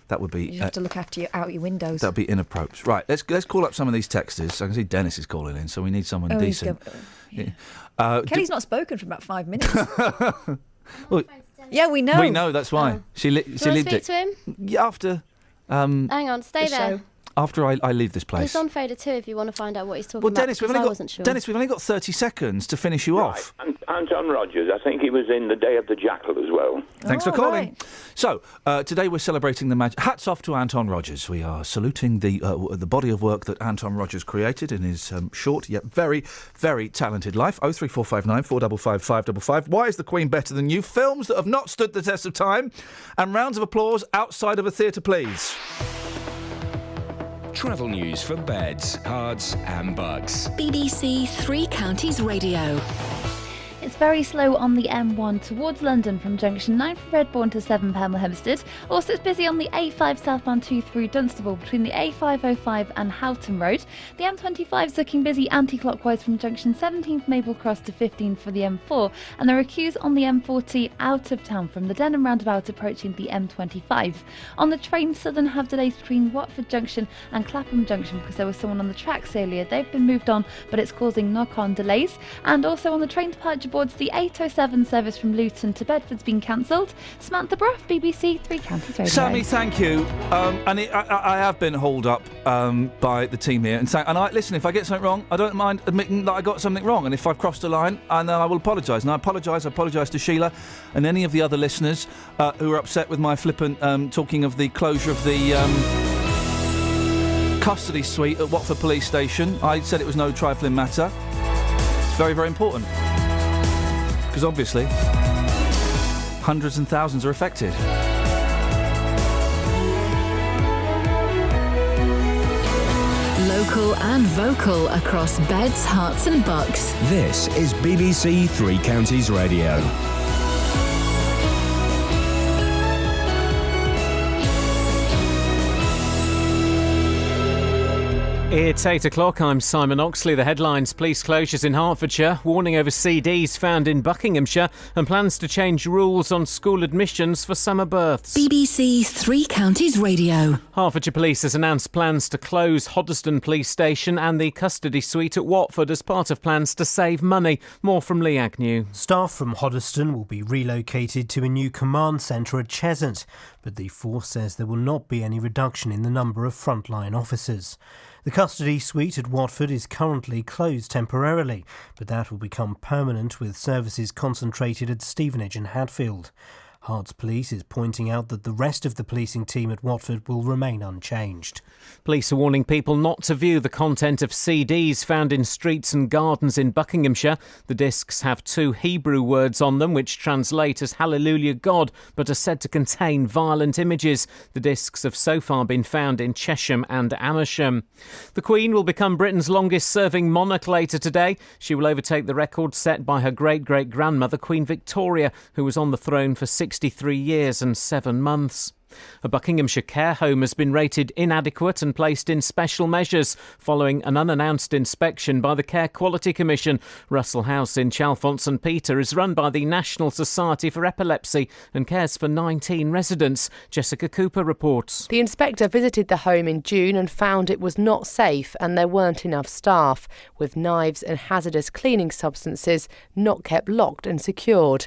That would be... You have to look out your windows. That would be inappropriate. Right, let's call up some of these texters. I can see Dennis is calling in, so we need someone decent. Kelly's not spoken for about 5 minutes. Well, yeah, we know. we know, that's why. She lived Do you want to it. speak to him? Yeah, after... Hang on, stay the there. show. After I leave this place. He's on fader too if you want to find out what he's talking Well, about. Dennis, I wasn't sure. Dennis, we've only got 30 seconds to finish you off. Anton Rogers, I think he was in The Day of the Jackal as well. Thanks for calling. So, today we're celebrating the magic. Hats off to Anton Rogers. We are saluting the body of work that Anton Rogers created in his short yet very, very talented life. 03459 455 555. Why is the Queen better than you? Films that have not stood the test of time. And rounds of applause outside of a theatre, please. Travel news for beds, cards and bugs. BBC Three Counties Radio. It's very slow on the M1 towards London from junction 9 from Redbourne to 7 Hemel Hempstead. Also, it's busy on the A5 southbound 2 through Dunstable between the A505 and Houghton Road. The M25 is looking busy anti-clockwise from junction 17 from Maple Cross to 15 for the M4. And there are queues on the M40 out of town from the Denham roundabout approaching the M25. On the train, Southern have delays between Watford Junction and Clapham Junction because there was someone on the tracks earlier. They've been moved on, but it's causing knock-on delays. And also on the train departure boards, the 807 service from Luton to Bedford's been cancelled. Samantha Brough, BBC Three Counties Radio. Sammy, thank you. I have been hauled up by the team here. Listen, if I get something wrong, I don't mind admitting that I got something wrong. And if I've crossed a line, I will apologise. And I apologise to Sheila and any of the other listeners who are upset with my flippant talking of the closure of the custody suite at Watford Police Station. I said it was no trifling matter. It's very, very important. Because obviously, hundreds and thousands are affected. Local and vocal across beds, hearts and bucks. This is BBC Three Counties Radio. It's 8 o'clock. I'm Simon Oxley. The headlines: police closures in Hertfordshire, warning over CDs found in Buckinghamshire, and plans to change rules on school admissions for summer births. BBC Three Counties Radio. Hertfordshire Police has announced plans to close Hoddesdon Police Station and the custody suite at Watford as part of plans to save money. More from Lee Agnew. Staff from Hoddesdon will be relocated to a new command centre at Cheshunt, but the force says there will not be any reduction in the number of frontline officers. The custody suite at Watford is currently closed temporarily, but that will become permanent with services concentrated at Stevenage and Hatfield. Herts Police is pointing out that the rest of the policing team at Watford will remain unchanged. Police are warning people not to view the content of CDs found in streets and gardens in Buckinghamshire. The discs have 2 Hebrew words on them which translate as Hallelujah God, but are said to contain violent images. The discs have so far been found in Chesham and Amersham. The Queen will become Britain's longest-serving monarch later today. She will overtake the record set by her great-great-grandmother, Queen Victoria, who was on the throne for 63 years and 7 months. A Buckinghamshire care home has been rated inadequate and placed in special measures following an unannounced inspection by the Care Quality Commission. Russell House in Chalfont St Peter is run by the National Society for Epilepsy and cares for 19 residents. Jessica Cooper reports. The inspector visited the home in June and found it was not safe and there weren't enough staff, with knives and hazardous cleaning substances not kept locked and secured.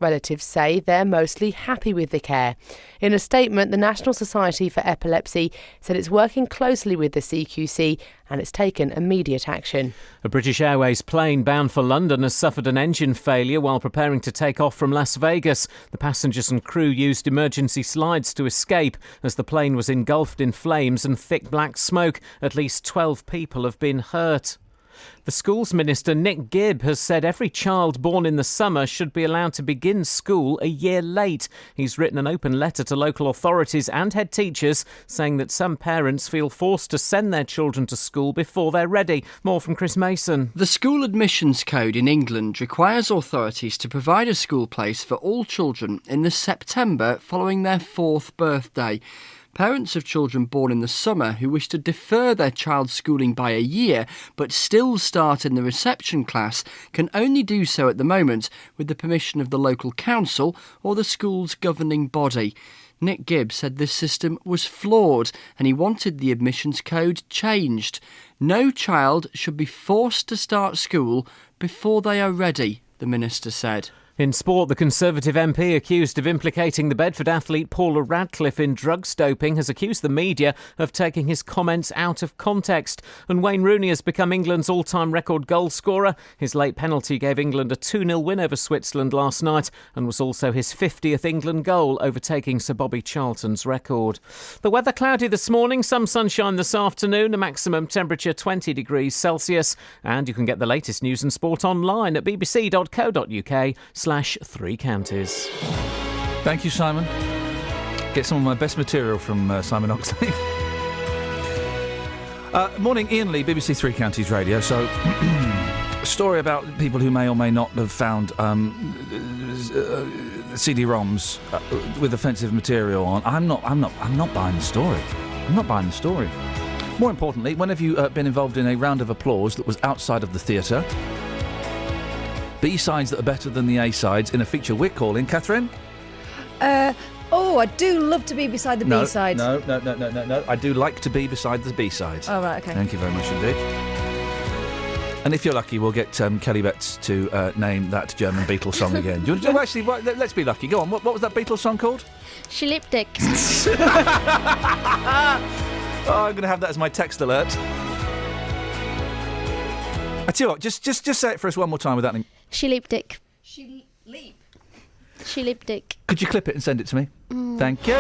Relatives say they're mostly happy with the care. In a statement, the National Society for Epilepsy said it's working closely with the CQC and it's taken immediate action. A British Airways plane bound for London has suffered an engine failure while preparing to take off from Las Vegas. The passengers and crew used emergency slides to escape as the plane was engulfed in flames and thick black smoke. At least 12 people have been hurt. The Schools Minister, Nick Gibb, has said every child born in the summer should be allowed to begin school a year late. He's written an open letter to local authorities and head teachers saying that some parents feel forced to send their children to school before they're ready. More from Chris Mason. The School Admissions Code in England requires authorities to provide a school place for all children in the September following their 4th birthday. Parents of children born in the summer who wish to defer their child's schooling by a year but still start in the reception class can only do so at the moment with the permission of the local council or the school's governing body. Nick Gibb said this system was flawed and he wanted the admissions code changed. No child should be forced to start school before they are ready, the minister said. In sport, the Conservative MP accused of implicating the Bedford athlete Paula Radcliffe in drugs doping has accused the media of taking his comments out of context. And Wayne Rooney has become England's all-time record goal scorer. His late penalty gave England a 2-0 win over Switzerland last night and was also his 50th England goal, overtaking Sir Bobby Charlton's record. The weather cloudy this morning, some sunshine this afternoon, a maximum temperature 20 degrees Celsius. And you can get the latest news and sport online at bbc.co.uk/3 counties. Thank you, Simon. Get some of my best material from Simon Oxley. Morning, Iain Lee, BBC Three Counties Radio. So, a story about people who may or may not have found CD-ROMs with offensive material on. I'm not buying the story. I'm not buying the story. More importantly, when have you been involved in a round of applause that was outside of the theatre? B-sides that are better than the A-sides in a feature we're calling, Catherine? I do love to be beside the B-sides. No. I do like to be beside the B-sides. Oh, right, okay. Thank you very much indeed. And if you're lucky, we'll get Kelly Betts to name that German Beatles song again. Actually, let's be lucky. Go on. What was that Beatles song called? Schlipdick. I'm going to have that as my text alert. I tell you what, just say it for us one more time without any... Schlipdick. Schlipdick. Could you clip it and send it to me? Thank you.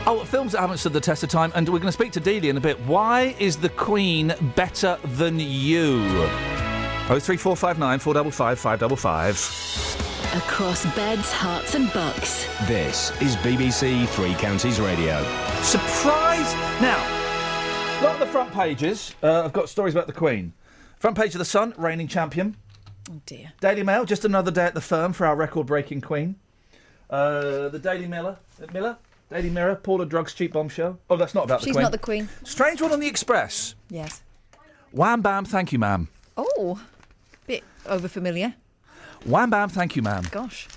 Oh, films that haven't stood the test of time, and we're going to speak to Delia in a bit. Why is the Queen better than you? 03459 455 555. Across beds, hearts and bucks. This is BBC Three Counties Radio. Surprise! Now, a lot of the front pages have got stories about the Queen. Front page of The Sun, reigning champion. Oh dear. Daily Mail, just another day at the firm for our record-breaking Queen. The Daily Miller, Daily Mirror, Paula Drugs cheap bombshell. Oh, that's not about the She's Queen. not the Queen. Strange one on the Express. Yes. Wham bam, thank you, ma'am. Oh, bit overfamiliar. Wham bam, thank you, ma'am. Gosh.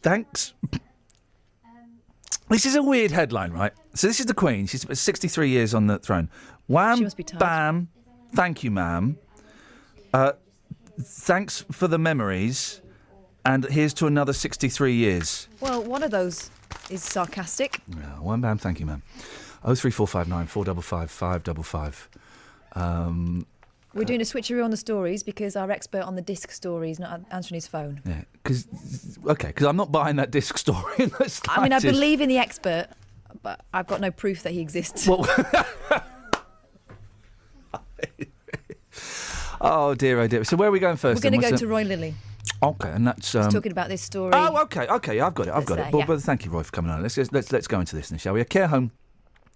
Thanks. This is a weird headline, right? So this is the Queen. She's 63 years on the throne. Wham She must be tired. bam, thank you, ma'am. Thanks for the memories. And here's to another 63 years. Well, one of those is sarcastic. Yeah, wham bam, thank you, ma'am. 03459 455 555. We're doing a switcheroo on the stories because our expert on the disc story is not answering his phone. Yeah, because I'm not buying that disc story in the slightest. I mean, I believe in the expert, but I've got no proof that he exists. Well, oh dear. So where are we going first? We're going to go to Roy Lilly. Okay, and that's He's talking about this story. Oh, okay, I've got it. Well, yeah. but thank you, Roy, for coming on. Let's go into this then, shall we? A care home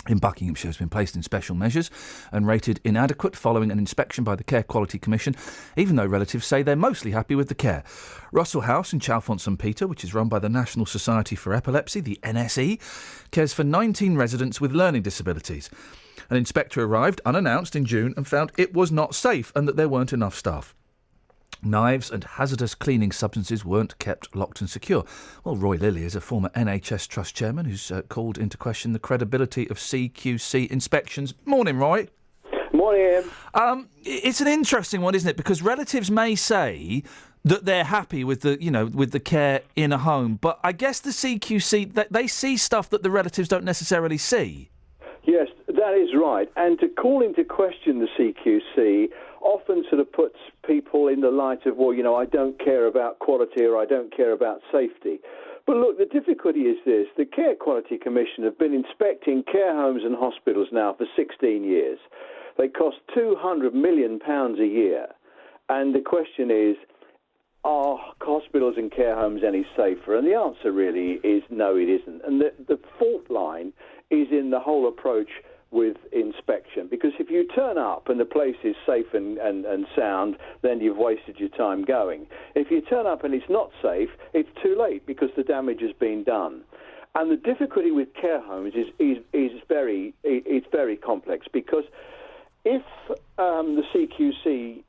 in Buckinghamshire has been placed in special measures and rated inadequate following an inspection by the Care Quality Commission, even though relatives say they're mostly happy with the care. Russell House in Chalfont-St-Peter, which is run by the National Society for Epilepsy, the NSE, cares for 19 residents with learning disabilities. An inspector arrived unannounced in June and found it was not safe and that there weren't enough staff. Knives and hazardous cleaning substances weren't kept locked and secure. Well, Roy Lilly is a former NHS Trust chairman who's called into question the credibility of CQC inspections. Morning, Roy. Morning, Iain. It's an interesting one, isn't it? Because relatives may say that they're happy with the care in a home, but I guess the CQC, they see stuff that the relatives don't necessarily see. Yes, that is right. And to call into question the CQC often sort of puts people in the light of, well, I don't care about quality or I don't care about safety. But look, the difficulty is this. The Care Quality Commission have been inspecting care homes and hospitals now for 16 years. They cost £200 million a year. And the question is, are hospitals and care homes any safer? And the answer really is no, it isn't. And the fault line is in the whole approach with inspection, because if you turn up and the place is safe and sound, then you've wasted your time going. If you turn up and it's not safe, it's too late because the damage has been done. And the difficulty with care homes is very complex, because if the CQC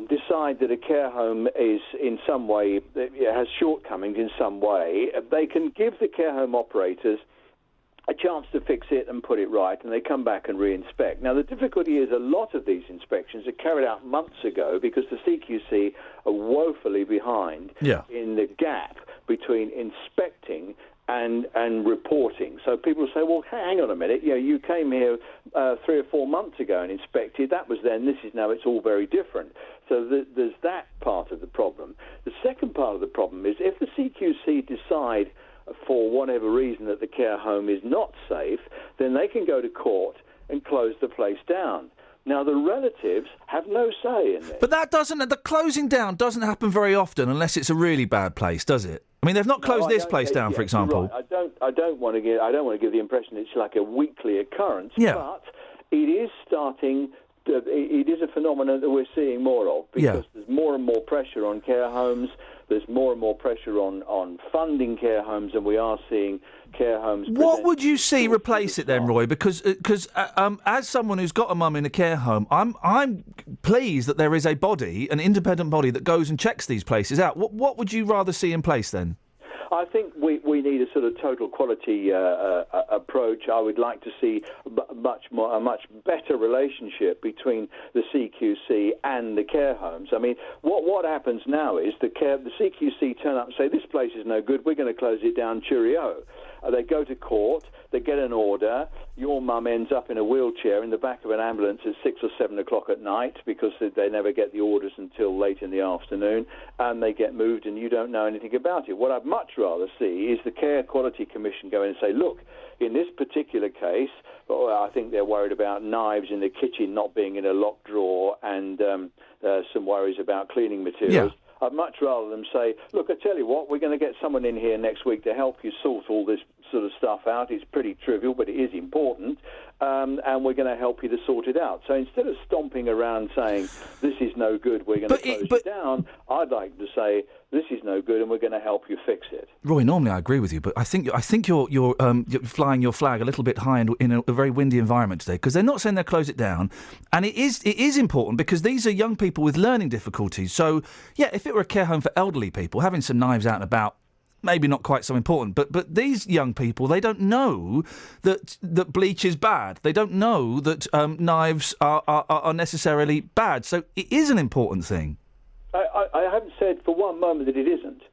decide that a care home is in some way, has shortcomings in some way, they can give the care home operators a chance to fix it and put it right, and they come back and re-inspect. Now, the difficulty is a lot of these inspections are carried out months ago because the CQC are woefully behind in the gap between inspecting and reporting. So people say, well, hang on a minute, you came here 3 or 4 months ago and inspected, that was then, this is now, it's all very different. So there's that part of the problem. The second part of the problem is if the CQC decide for whatever reason that the care home is not safe, then they can go to court and close the place down. Now, the relatives have no say in this. But the closing down doesn't happen very often unless it's a really bad place, does it? I mean, they've not closed this place down, for example. Right. I don't want to give the impression it's like a weekly occurrence, but it is starting. It is a phenomenon that we're seeing more of, because there's more and more pressure on care homes. There's more and more pressure on funding care homes, and we are seeing care homes. What would you see replace it then, Roy? Because as someone who's got a mum in a care home, I'm pleased that there is a body, an independent body, that goes and checks these places out. What would you rather see in place then? I think we need a sort of total quality approach. I would like to see a much better relationship between the CQC and the care homes. I mean, what happens now is the CQC turn up and say, this place is no good, we're going to close it down, cheerio. They go to court, they get an order, your mum ends up in a wheelchair in the back of an ambulance at 6 or 7 o'clock at night because they never get the orders until late in the afternoon, and they get moved and you don't know anything about it. What I'd much rather see is the Care Quality Commission go in and say, look, in this particular case, I think they're worried about knives in the kitchen not being in a locked drawer and some worries about cleaning materials. Yeah. I'd much rather them say, look, I tell you what, we're going to get someone in here next week to help you sort all this sort of stuff out. It's pretty trivial, but it is important, and we're going to help you to sort it out. So instead of stomping around saying, this is no good, we're going to close it down, I'd like to say, this is no good, and we're going to help you fix it. Roy, normally I agree with you, but I think you're flying your flag a little bit high in a very windy environment today, because they're not saying they'll close it down, and it is important because these are young people with learning difficulties. So, yeah, if it were a care home for elderly people, having some knives out and about, maybe not quite so important. But these young people, they don't know that bleach is bad. They don't know that knives are necessarily bad. So it is an important thing. I haven't said for one moment that it isn't.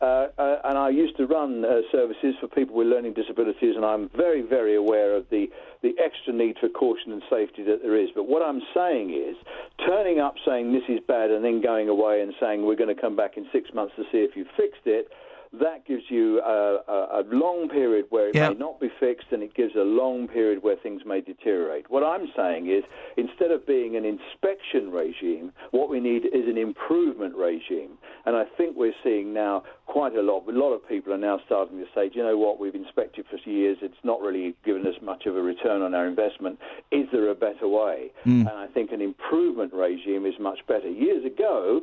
And I used to run services for people with learning disabilities, and I'm very, very aware of the extra need for caution and safety that there is. But what I'm saying is, turning up saying this is bad and then going away and saying we're going to come back in 6 months to see if you fixed it, that gives you a long period where it may not be fixed, and it gives a long period where things may deteriorate. What I'm saying is, instead of being an inspection regime, what we need is an improvement regime. And I think we're seeing now quite a lot. A lot of people are now starting to say, do you know what, we've inspected for years, it's not really given us much of a return on our investment. Is there a better way? And I think an improvement regime is much better. Years ago,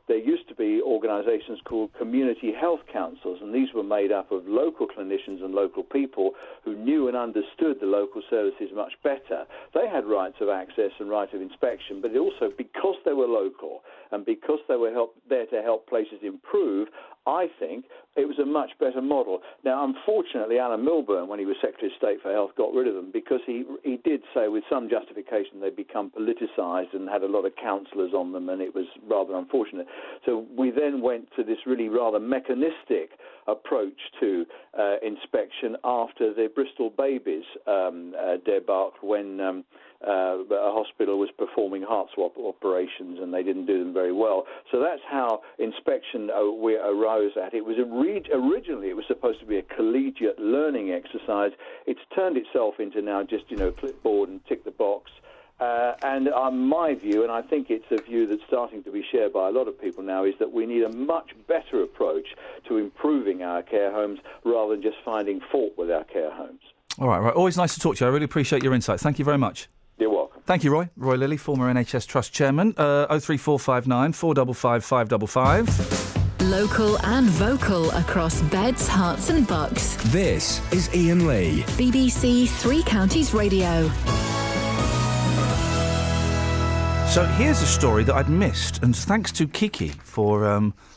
there used to be organisations called community health councils, and these were made up of local clinicians and local people who knew and understood the local services much better. They had rights of access and right of inspection, but also because they were local and because they were there to help places improve, I think it was a much better model. Now, unfortunately, Alan Milburn, when he was Secretary of State for Health, got rid of them because he did say with some justification they'd become politicised and had a lot of councillors on them, and it was rather unfortunate. So we then went to this really rather mechanistic approach to inspection after the Bristol babies debacle, when a hospital was performing heart swap operations and they didn't do them very well. So that's how inspection arose at. It was originally it was supposed to be a collegiate learning exercise. It's turned itself into now just, clipboard and tick the box. And my view, and I think it's a view that's starting to be shared by a lot of people now, is that we need a much better approach to improving our care homes rather than just finding fault with our care homes. All right. Always nice to talk to you. I really appreciate your insight. Thank you very much. You're welcome. Thank you, Roy. Roy Lilly, former NHS Trust Chairman. 03459 455 555. Local and vocal across Beds, Herts and Bucks. This is Iain Lee. BBC Three Counties Radio. So here's a story that I'd missed, and thanks to Kiki for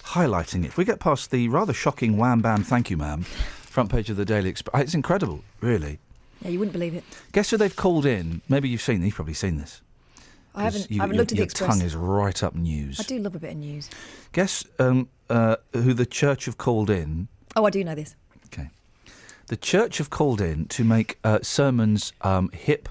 highlighting it. If we get past the rather shocking wham bam thank you ma'am front page of the Daily Express, it's incredible, really. Yeah, you wouldn't believe it. Guess who they've called in? Maybe you've probably seen this. I haven't looked at the Express. Your tongue is right up news. I do love a bit of news. Guess who the Church have called in? Oh, I do know this. Okay. The Church have called in to make sermons hip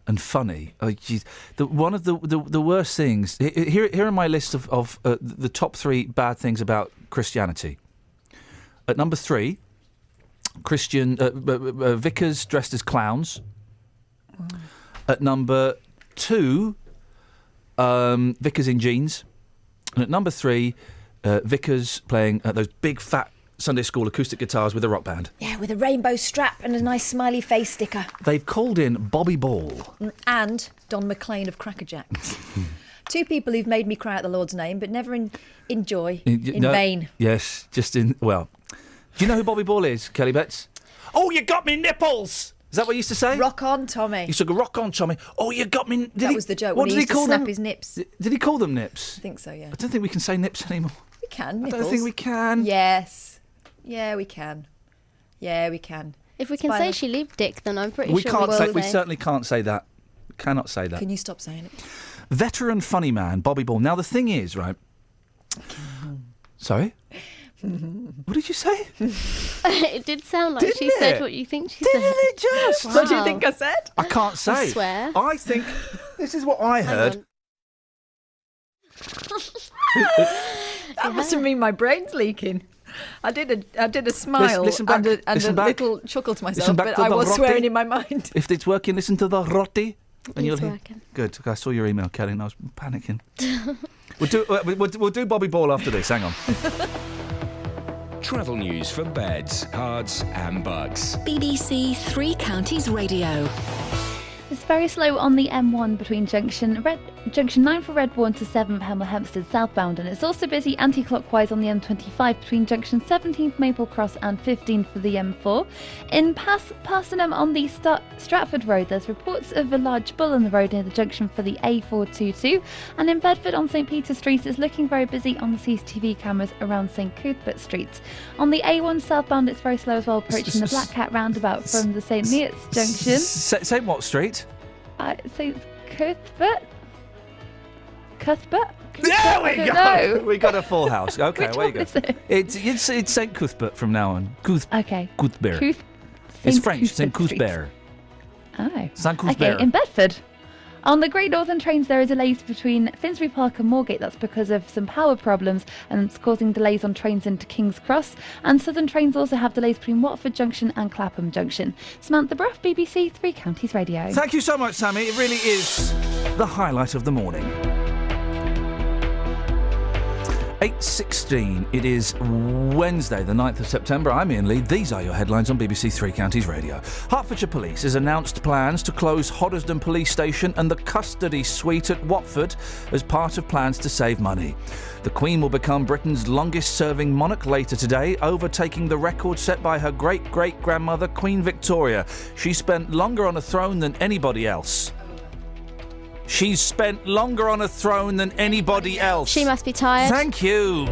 and funny. Oh, geez. One of the worst things. Here are my list of the top 3 bad things about Christianity. At number 3, Christian vicars dressed as clowns. Oh. At number 2, vicars in jeans. And at number 3, vicars playing those big fat Sunday school acoustic guitars with a rock band. Yeah, with a rainbow strap and a nice smiley face sticker. They've called in Bobby Ball. And Don McLean of Cracker Jacks. 2 people who've made me cry at the Lord's name, but never in joy, in vain. Yes, well. Do you know who Bobby Ball is, Kelly Betts? Oh, you got me nipples! Is that what he used to say? Rock on, Tommy. He used to go, rock on, Tommy. Oh, you got me... That was the joke. What did he call them? Snap his nips. Did he call them nips? I think so, yeah. I don't think we can say nips anymore. We can, nipples. I don't think we can. Yes. Yeah, we can. Yeah, we can. If we can say she lived dick, then I'm pretty sure we certainly can't say that. We cannot say that. Can you stop saying it? Veteran funny man, Bobby Ball. Now, the thing is, right... Sorry? What did you say? It did sound like she said what you think she said. Didn't it just? Wow. What do you think I said? I can't say. I swear. I think... This is what I heard. That must have been my brain's leaking. I did a smile listen back, and a little chuckle to myself, but I was swearing in my mind. If it's working, listen to the roti. It's working. Good. I saw your email, Kelly, and I was panicking. We'll do Bobby Ball after this. Hang on. Travel news for beds, cards and bugs. BBC Three Counties Radio. It's very slow on the M1 between junction 9 for Redbourne to 7 for Hemel Hempstead southbound, and it's also busy anti-clockwise on the M25 between junction 17 for Maple Cross and 15 for the M4. In Parsonham on the Stratford Road, there's reports of a large bull on the road near the junction for the A422, and in Bedford on St Peter Street it's looking very busy on the CCTV cameras around St Cuthbert Street. On the A1 southbound it's very slow as well, approaching the Black Cat roundabout from the St Neots junction. Say what street? St Cuthbert? Cuthbert? There we go! No. We got a full house. Okay, Which where you one go. is it? It's St Cuthbert from now on. Okay. Cuthbert. Cuth- It's St. French. St Cuthbert Cuthbert. Oh. St Cuthbert. Okay, in Bedford. On the Great Northern trains, there are delays between Finsbury Park and Moorgate. That's because of some power problems, and it's causing delays on trains into King's Cross. And Southern trains also have delays between Watford Junction and Clapham Junction. Samantha Bruff, BBC Three Counties Radio. Thank you so much, Sammy. It really is the highlight of the morning. 8:16. It is Wednesday, the 9th of September. I'm Iain Lee. These are your headlines on BBC Three Counties Radio. Hertfordshire Police has announced plans to close Hoddesdon Police Station and the custody suite at Watford as part of plans to save money. The Queen will become Britain's longest-serving monarch later today, overtaking the record set by her great-great-grandmother, Queen Victoria. She spent longer on a throne than anybody else. She's spent longer on a throne than anybody else. She must be tired. Thank you.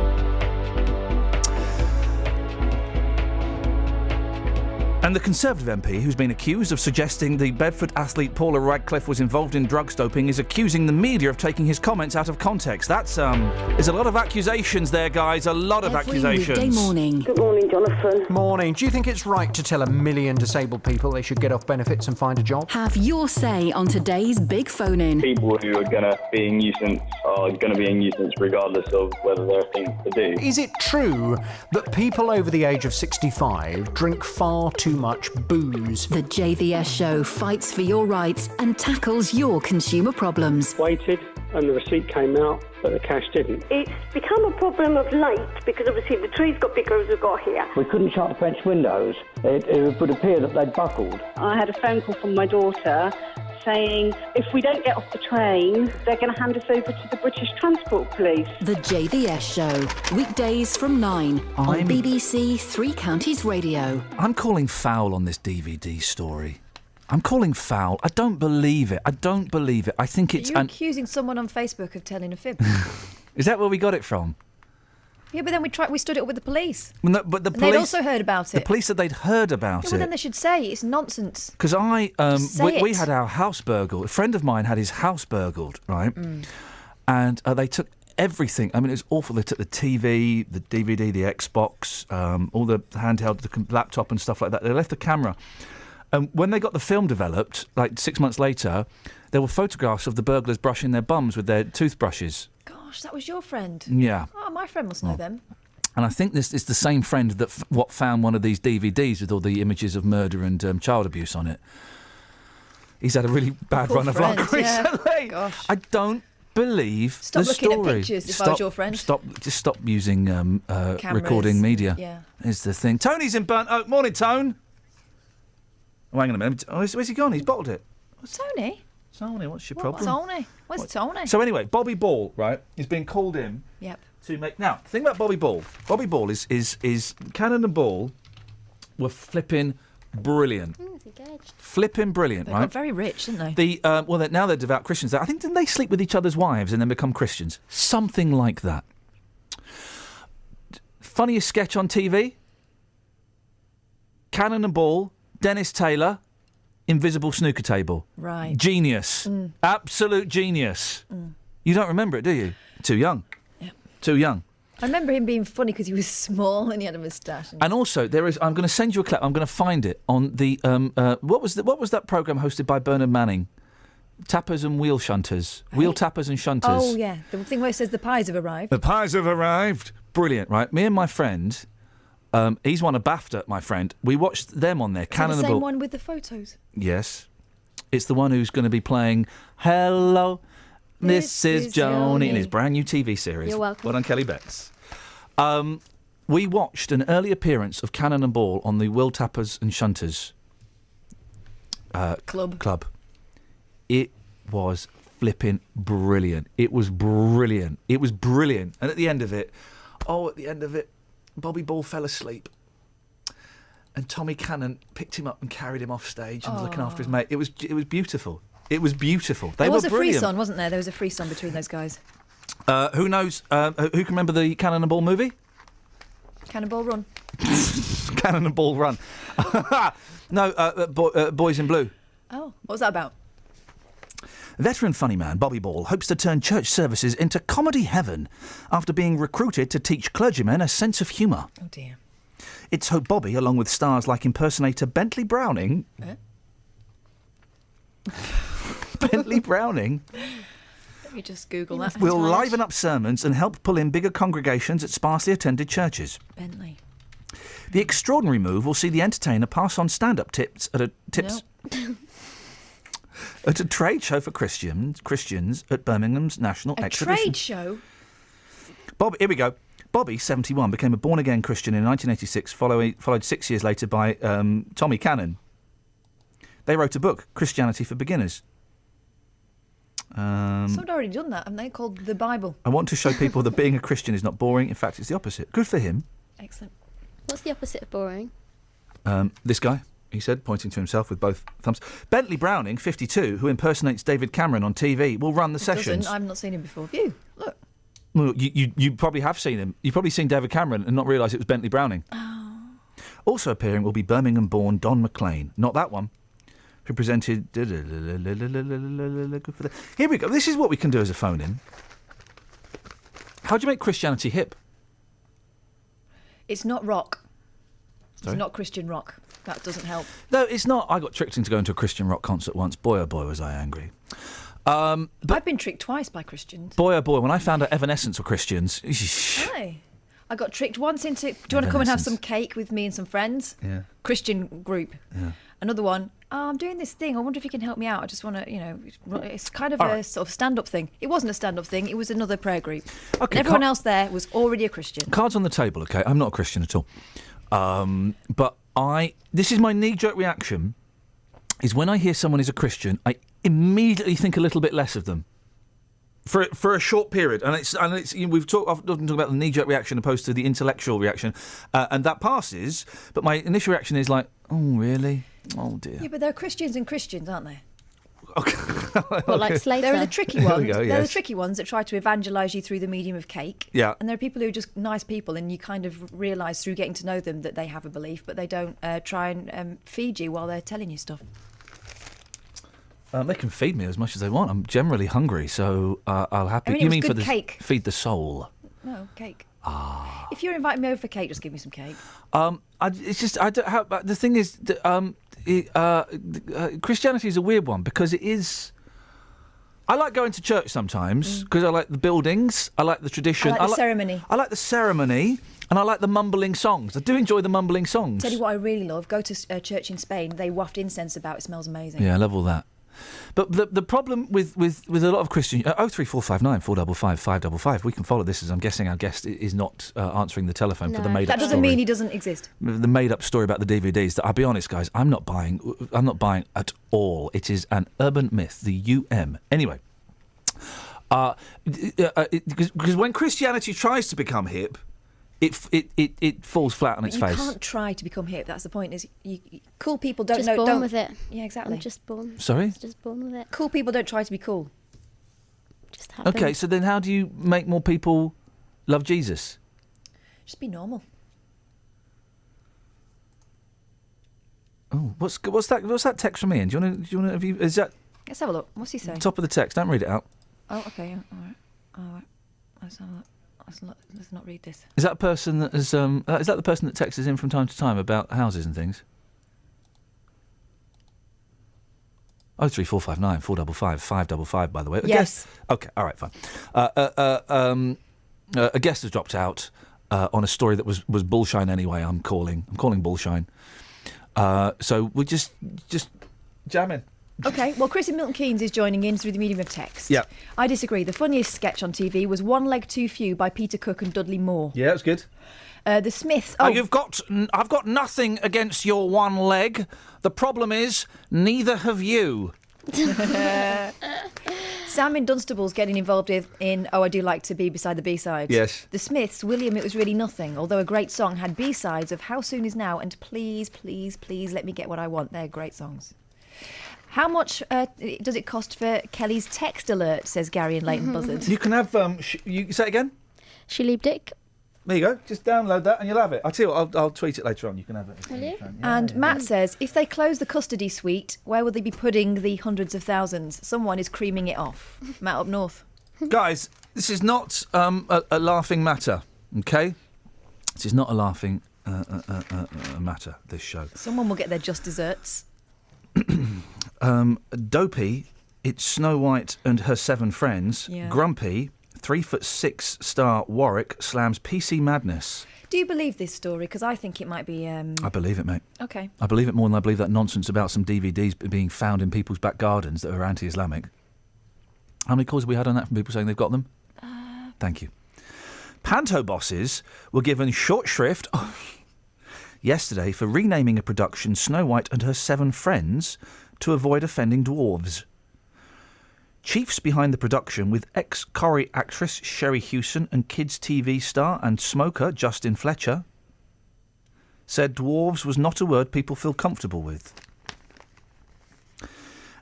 And the Conservative MP, who's been accused of suggesting the Bedford athlete Paula Radcliffe was involved in drugs doping, is accusing the media of taking his comments out of context. That's, there's a lot of accusations there, guys. A lot of accusations. Weekday morning. Good morning, Jonathan. Morning. Do you think it's right to tell 1 million disabled people they should get off benefits and find a job? Have your say on today's big phone-in. People who are going to be a nuisance are going to be a nuisance regardless of whether there are things to do. Is it true that people over the age of 65 drink far too much booze? The JVS show fights for your rights and tackles your consumer problems. Waited and the receipt came out, but the cash didn't. It's become a problem of late because obviously the trees got bigger as we've got here. We couldn't shut the French windows. It would appear that they'd buckled. I had a phone call from my daughter saying if we don't get off the train, they're going to hand us over to the British Transport Police. The JVS show, weekdays from 9 on BBC Three Counties Radio. I'm calling foul on this DVD story. I'm calling foul. I don't believe it. I don't believe it. I think it's... Are you accusing someone on Facebook of telling a fib? Is that where we got it from? Yeah, but then we stood it up with the police. Well, no, but the and police... they'd also heard about The it. police said they'd heard about Yeah, well, then it. they should say it's nonsense. Because Say we it. had our house burgled. A friend of mine had his house burgled, right? Mm. And they took everything. I mean, it was awful. They took the TV, the DVD, the Xbox, all the handheld, the laptop and stuff like that. They left the camera. And when they got the film developed, like 6 months later, there were photographs of the burglars brushing their bums with their toothbrushes. Gosh, that was your friend. Yeah. Oh, my friend must know them. And I think this is the same friend that found one of these DVDs with all the images of murder and child abuse on it. He's had a really bad Poor run of friend, luck yeah. recently. Gosh. I don't believe Stop the looking at story. pictures if I was your friend. Just stop using Cameras, recording media. yeah. Is the thing. Tony's in Burnt Oak. Morning, Tone. Oh, hang on a minute. Oh, where's he gone? He's bottled it. Tony? Tony, what's your What, problem? Tony? Where's Tony? So anyway, Bobby Ball, right, is being called in Yep. to make... Now, the thing about Bobby Ball. Bobby Ball is Cannon and Ball were flipping brilliant. Flipping brilliant, They right? got very rich, didn't they? Now they're devout Christians. I think, didn't they sleep with each other's wives and then become Christians? Something like that. Funniest sketch on TV? Cannon and Ball, Dennis Taylor, invisible snooker table. Right. Genius. Mm. Absolute genius. Mm. You don't remember it, do you? Too young. Too young. I remember him being funny because he was small and he had a moustache. And also, there is. I'm going to send you a clip. I'm going to find it on the. What was that program hosted by Bernard Manning? Tappers and wheel shunters. Wheel tappers and shunters. Oh, yeah. The thing where it says the pies have arrived. The pies have arrived. Brilliant, right? Me and my friend. He's won a BAFTA, my friend. We watched them on there. Is it the same one with the photos? Yes. It's the one who's going to be playing Hello, Mrs. Joni in his brand new TV series. You're welcome. Well done, Kelly Betts. We watched an early appearance of Cannon and Ball on the Will Tappers and Shunters Club. It was flipping brilliant. It was brilliant. And at the end of it, Bobby Ball fell asleep. And Tommy Cannon picked him up and carried him off stage and was looking after his mate. It was beautiful. It was beautiful. They there was were a brilliant. frisson, wasn't there? There was a frisson between those guys. Who knows? Who can remember the Cannon and Ball movie? Cannonball Run. Cannon and Ball Run. No, Boys in Blue. Oh, what was that about? Veteran funny man Bobby Ball hopes to turn church services into comedy heaven after being recruited to teach clergymen a sense of humour. Oh dear. It's hoped Bobby, along with stars like impersonator Bentley Browning... Bentley Browning... Let me just Google that. will liven up sermons and help pull in bigger congregations at sparsely attended churches. Bentley. The extraordinary move will see the entertainer pass on stand-up tips at a at a trade show for Christians at Birmingham's National Exhibition. A trade show? Here we go. Bobby, 71, became a born-again Christian in 1986, followed 6 years later by Tommy Cannon. They wrote a book, Christianity for Beginners. Someone already done that, haven't they? Called The Bible. I want to show people that being a Christian is not boring. In fact, it's the opposite. Good for him. Excellent. What's the opposite of boring? This guy, he said, pointing to himself with both thumbs. Bentley Browning, 52, who impersonates David Cameron on TV, will run the sessions. I've not seen him before. Have you? Look. Well, you probably have seen him. You've probably seen David Cameron and not realised it was Bentley Browning. Oh. Also appearing will be Birmingham-born Don McLean. Not that one. Who presented... Here we go. This is what we can do as a phone-in. How do you make Christianity hip? It's not rock. Sorry? It's not Christian rock. That doesn't help. No, it's not. I got tricked into going to a Christian rock concert once. Boy, oh boy, was I angry. But I've been tricked twice by Christians. Boy, oh boy, when I found out Evanescence were Christians... Aye. I got tricked once into, do you want to come and have some cake with me and some friends? Yeah. Christian group. Yeah. Another one, I'm doing this thing. I wonder if you can help me out. I just want to, it's kind of All a right. sort of stand-up thing. It wasn't a stand-up thing. It was another prayer group. Okay, and everyone else there was already a Christian. Cards on the table, OK? I'm not a Christian at all. But this is my knee-jerk reaction, is when I hear someone is a Christian, I immediately think a little bit less of them. For a short period, and it's we've often talked about the knee-jerk reaction opposed to the intellectual reaction, and that passes. But my initial reaction is like, oh really? Oh dear. Yeah, but there are Christians and Christians, aren't there? What, like Slater? There are the tricky There ones. we go, There are the yes. tricky ones that try to evangelise you through the medium of cake. Yeah. And there are people who are just nice people, and you kind of realise through getting to know them that they have a belief, but they don't try and feed you while they're telling you stuff. They can feed me as much as they want. I'm generally hungry, so I'll happy. I mean, it you was mean good for the cake. feed the soul? No, cake. If you're inviting me over for cake, just give me some cake. It's just I don't. The thing is, Christianity is a weird one because it is. I like going to church sometimes because I like the buildings, I like the tradition, I like the ceremony. I like the ceremony, and I like the mumbling songs. I do enjoy the mumbling songs. Tell you what I really love, go to a church in Spain, they waft incense about, it smells amazing. Yeah, I love all that. But the problem with a lot of Christian 03459 455 555, we can follow this as I'm guessing our guest is not answering the telephone for the made up story. That doesn't mean he doesn't exist. The made up story about the DVDs that I'll be honest, guys, I'm not buying at all. It is an urban myth, the UM. Anyway, because when Christianity tries to become hip, it falls flat on its face. You can't try to become hip. That's the point. Is cool people don't Just know. born Don't with it. Yeah, exactly. I'm just born. Sorry? Just born with it. Cool people don't try to be cool. Just happens. Okay, so then how do you make more people love Jesus? Just be normal. Oh, what's that text from Iain? Do you want to? Is that? Let's have a look. What's he saying? Top of the text. Don't read it out. Oh, okay. Yeah. All right. Let's have a look. Let's not read this. Is that a person that is that the person that texts us in from time to time about houses and things? 03459 455 555. By the way. Yes. Okay. All right. Fine. A guest has dropped out on a story that was bullshine anyway. I'm calling bullshine. So we're just jamming. OK, well, Chris in Milton Keynes is joining in through the medium of text. Yeah. I disagree. The funniest sketch on TV was One Leg Too Few by Peter Cook and Dudley Moore. Yeah, that's good. The Smiths... I've got nothing against your one leg. The problem is, neither have you. Sam in Dunstable's getting involved in Oh, I Do Like to Be Beside the B-Side. Yes. The Smiths, William, It Was Really Nothing, although a great song, had B-sides of How Soon Is Now and Please, Please, Please Let Me Get What I Want. They're great songs. How much does it cost for Kelly's text alert, says Gary in Leighton Buzzard. You can have... you say it again? She liebt Dick. There you go. Just download that and you'll have it. I'll tell you what, I'll tweet it later on. You can have it. Will you? And Matt says, if they close the custody suite, where will they be putting the hundreds of thousands? Someone is creaming it off. Matt up north. Guys, this is not a laughing matter, OK? This is not a laughing matter, this show. Someone will get their just desserts. Dopey, it's Snow White and her 7 friends. Yeah. Grumpy, 3'6" star Warwick slams PC Madness. Do you believe this story? Because I think it might be... I believe it, mate. OK. I believe it more than I believe that nonsense about some DVDs being found in people's back gardens that are anti-Islamic. How many calls have we had on that from people saying they've got them? Thank you. Panto bosses were given short shrift yesterday for renaming a production Snow White and her 7 friends to avoid offending dwarves. Chiefs behind the production, with ex-Corrie actress Sherry Hewson and kids' TV star and smoker Justin Fletcher, said dwarves was not a word people feel comfortable with.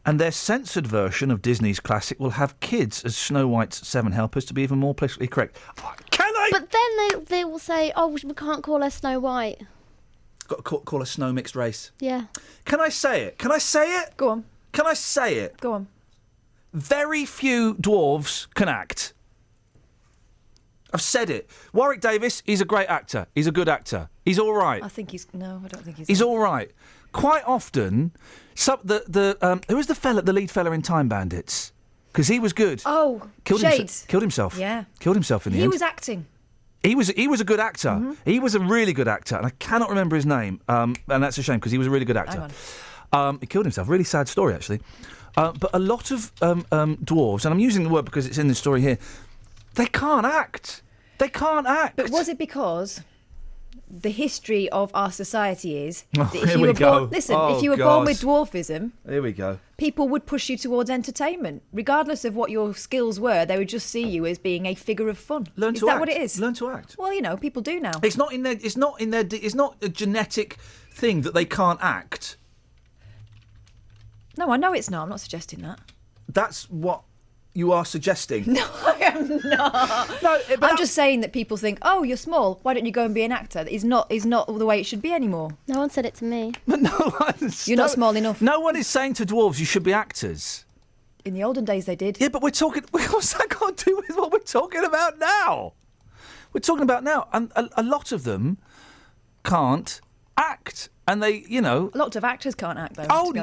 And their censored version of Disney's classic will have kids as Snow White's 7 helpers to be even more politically correct. Can I? But then they will say, oh, we can't call her Snow White. Got to call her Snow Mixed Race. Yeah. Can I say it? Can I say it? Go on. Can I say it? Go on. Very few dwarves can act. I've said it. Warwick Davis, he's a great actor. He's a good actor. He's all right. I think he's... No, I don't think he's... He's all right. Quite often, who was the lead fella in Time Bandits? Because he was good. Oh, Shades. Killed himself. Yeah. Killed himself in the He end. was acting. He was a good actor. Mm-hmm. He was a really good actor, and I cannot remember his name. And that's a shame because he was a really good actor. He killed himself. Really sad story, actually. But a lot of dwarves, and I'm using the word because it's in the story here, they can't act. They can't act. But was it because the history of our society is that if here you we were go. born, listen, Oh, if you were born with dwarfism, here we go. people would push you towards entertainment, regardless of what your skills were. They would just see you as being a figure of fun. Learn is to that act. what it is? Learn to act. Well, people do now. It's not in their. It's not a genetic thing that they can't act. No, I know it's not. I'm not suggesting that. That's what you are suggesting. No, I am not. No, I'm just saying that people think, oh, you're small. Why don't you go and be an actor? Is not the way it should be anymore. No one said it to me. You're not small enough. No one is saying to dwarves you should be actors. In the olden days, they did. Yeah, but we're talking. What's that got to do with what we're talking about now? We're talking about now, and a lot of them can't act, and they, A lot of actors can't act, though. Oh,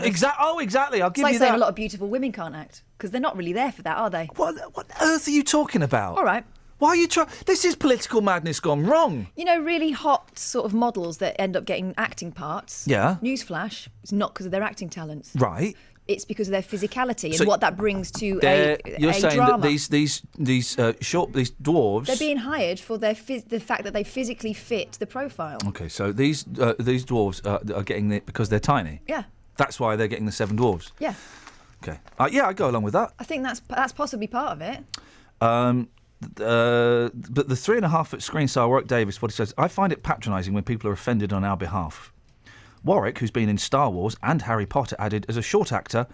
exactly. I'll give it's like you saying that. a lot of beautiful women can't act because they're not really there for that, are they? What on earth are you talking about? All right. Why are you trying? This is political madness gone wrong. Really hot sort of models that end up getting acting parts. Yeah. Newsflash, it's not because of their acting talents. Right. It's because of their physicality So and what that brings to you're a saying drama. that these dwarves. They're being hired for the fact that they physically fit the profile. Okay, so these dwarves are getting it because they're tiny. Yeah. That's why they're getting the 7 dwarves. Yeah. Okay. Yeah, I go along with that. I think that's possibly part of it. But the 3.5-foot screen star Warwick Davis, what he says, I find it patronising when people are offended on our behalf. Warwick, who's been in Star Wars and Harry Potter, added, as a short actor,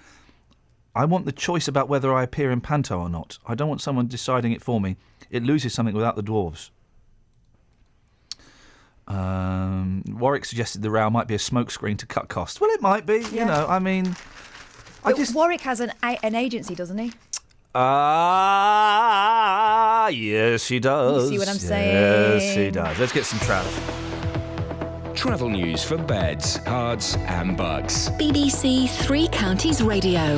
I want the choice about whether I appear in panto or not. I don't want someone deciding it for me. It loses something without the dwarves. Warwick suggested the row might be a smokescreen to cut costs. Well, it might be, Yeah. I mean... Warwick has an agency, doesn't he? Yes, he does. You see what I'm saying? Yes, he does. Let's get some travel. Travel news for beds, cards and bugs. BBC Three Counties Radio.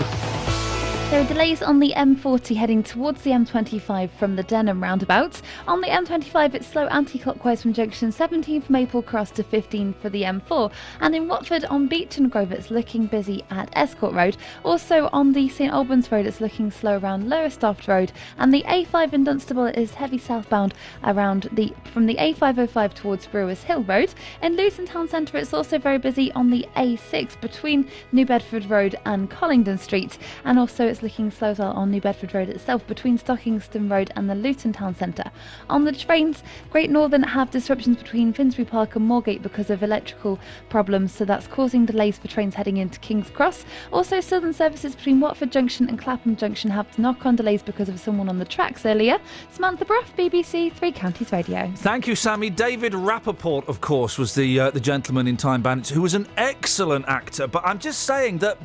There are delays on the M40 heading towards the M25 from the Denham roundabout. On the M25, it's slow anti-clockwise from junction 17 for Maple Cross to 15 for the M4. And in Watford on Beechton Grove, it's looking busy at Escort Road. Also on the St Albans Road, it's looking slow around Lowestoft Road. And the A5 in Dunstable is heavy southbound from the A505 towards Brewers Hill Road. In Luton Town Centre, it's also very busy on the A6 between New Bedford Road and Collingdon Street. And also it's looking slow as well on New Bedford Road itself between Stockingston Road and the Luton Town Centre. On the trains, Great Northern have disruptions between Finsbury Park and Moorgate because of electrical problems, so that's causing delays for trains heading into King's Cross. Also, Southern services between Watford Junction and Clapham Junction have knock-on delays because of someone on the tracks earlier. Samantha Brough, BBC Three Counties Radio. Thank you, Sammy. David Rappaport, of course, was the gentleman in Time Bandits, who was an excellent actor. But I'm just saying that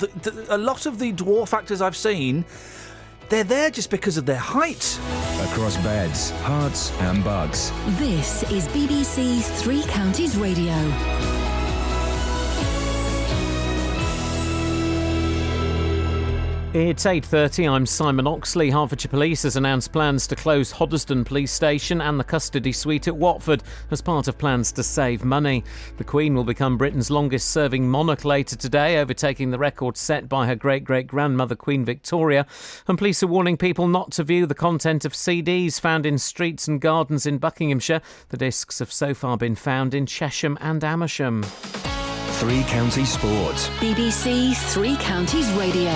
a lot of the dwarf actors I've seen, they're there just because of their height. Across beds, hearts and bugs. This is BBC Three Counties Radio. It's 8:30, I'm Simon Oxley. Hertfordshire Police has announced plans to close Hoddesdon Police Station and the custody suite at Watford as part of plans to save money. The Queen will become Britain's longest-serving monarch later today, overtaking the record set by her great-great-grandmother Queen Victoria. And police are warning people not to view the content of CDs found in streets and gardens in Buckinghamshire. The discs have so far been found in Chesham and Amersham. Three Counties Sports. BBC Three Counties Radio.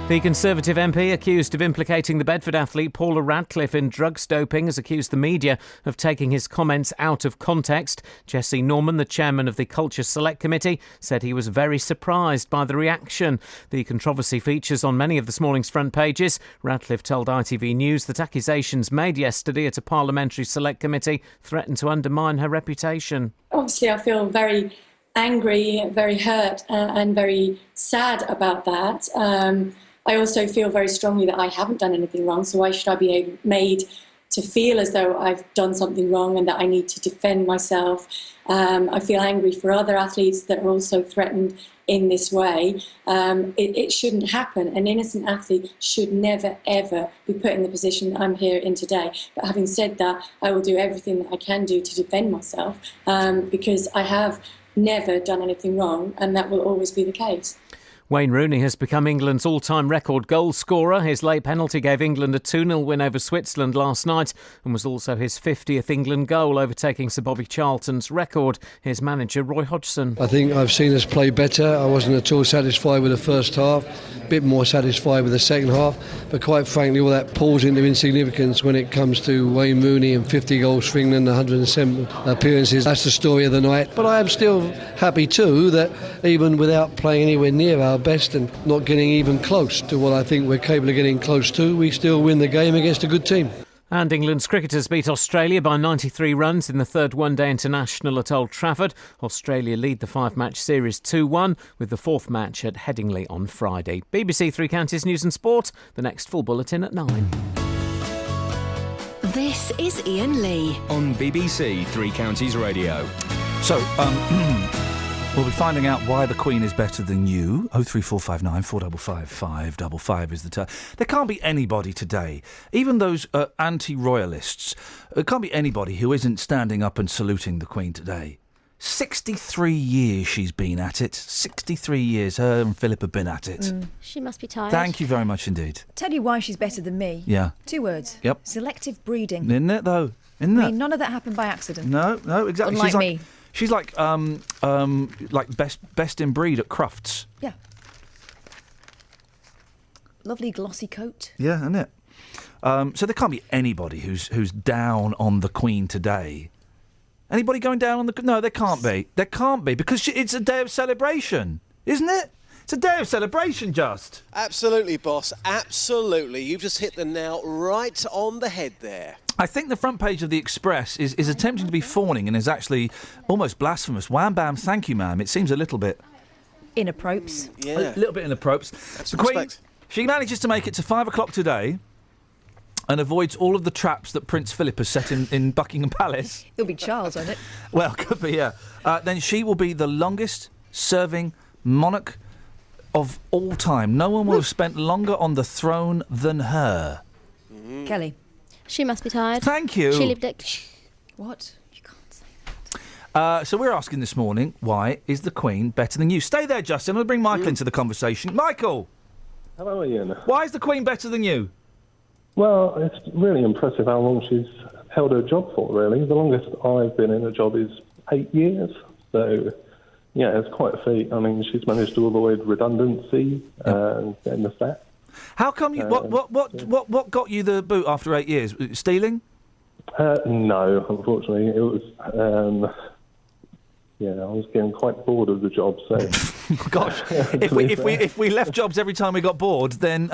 The Conservative MP accused of implicating the Bedford athlete Paula Radcliffe in drugs doping has accused the media of taking his comments out of context. Jesse Norman, the chairman of the Culture Select Committee, said he was very surprised by the reaction. The controversy features on many of this morning's front pages. Radcliffe told ITV News that accusations made yesterday at a parliamentary select committee threatened to undermine her reputation. Obviously, I feel very angry, very hurt and very sad about that. I also feel very strongly that I haven't done anything wrong, so why should I be made to feel as though I've done something wrong and that I need to defend myself? I feel angry for other athletes that are also threatened in this way. It shouldn't happen. An innocent athlete should never, ever be put in the position that I'm here in today. But having said that, I will do everything that I can do to defend myself because I have never done anything wrong, and that will always be the case. Wayne Rooney has become England's all-time record goal scorer. His late penalty gave England a 2-0 win over Switzerland last night and was also his 50th England goal, overtaking Sir Bobby Charlton's record. Here's manager Roy Hodgson. I think I've seen us play better. I wasn't at all satisfied with the first half, a bit more satisfied with the second half, but quite frankly all that pulls into insignificance when it comes to Wayne Rooney and 50 goals for England, 107 appearances. That's the story of the night. But I am still happy too that even without playing anywhere near our best and not getting even close to what I think we're capable of getting close to, we still win the game against a good team. And England's cricketers beat Australia by 93 runs in the third one-day international at Old Trafford. Australia lead the five-match series 2-1 with the fourth match at Headingley on Friday. BBC Three Counties News and Sport, the next full bulletin at 9. This is Iain Lee on BBC Three Counties Radio. So, we'll be finding out why the Queen is better than you. 03459 455 555 is the There can't be anybody today, even those anti-royalists, there can't be anybody who isn't standing up and saluting the Queen today. 63 years she's been at it. 63 years her and Philip have been at it. She must be tired. Thank you very much indeed. Tell you why she's better than me. Yeah. 2 words. Yep. Selective breeding. Isn't it, though? Isn't I it? mean, none of that happened by accident. No, exactly. Unlike me. She's like best in breed at Crufts. Yeah. Lovely glossy coat. Yeah, isn't it? So there can't be anybody who's down on the Queen today. Anybody going down on the... No, there can't be. There can't be, because it's a day of celebration, isn't it? It's a day of celebration, just. Absolutely, boss. Absolutely. You've just hit the nail right on the head there. I think the front page of the Express is attempting to be fawning and is actually almost blasphemous. Wham, bam, thank you, ma'am. It seems a little bit... Inappropriate. Yeah. A little bit inappropriate. The Queen, she manages to make it to 5 o'clock today and avoids all of the traps that Prince Philip has set in Buckingham Palace. It'll be Charles, won't it? Well, could be, yeah. Then she will be the longest-serving monarch of all time. No one will have spent longer on the throne than her. Kelly. She must be tired. Thank you. She lived it. What? So we're asking this morning, why is the Queen better than you? Stay there, Justin. I'll bring Michael into the conversation. Michael! Hello, Ian. Why is the Queen better than you? Well, it's really impressive how long she's held her job for, really. The longest I've been in a job is 8 years. So, yeah, it's quite a feat. I mean, she's managed to avoid redundancy and getting the sack. How come you... What got you the boot after 8 years? Stealing? No, unfortunately. It was... I was getting quite bored of the job, so... Gosh, if we left jobs every time we got bored, then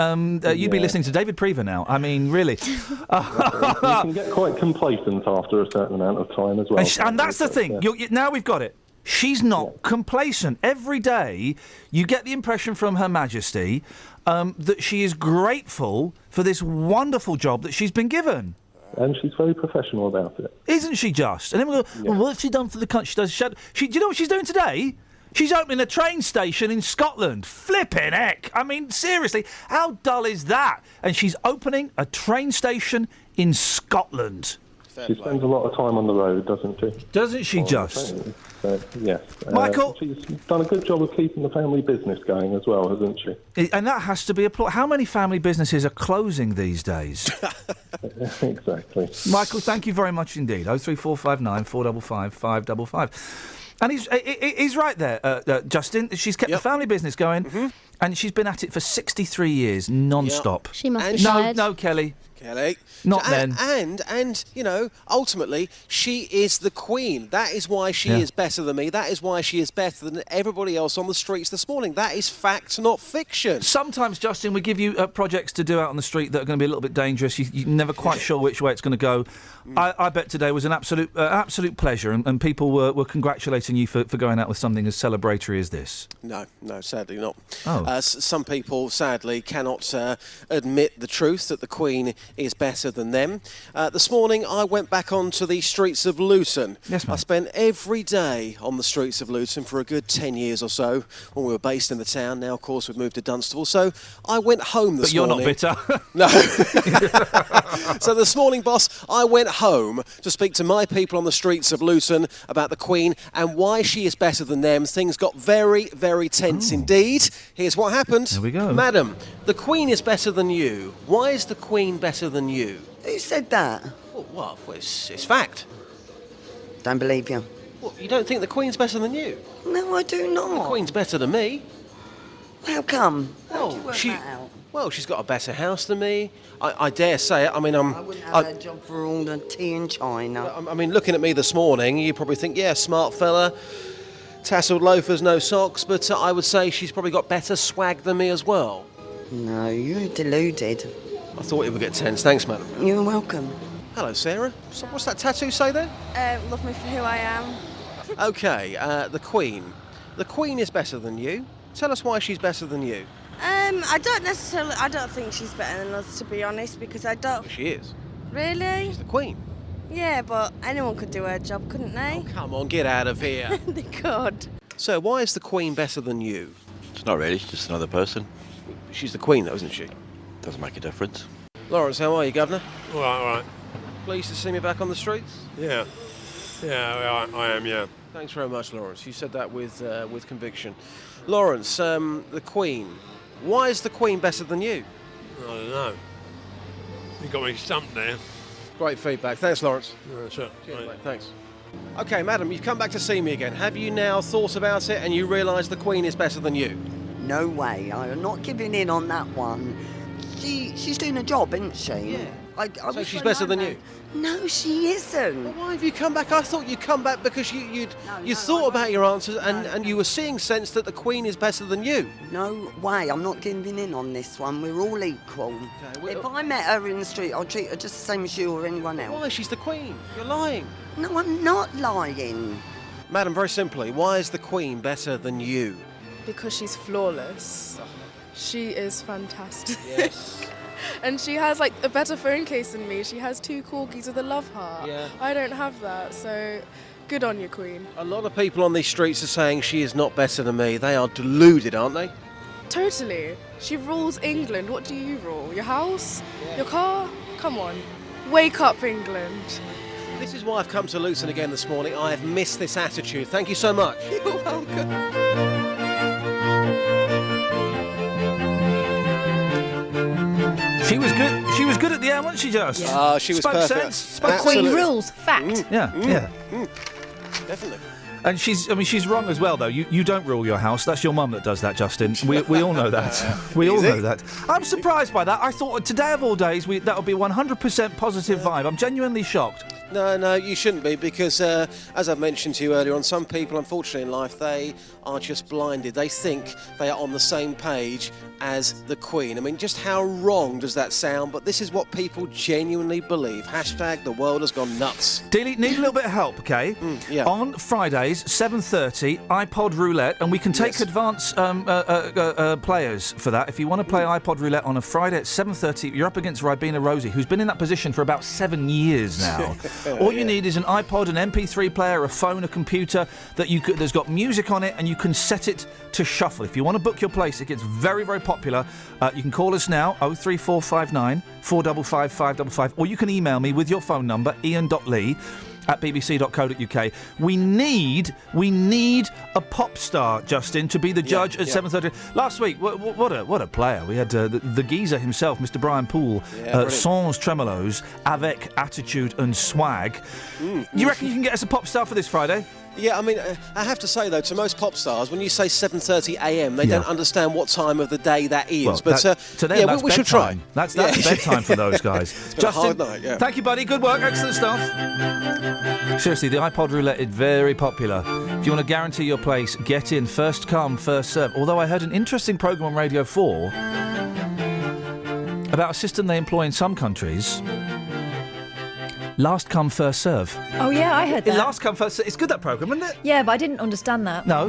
you'd be listening to David Prever now. I mean, really. You can get quite complacent after a certain amount of time as well. And that's the thing. Now we've got it. She's not complacent. Every day, you get the impression from Her Majesty that she is grateful for this wonderful job that she's been given. And she's very professional about it. Isn't she just? And then we go, well, what's she done for the country? Do you know what she's doing today? She's opening a train station in Scotland. Flippin' heck. I mean, seriously, how dull is that? And she's opening a train station in Scotland. She spends a lot of time on the road, doesn't she? Doesn't she just? Yes. Michael? She's done a good job of keeping the family business going as well, hasn't she? And that has to be applauded. How many family businesses are closing these days? Exactly. Michael, thank you very much indeed. 03459 455 555. And he's right there, Justin. She's kept the family business going, and she's been at it for 63 years, non-stop. She must be tired. No, Kelly. Not then. And you know, ultimately, she is the Queen. That is why she is better than me. That is why she is better than everybody else on the streets this morning. That is fact, not fiction. Sometimes, Justin, we give you projects to do out on the street that are going to be a little bit dangerous. You're never quite sure which way it's going to go. I bet today was an absolute pleasure, and people were congratulating you for going out with something as celebratory as this. No, sadly not. Oh. Some people, sadly, cannot admit the truth that the Queen is better than them. This morning, I went back onto the streets of Luton. Yes, ma'am. I spent every day on the streets of Luton for a good 10 years or so when we were based in the town. Now, of course, we've moved to Dunstable. So I went home this morning. But you're not bitter. No. So this morning, boss, I went home to speak to my people on the streets of Luton about the Queen and why she is better than them. Things got very, very tense indeed. Here's what happened. There we go. Madam, the Queen is better than you. Why is the Queen better than you? Who said that? Well, it's fact. Don't believe you. What, you don't think the Queen's better than you? No, I do not. The Queen's better than me. How come? Well, How do you work that out? Well, she's got a better house than me. I dare say it. I mean, I wouldn't have that job for all the tea in China. I mean, looking at me this morning, you probably think, yeah, smart fella, tasselled loafers, no socks, but I would say she's probably got better swag than me as well. No, you're deluded. I thought it would get tense. Thanks, madam. You're welcome. Hello, Sarah. So what's that tattoo say there? Love me for who I am. Okay, the Queen. The Queen is better than you. Tell us why she's better than you. I don't think she's better than us, to be honest, because I don't... She is. Really? She's the Queen. Yeah, but anyone could do her job, couldn't they? Oh, come on, get out of here. They could. So, why is the Queen better than you? It's not really, she's just another person. She's the Queen, though, isn't she? Doesn't make a difference. Lawrence, how are you, Governor? All right. Pleased to see me back on the streets? Yeah, I am, yeah. Thanks very much, Lawrence. You said that with conviction. Lawrence, the Queen. Why is the Queen better than you? I don't know. You got me stumped there. Great feedback. Thanks, Lawrence. Sure. Cheers, mate. Thanks. Okay, madam, you've come back to see me again. Have you now thought about it and you realise the Queen is better than you? No way. I am not giving in on that one. She's doing a job, isn't she? Yeah. So she's better than you? No, she isn't. Well, why have you come back? I thought you'd come back because you thought about your answers and you were seeing sense that the Queen is better than you. No way. I'm not giving in on this one. We're all equal. Okay, if I met her in the street, I'd treat her just the same as you or anyone else. Why? She's the Queen. You're lying. No, I'm not lying. Madam, very simply, why is the Queen better than you? Because she's flawless. She is fantastic. Yes. And she has like a better phone case than me. She has 2 corgis with a love heart. Yeah. I don't have that, so good on you, Queen. A lot of people on these streets are saying she is not better than me. They are deluded, aren't they? Totally. She rules England. What do you rule? Your house? Your car? Come on. Wake up, England. This is why I've come to Luton again this morning. I have missed this attitude. Thank you so much. You're welcome. She was good. She was good at the end, wasn't she, just? Ah, she was Spoke perfect. sense. Spoke Absolutely. Queen rules. Fact. Yeah, yeah. Definitely. And she's wrong as well, though. You don't rule your house. That's your mum that does that, Justin. We all know that. We all know that. I'm surprised by that. I thought today of all days that would be 100% positive vibe. I'm genuinely shocked. No, you shouldn't be, because as I've mentioned to you earlier on, some people, unfortunately, in life, they are just blinded. They think they are on the same page as the Queen. I mean, just how wrong does that sound? But this is what people genuinely believe. Hashtag the world has gone nuts. Dealey, need a little bit of help, okay? Yeah. On Fridays, 7:30, iPod Roulette, and we can take advance players for that. If you want to play iPod Roulette on a Friday at 7:30, you're up against Ribena Rosie, who's been in that position for about 7 years now. All you need is an iPod, an MP3 player, a phone, a computer that's got music on it, and you can set it to shuffle. If you want to book your place, it gets very, very popular. You can call us now, 03459 455 555, or you can email me with your phone number, ian.lee@bbc.co.uk. We need a pop star, Justin, to be the judge at 7:30. Last week, what a player. We had the geezer himself, Mr. Brian Poole, sans tremolos, avec attitude and swag. You reckon you can get us a pop star for this Friday? Yeah, I mean, I have to say, though, to most pop stars, when you say 7:30 a.m, they don't understand what time of the day that is. Well, but to them, that's we should try. That's bedtime for those guys. It's been a hard night, yeah. Thank you, buddy. Good work. Excellent stuff. Seriously, the iPod Roulette is very popular. If you want to guarantee your place, get in. First come, first serve. Although I heard an interesting programme on Radio 4 about a system they employ in some countries. Last come, first serve. Oh, yeah, I heard that. Last come, first serve. It's good, that programme, isn't it? Yeah, but I didn't understand that. No.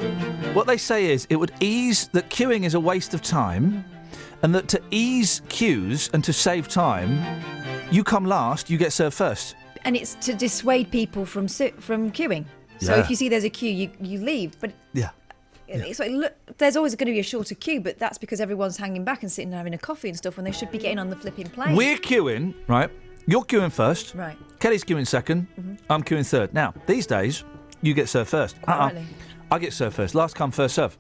What they say is it would ease that queuing is a waste of time, and that to ease queues and to save time, you come last, you get served first. And it's to dissuade people from queuing. So Yeah. if you see there's a queue, you leave. But yeah. It's like, look, there's always going to be a shorter queue, but that's because everyone's hanging back and sitting there having a coffee and stuff when they should be getting on the flipping plane. We're queuing, right? You're queuing first. Right. Kelly's queuing second. I'm queuing third. Now, these days, you get served first. Really? I get served first. Last come, first serve.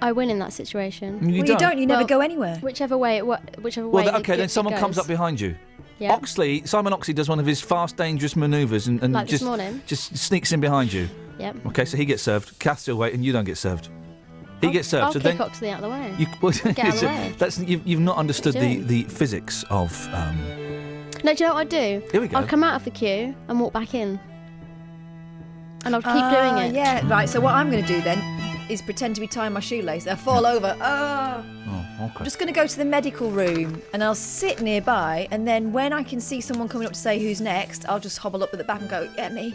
I win in that situation. You don't. You never go anywhere. Whichever way. Then someone comes up behind you. Yeah. Simon Oxley does one of his fast, dangerous manoeuvres and Like this morning? just sneaks in behind you. Yep. Okay, so he gets served. Kath's still waiting. You don't get served. He gets served. I'll so kick then Oxley out of the way. Get out of the way. You've not understood What are you the physics of. No, do you know what I'd do? Here we go. I'd come out of the queue and walk back in. And I'd keep doing it. Yeah, right. So what I'm going to do then is pretend to be tying my shoelace. I'll fall over. Oh, okay. I'm just going to go to the medical room and I'll sit nearby, and then when I can see someone coming up to say who's next, I'll just hobble up at the back and go, yeah, me.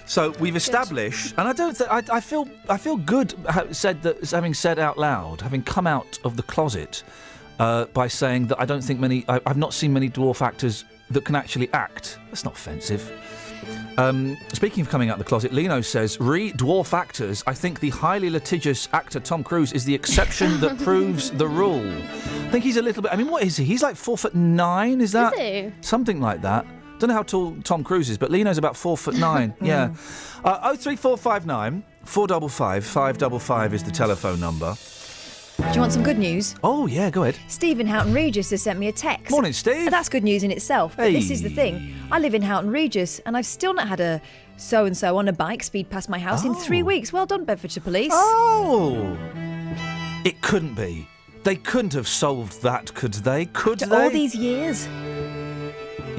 So we've established, and I don't. I feel good. Having said out loud, having come out of the closet, by saying that I don't think I've not seen many dwarf actors that can actually act. That's not offensive. Speaking of coming out of the closet, Lino says, dwarf actors, I think the highly litigious actor Tom Cruise is the exception that proves the rule. I think he's a little bit. I mean, what is he? He's like 4'9". Is that? Is he? Something like that. Don't know how tall Tom Cruise is, but Lino's about 4'9". Yeah. 03459 455 555 is the telephone number. Do you want some good news? Oh, yeah, go ahead. Steve in Houghton Regis has sent me a text. Morning, Steve. That's good news in itself. But this is the thing. I live in Houghton Regis and I've still not had a so-and-so on a bike speed past my house in 3 weeks. Well done, Bedfordshire Police. Oh! It couldn't be. They couldn't have solved that, could they? Could After they? all these years.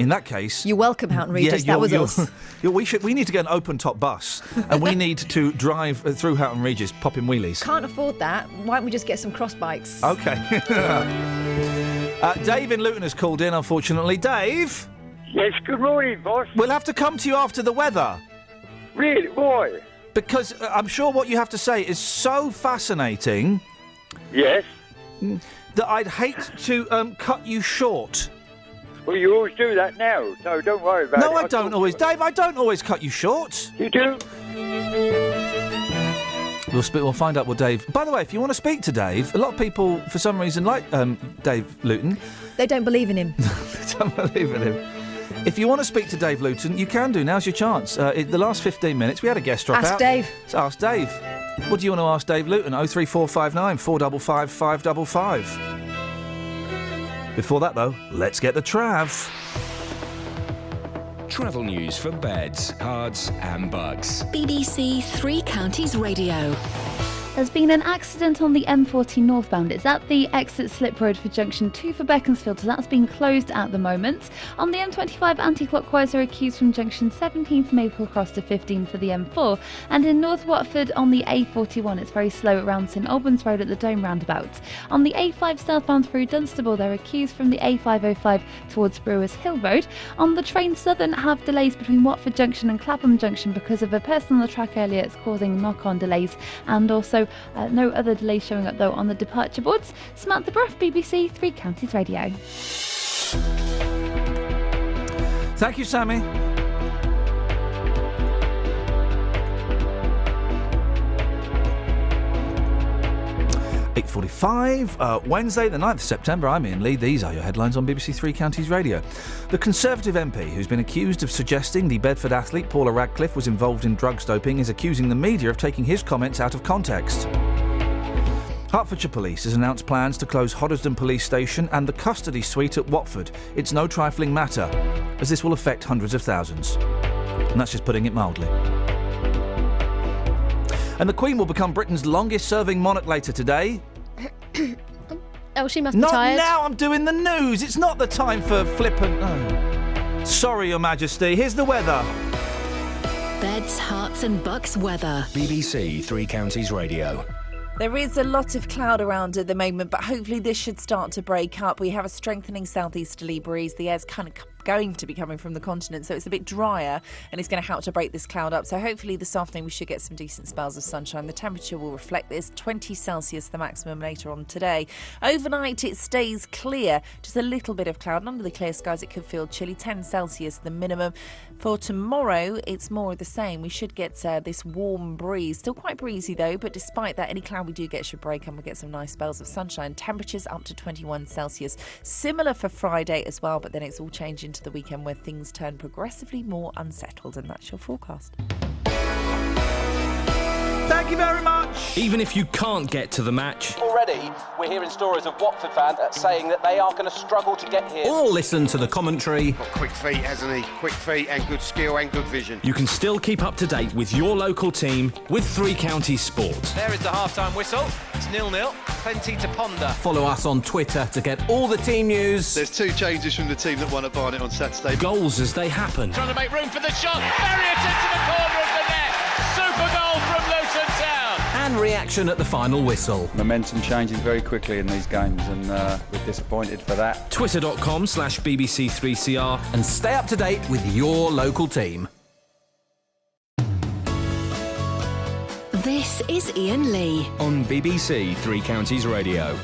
In that case... You're welcome, Houghton Regis. That was us. We need to get an open-top bus and we need to drive through Houghton Regis, popping wheelies. Can't afford that. Why don't we just get some cross bikes? OK. Dave in Luton has called in, unfortunately. Dave? Yes, good morning, boss. We'll have to come to you after the weather. Really? Why? Because I'm sure what you have to say is so fascinating... Yes? ...that I'd hate to cut you short. Well, you always do that now, so don't worry about it. No, I don't always. Dave, I don't always cut you short. You do? We'll find out what Dave... By the way, if you want to speak to Dave, a lot of people, for some reason, like Dave Luton... They don't believe in him. They don't believe in him. If you want to speak to Dave Luton, you can do. Now's your chance. In the last 15 minutes, we had a guest drop out. Ask Dave. So ask Dave. What do you want to ask Dave Luton? 03459 455 555. Before that, though, let's get the Trav. Travel news for beds, cards and bugs. BBC Three Counties Radio. There's been an accident on the M40 northbound. It's at the exit slip road for junction 2 for Beaconsfield, so that's been closed at the moment. On the M25 anti-clockwise are accused from junction 17 for Maple Cross to 15 for the M4. And in North Watford on the A41, it's very slow around St Albans Road at the Dome roundabout. On the A5 southbound through Dunstable, they're accused from the A505 towards Brewers Hill Road. On the train Southern have delays between Watford Junction and Clapham Junction because of a person on the track earlier. It's causing knock-on delays, and also no other delays showing up though on the departure boards. Samantha Bruff, BBC Three Counties Radio. Thank you, Sammy. .45, Wednesday the 9th of September. I'm Iain Lee. These are your headlines on BBC Three Counties Radio. The Conservative MP who's been accused of suggesting the Bedford athlete Paula Radcliffe was involved in drugs doping is accusing the media of taking his comments out of context. Hertfordshire Police has announced plans to close Hoddesdon Police Station and the custody suite at Watford. It's no trifling matter, as this will affect hundreds of thousands. And that's just putting it mildly. And the Queen will become Britain's longest-serving monarch later today. Oh, she must be Not tired. now, I'm doing the news. It's not the time for flippant... Oh. Sorry, Your Majesty. Here's the weather. Beds, Hearts and Bucks weather. BBC Three Counties Radio. There is a lot of cloud around at the moment, but hopefully this should start to break up. We have a strengthening southeasterly breeze. The air's kind of going to be coming from the continent, so it's a bit drier and it's going to help to break this cloud up. So hopefully this afternoon we should get some decent spells of sunshine. The temperature will reflect this, 20 Celsius the maximum later on today. Overnight it stays clear, just a little bit of cloud. And under the clear skies it could feel chilly, 10 Celsius the minimum. For tomorrow it's more of the same. We should get this warm breeze, still quite breezy though, but despite that any cloud we do get should break and we'll get some nice spells of sunshine. Temperatures up to 21 Celsius. Similar for Friday as well, but then it's all changing into the weekend where things turn progressively more unsettled, and that's your forecast. Thank you very much. Even if you can't get to the match, already we're hearing stories of Watford fans saying that they are going to struggle to get here. or listen to the commentary, Got quick feet, hasn't he? Quick feet and good skill and good vision. you can still keep up to date with your local team with Three Counties Sport. There is the half-time whistle. It's 0-0. Plenty to ponder. Follow us on Twitter to get all the team news. There's two changes from the team that won at Barnet on Saturday. Goals as they happen. Trying to make room for the shot. Marriott into the corner of the net. Super goal from Luton Town. And reaction at the final whistle. Momentum changes very quickly in these games, and we're disappointed for that. Twitter.com/BBC3CR and stay up to date with your local team. This is Iain Lee. On BBC Three Counties Radio.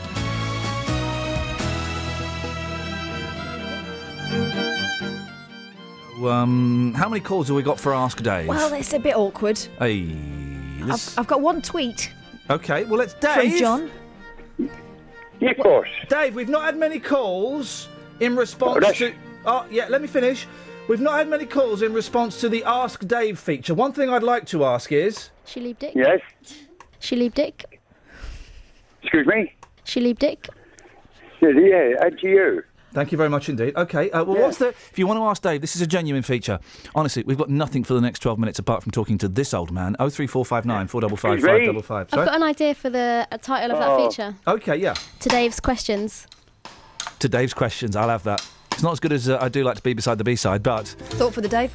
How many calls have we got for Ask Dave? Well, it's a bit awkward. Hey, I've got one tweet. Okay, well, it's Dave. From John. Yeah, of course. Dave, we've not had many calls in response to... Oh, yeah, let me finish. We've not had many calls in response to the Ask Dave feature. One thing I'd like to ask is... She leave Dick? Yes? She leave Dick? Excuse me? She leave Dick? Yeah, and to you. Thank you very much indeed. Okay, what's the... If you want to ask Dave, this is a genuine feature. Honestly, we've got nothing for the next 12 minutes apart from talking to this old man. 03459 455 555. I've got an idea for the title of that feature. Okay, yeah. To Dave's questions. To Dave's questions, I'll have that. It's not as good as I do like to be beside the B-side, but... Thought for the Dave?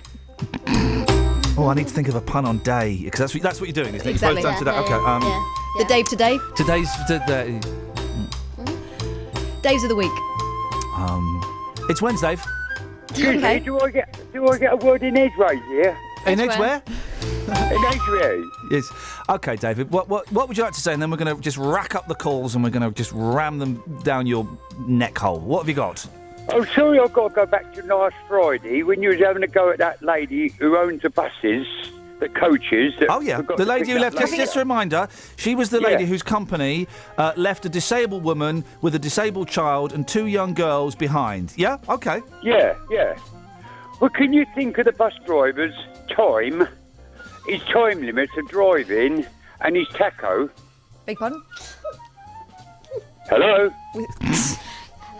Oh, I need to think of a pun on day, because that's what you're doing, isn't it? Exactly. You're both done today. Okay. The Dave to Dave? Today's... Days of the week. It's Wednesday. Excuse me, do I get a word in edgeways here? In Edgware? In edgeways. Yes. Okay, David. What would you like to say? And then we're going to just rack up the calls and we're going to just ram them down your neck hole. What have you got? Oh, sorry, I've got to go back to last Friday when you was having a go at that lady who owns the buses the coaches. That Oh, yeah. forgot The to lady pick who up left, just a reminder, she was the Yeah. lady whose company left a disabled woman with a disabled child and 2 young girls behind. Yeah? Okay. Yeah. Well, can you think of the bus driver's time, his time limit of driving, and his tacho? Beg pardon? Hello?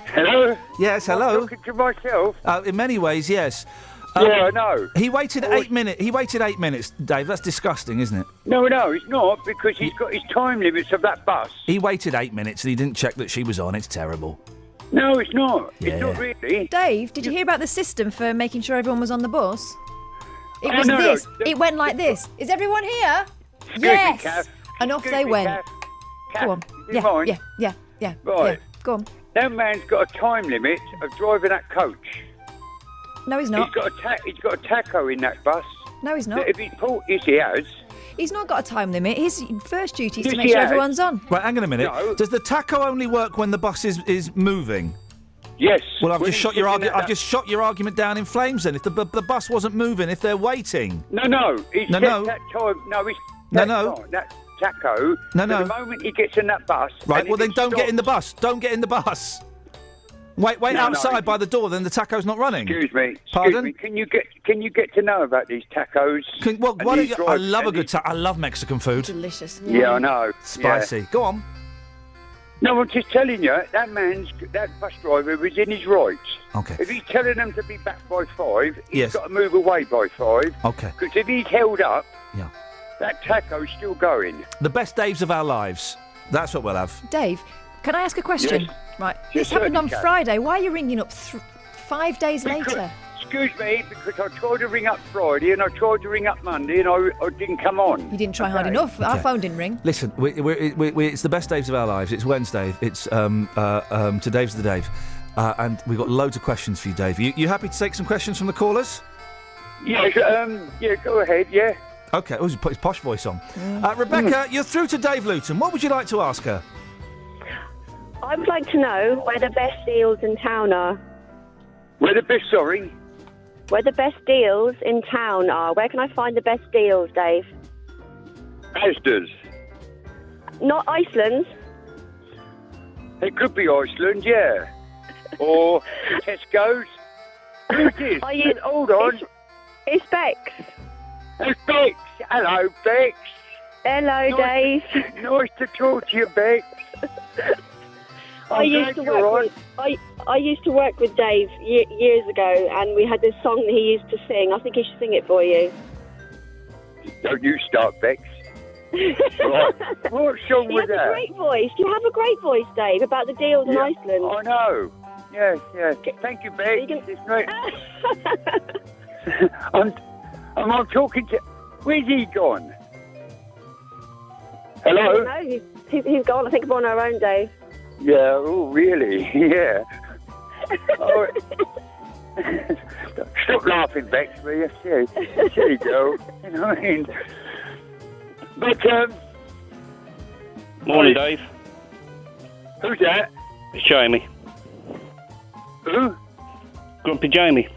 Hello? Yes, hello. I'm talking to myself. In many ways, yes. Yeah, I know. He waited 8 minutes. He waited 8 minutes, Dave. That's disgusting, isn't it? No, it's not, because he's got his time limits of that bus. He waited 8 minutes and he didn't check that she was on. It's terrible. No, it's not. Yeah. It's not really. Dave, did you hear about the system for making sure everyone was on the bus? It Oh, was no, this. no. It went like this. Is everyone here? Excuse me, Yes. Kath. And off Excuse they me, went. Kath. Go on. Kath, is it mine? Yeah. Right. Go on. That man's got a time limit of driving that coach. No, he's not. He's got a tacho in that bus. No, he's not. If he's pulled, yes, he has. He's not got a time limit. His first duty is Yes, to make he sure has. everyone's on. Right, hang on a minute. No. Does the tacho only work when the bus is moving? Yes. Well, I've When just he's shot your sitting argument. at I've just shot your argument down in flames. Then, if the bus wasn't moving, if they're waiting. No. He's No, set no. that time. No, he's No, that no. time, that tacho. No, so no. The moment he gets in that bus. Right. and Well, if then it don't get in the stops- bus. Don't get in the bus. Wait No, outside by the door. Then the tacho's not running. Excuse me. Pardon? Can you get to know about these tacos? Well, and why don't these you, I drives love a and good these- taco. I love Mexican food. Delicious. Yeah, I know. Spicy. Yeah. Go on. No, I'm just telling you, that bus driver was in his rights. Okay. If he's telling them to be back by 5, he's Yes. got to move away by 5. Okay. Because if he's held up, Yeah. that taco's still going. The best days of our lives. That's what we'll have. Dave, can I ask a question? Yes. Right. Yes, This happened on certainly can. Friday. Why are you ringing up 5 days later? Excuse me, because I tried to ring up Friday and I tried to ring up Monday and I didn't come on. You didn't try hard enough. Our phone didn't ring. Listen, it's the best days of our lives. It's Wednesday. It's today's the Dave, and we've got loads of questions for you, Dave. You happy to take some questions from the callers? Yes, yeah, go ahead, yeah. Okay. Oh, he's put his posh voice on. Rebecca, you're through to Dave Luton. What would you like to ask her? I would like to know where the best deals in town are. Where the best, sorry? Where the best deals in town are. Where can I find the best deals, Dave? Asda's. Not Iceland's. It could be Iceland, yeah. Or Tesco's. Who's this? Hold on. It's Bex. It's Bex. Hello, Bex. Hello, Dave. Nice to talk to you, Bex. I used to work with Dave years ago, and we had this song that he used to sing. I think he should sing it for you. Don't you start, Bex. Right. What song He was has a that? great voice. You have a great voice, Dave, about the deals in Iceland. I know. Yeah. Thank you, Bex. It's great. I'm talking to... Where's he gone? Hello? No, he's gone. I think we're on our own, Dave. Yeah, oh, really? Yeah. Oh, stop laughing, Bex, will you? There you go. You know what I mean? But, Morning, Dave. Who's that? It's Jamie. Who? Grumpy Jamie.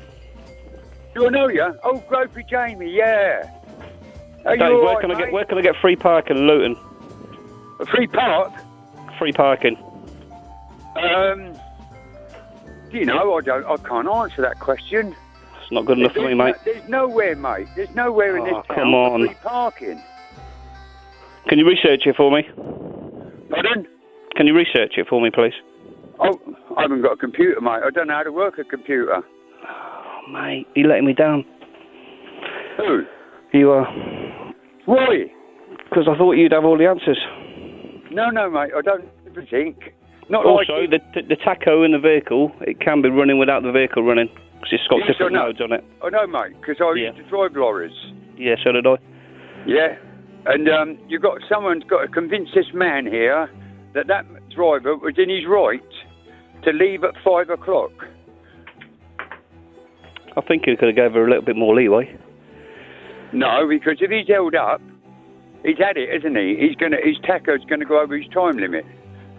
Do I know you? Oh, Grumpy Jamie, yeah. Are Dave, you all where right, can I mate? get free parking in Luton? A free park? Free parking. You know, I can't answer that question. It's not good enough for me, mate. There's nowhere, mate. There's nowhere in this town come on. for free parking. Can you research it for me? Pardon? Can you research it for me, please? Oh, I haven't got a computer, mate. I don't know how to work a computer. Oh, mate, you're letting me down. Who? You are. Why? Because I thought you'd have all the answers. No, mate. I don't ever think. Not Also, like the tacho in the vehicle, it can be running without the vehicle running. Because it's got Yes, different I know. modes on it. I know, mate, because I used to drive lorries. Yeah, so did I. Yeah. And someone's got to convince this man here that driver was in his right to leave at 5 o'clock. I think you could have gave her a little bit more leeway. No, because if he's held up, he's had it, isn't he? His tacho's going to go over his time limit.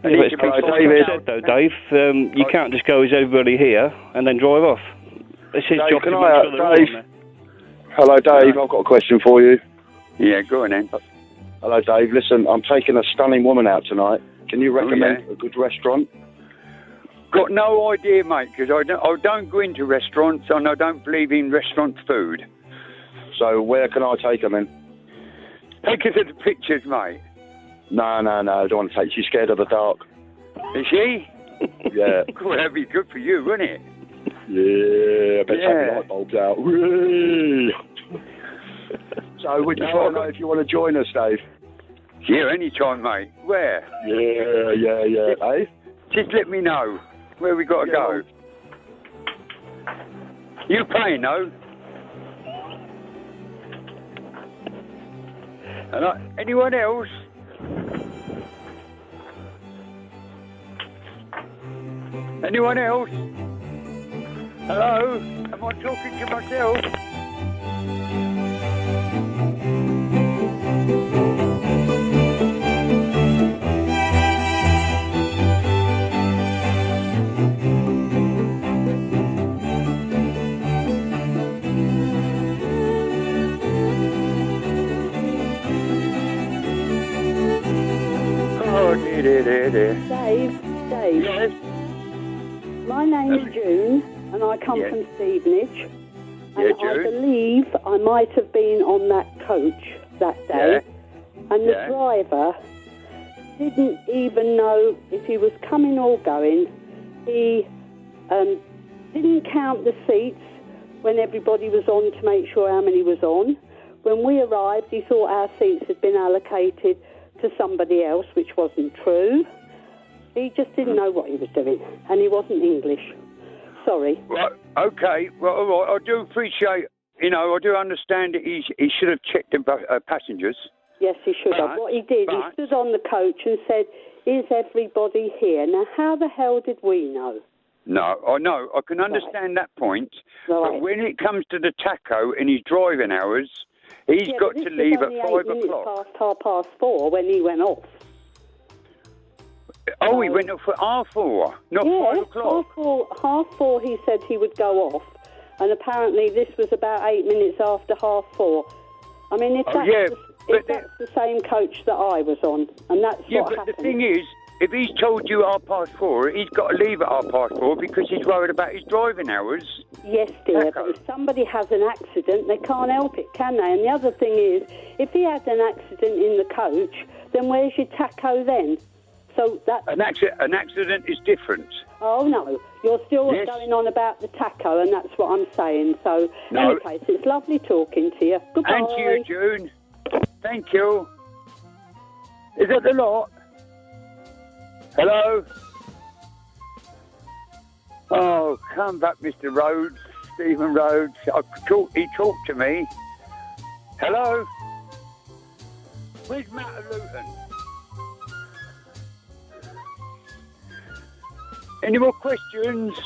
And Yeah, he but can be like fined Dave out. said, though, Dave, you can't just go, is everybody here, and then drive off. It's his Dave, job can to I, make sure they're all Dave? on there. Hello, Dave. I've got a question for you. Yeah, go on then. Hello, Dave. Listen, I'm taking a stunning woman out tonight. Can you recommend a good restaurant? Got no idea, mate, because I don't go into restaurants and I don't believe in restaurant food. So where can I take her then? Take her to the pictures, mate. No, I don't want to take. She's scared of the dark. Is she? Yeah. Well, that'd be good for you, wouldn't it? Yeah, I better take the light bulbs out. Whee! So we just want to know if you want to join us, Dave. Yeah, anytime, mate. Where? Yeah. Eh? Just let me know where we got to go. You paying, though? Hello? Anyone else? Anyone else? Hello? Am I talking to myself? Oh, Dave. Yes? My name's June, and I come from Stevenage. And I believe I might have been on that coach that day. And the driver didn't even know if he was coming or going. He didn't count the seats when everybody was on to make sure how many was on. When we arrived, he thought our seats had been allocated to somebody else, which wasn't true. He just didn't know what he was doing, and he wasn't English. Sorry. Well, okay. Well, all right. I do appreciate, I do understand that he should have checked the passengers. Yes, he should have. What he did, he stood on the coach and said, "Is everybody here?" Now, how the hell did we know? No, I know. I can understand that point. But when it comes to the taco and his driving hours, he's got to leave at 5 o'clock. Past 4 when he went off. Oh, he went off at half 4, not 5 o'clock. Half four he said he would go off, and apparently this was about 8 minutes after 4:30. I mean, if that's the same coach that I was on, and that's what happened. But the thing is, if he's told you 4:30, he's got to leave at 4:30 because he's worried about his driving hours. Yes, dear, but if somebody has an accident, they can't help it, can they? And the other thing is, if he had an accident in the coach, then where's your taco then? So that an accident is different. Oh no, you're still going on about the taco, and that's what I'm saying. So, in any case, it's lovely talking to you. Goodbye. And to you, June. Thank you. Is that the lot? Hello? Oh, come back, Mr. Rhodes, Stephen Rhodes. He talked to me. Hello? Where's Matt at Luton? Any more questions?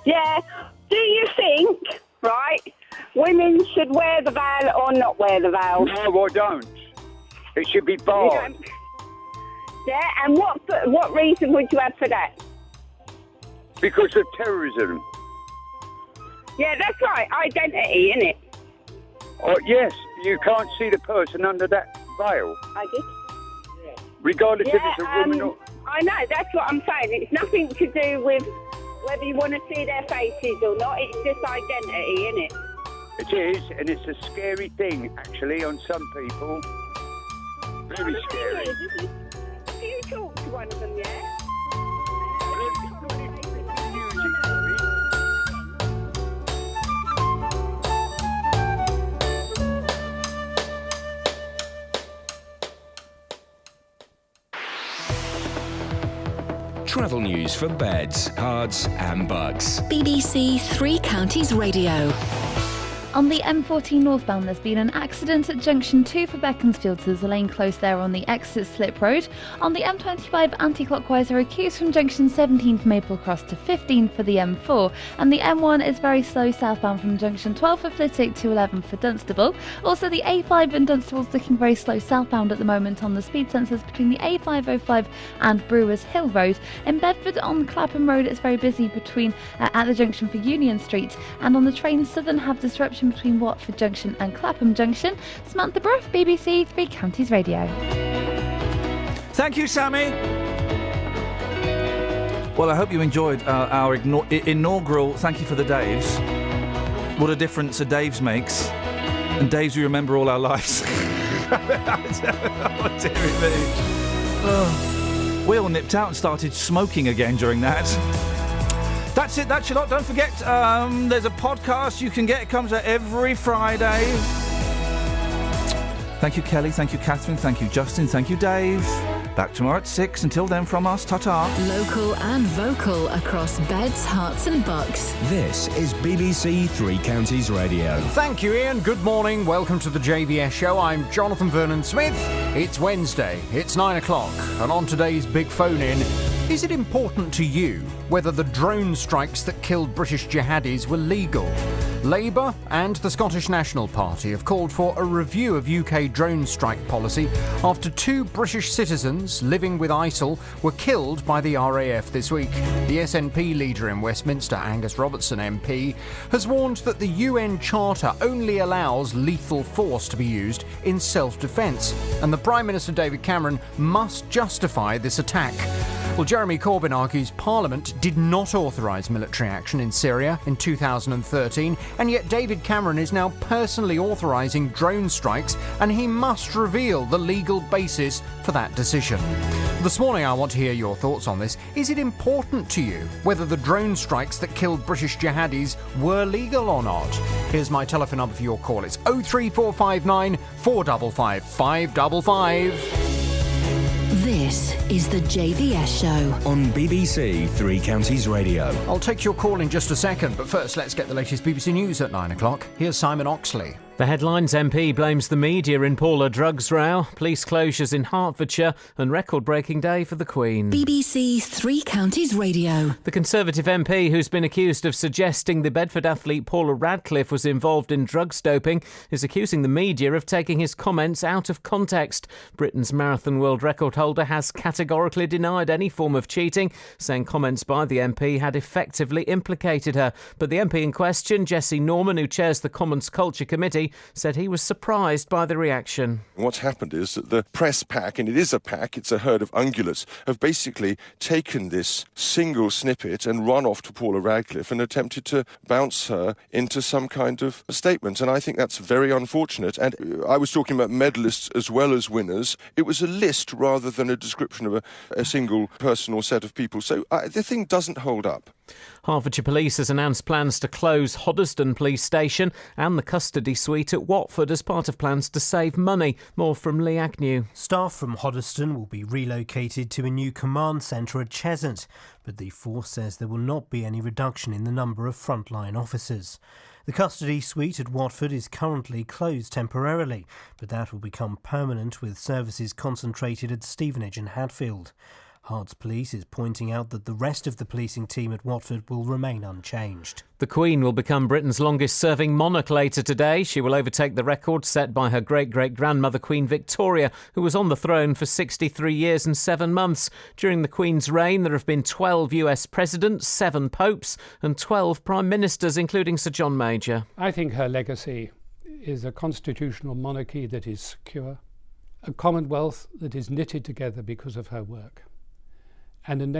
Yeah. Do you think, right, women should wear the veil or not wear the veil? No, I don't. It should be barred. Yeah, and what reason would you have for that? Because of terrorism. Yeah, that's right. Identity, innit? Oh, yes, you can't see the person under that veil. I did. Regardless if it's a woman or... I know, that's what I'm saying. It's nothing to do with whether you want to see their faces or not. It's just identity, isn't it? It is, and it's a scary thing, actually, on some people. Very scary. Do you talk to one of them, yeah? Travel news for beds, cards and bugs. BBC Three Counties Radio. On the M14 northbound, there's been an accident at junction 2 for Beaconsfield, so there's a lane close there on the exit Slip Road. On the M25 anti-clockwise, there are queues from junction 17 for Maple Cross to 15 for the M4, and the M1 is very slow southbound from junction 12 for Flitwick to 11 for Dunstable. Also, the A5 in Dunstable's looking very slow southbound at the moment on the speed sensors between the A505 and Brewers Hill Road. In Bedford on Clapham Road, it's very busy between at the junction for Union Street, and on the train, Southern have disruption junction between Watford Junction and Clapham Junction. Samantha Bruff, BBC Three Counties Radio. Thank you, Sammy. Well, I hope you enjoyed our inaugural Thank You for the Daves. What a difference a Daves makes. And Daves we remember all our lives. Oh, dearie me. Oh. We all nipped out and started smoking again during that. That's it, that's your lot. Don't forget, there's a podcast you can get. It comes out every Friday. Thank you, Kelly. Thank you, Catherine. Thank you, Justin. Thank you, Dave. Back tomorrow at 6. Until then, from us, ta-ta. Local and vocal across beds, hearts and bucks. This is BBC Three Counties Radio. Thank you, Iain. Good morning. Welcome to the JVS show. I'm Jonathan Vernon-Smith. It's Wednesday. It's 9 o'clock. And on today's big phone-in, is it important to you whether the drone strikes that killed British jihadis were legal? Labour and the Scottish National Party have called for a review of UK drone strike policy after 2 British citizens living with ISIL were killed by the RAF this week. The SNP leader in Westminster, Angus Robertson MP, has warned that the UN Charter only allows lethal force to be used in self-defence, and the Prime Minister David Cameron must justify this attack. Well, Jeremy Corbyn argues Parliament did not authorise military action in Syria in 2013, and yet David Cameron is now personally authorising drone strikes, and he must reveal the legal basis for that decision. This morning I want to hear your thoughts on this. Is it important to you whether the drone strikes that killed British jihadis were legal or not? Here's my telephone number for your call. It's 03459 455 555. This is the JVS show on BBC Three Counties Radio. I'll take your call in just a second, but first let's get the latest BBC News at 9 o'clock. Here's Simon Oxley. The Headlines MP blames the media in Paula drugs row, police closures in Hertfordshire and record-breaking day for the Queen. BBC Three Counties Radio. The Conservative MP who's been accused of suggesting the Bedford athlete Paula Radcliffe was involved in drugs doping is accusing the media of taking his comments out of context. Britain's marathon world record holder has categorically denied any form of cheating, saying comments by the MP had effectively implicated her. But the MP in question, Jesse Norman, who chairs the Commons Culture Committee, said he was surprised by the reaction. What's happened is that the press pack, and it is a pack, it's a herd of ungulates, have basically taken this single snippet and run off to Paula Radcliffe and attempted to bounce her into some kind of a statement. And I think that's very unfortunate. And I was talking about medalists as well as winners. It was a list rather than a description of a single person or set of people. So the thing doesn't hold up. Hertfordshire Police has announced plans to close Hoddesdon Police Station and the custody suite at Watford as part of plans to save money. More from Lee Agnew. Staff from Hoddesdon will be relocated to a new command centre at Cheshunt, but the force says there will not be any reduction in the number of frontline officers. The custody suite at Watford is currently closed temporarily, but that will become permanent with services concentrated at Stevenage and Hadfield. Herts Police is pointing out that the rest of the policing team at Watford will remain unchanged. The Queen will become Britain's longest-serving monarch later today. She will overtake the record set by her great-great-grandmother Queen Victoria, who was on the throne for 63 years and 7 months. During the Queen's reign, there have been 12 US presidents, 7 popes and 12 prime ministers, including Sir John Major. I think her legacy is a constitutional monarchy that is secure, a Commonwealth that is knitted together because of her work, and a nation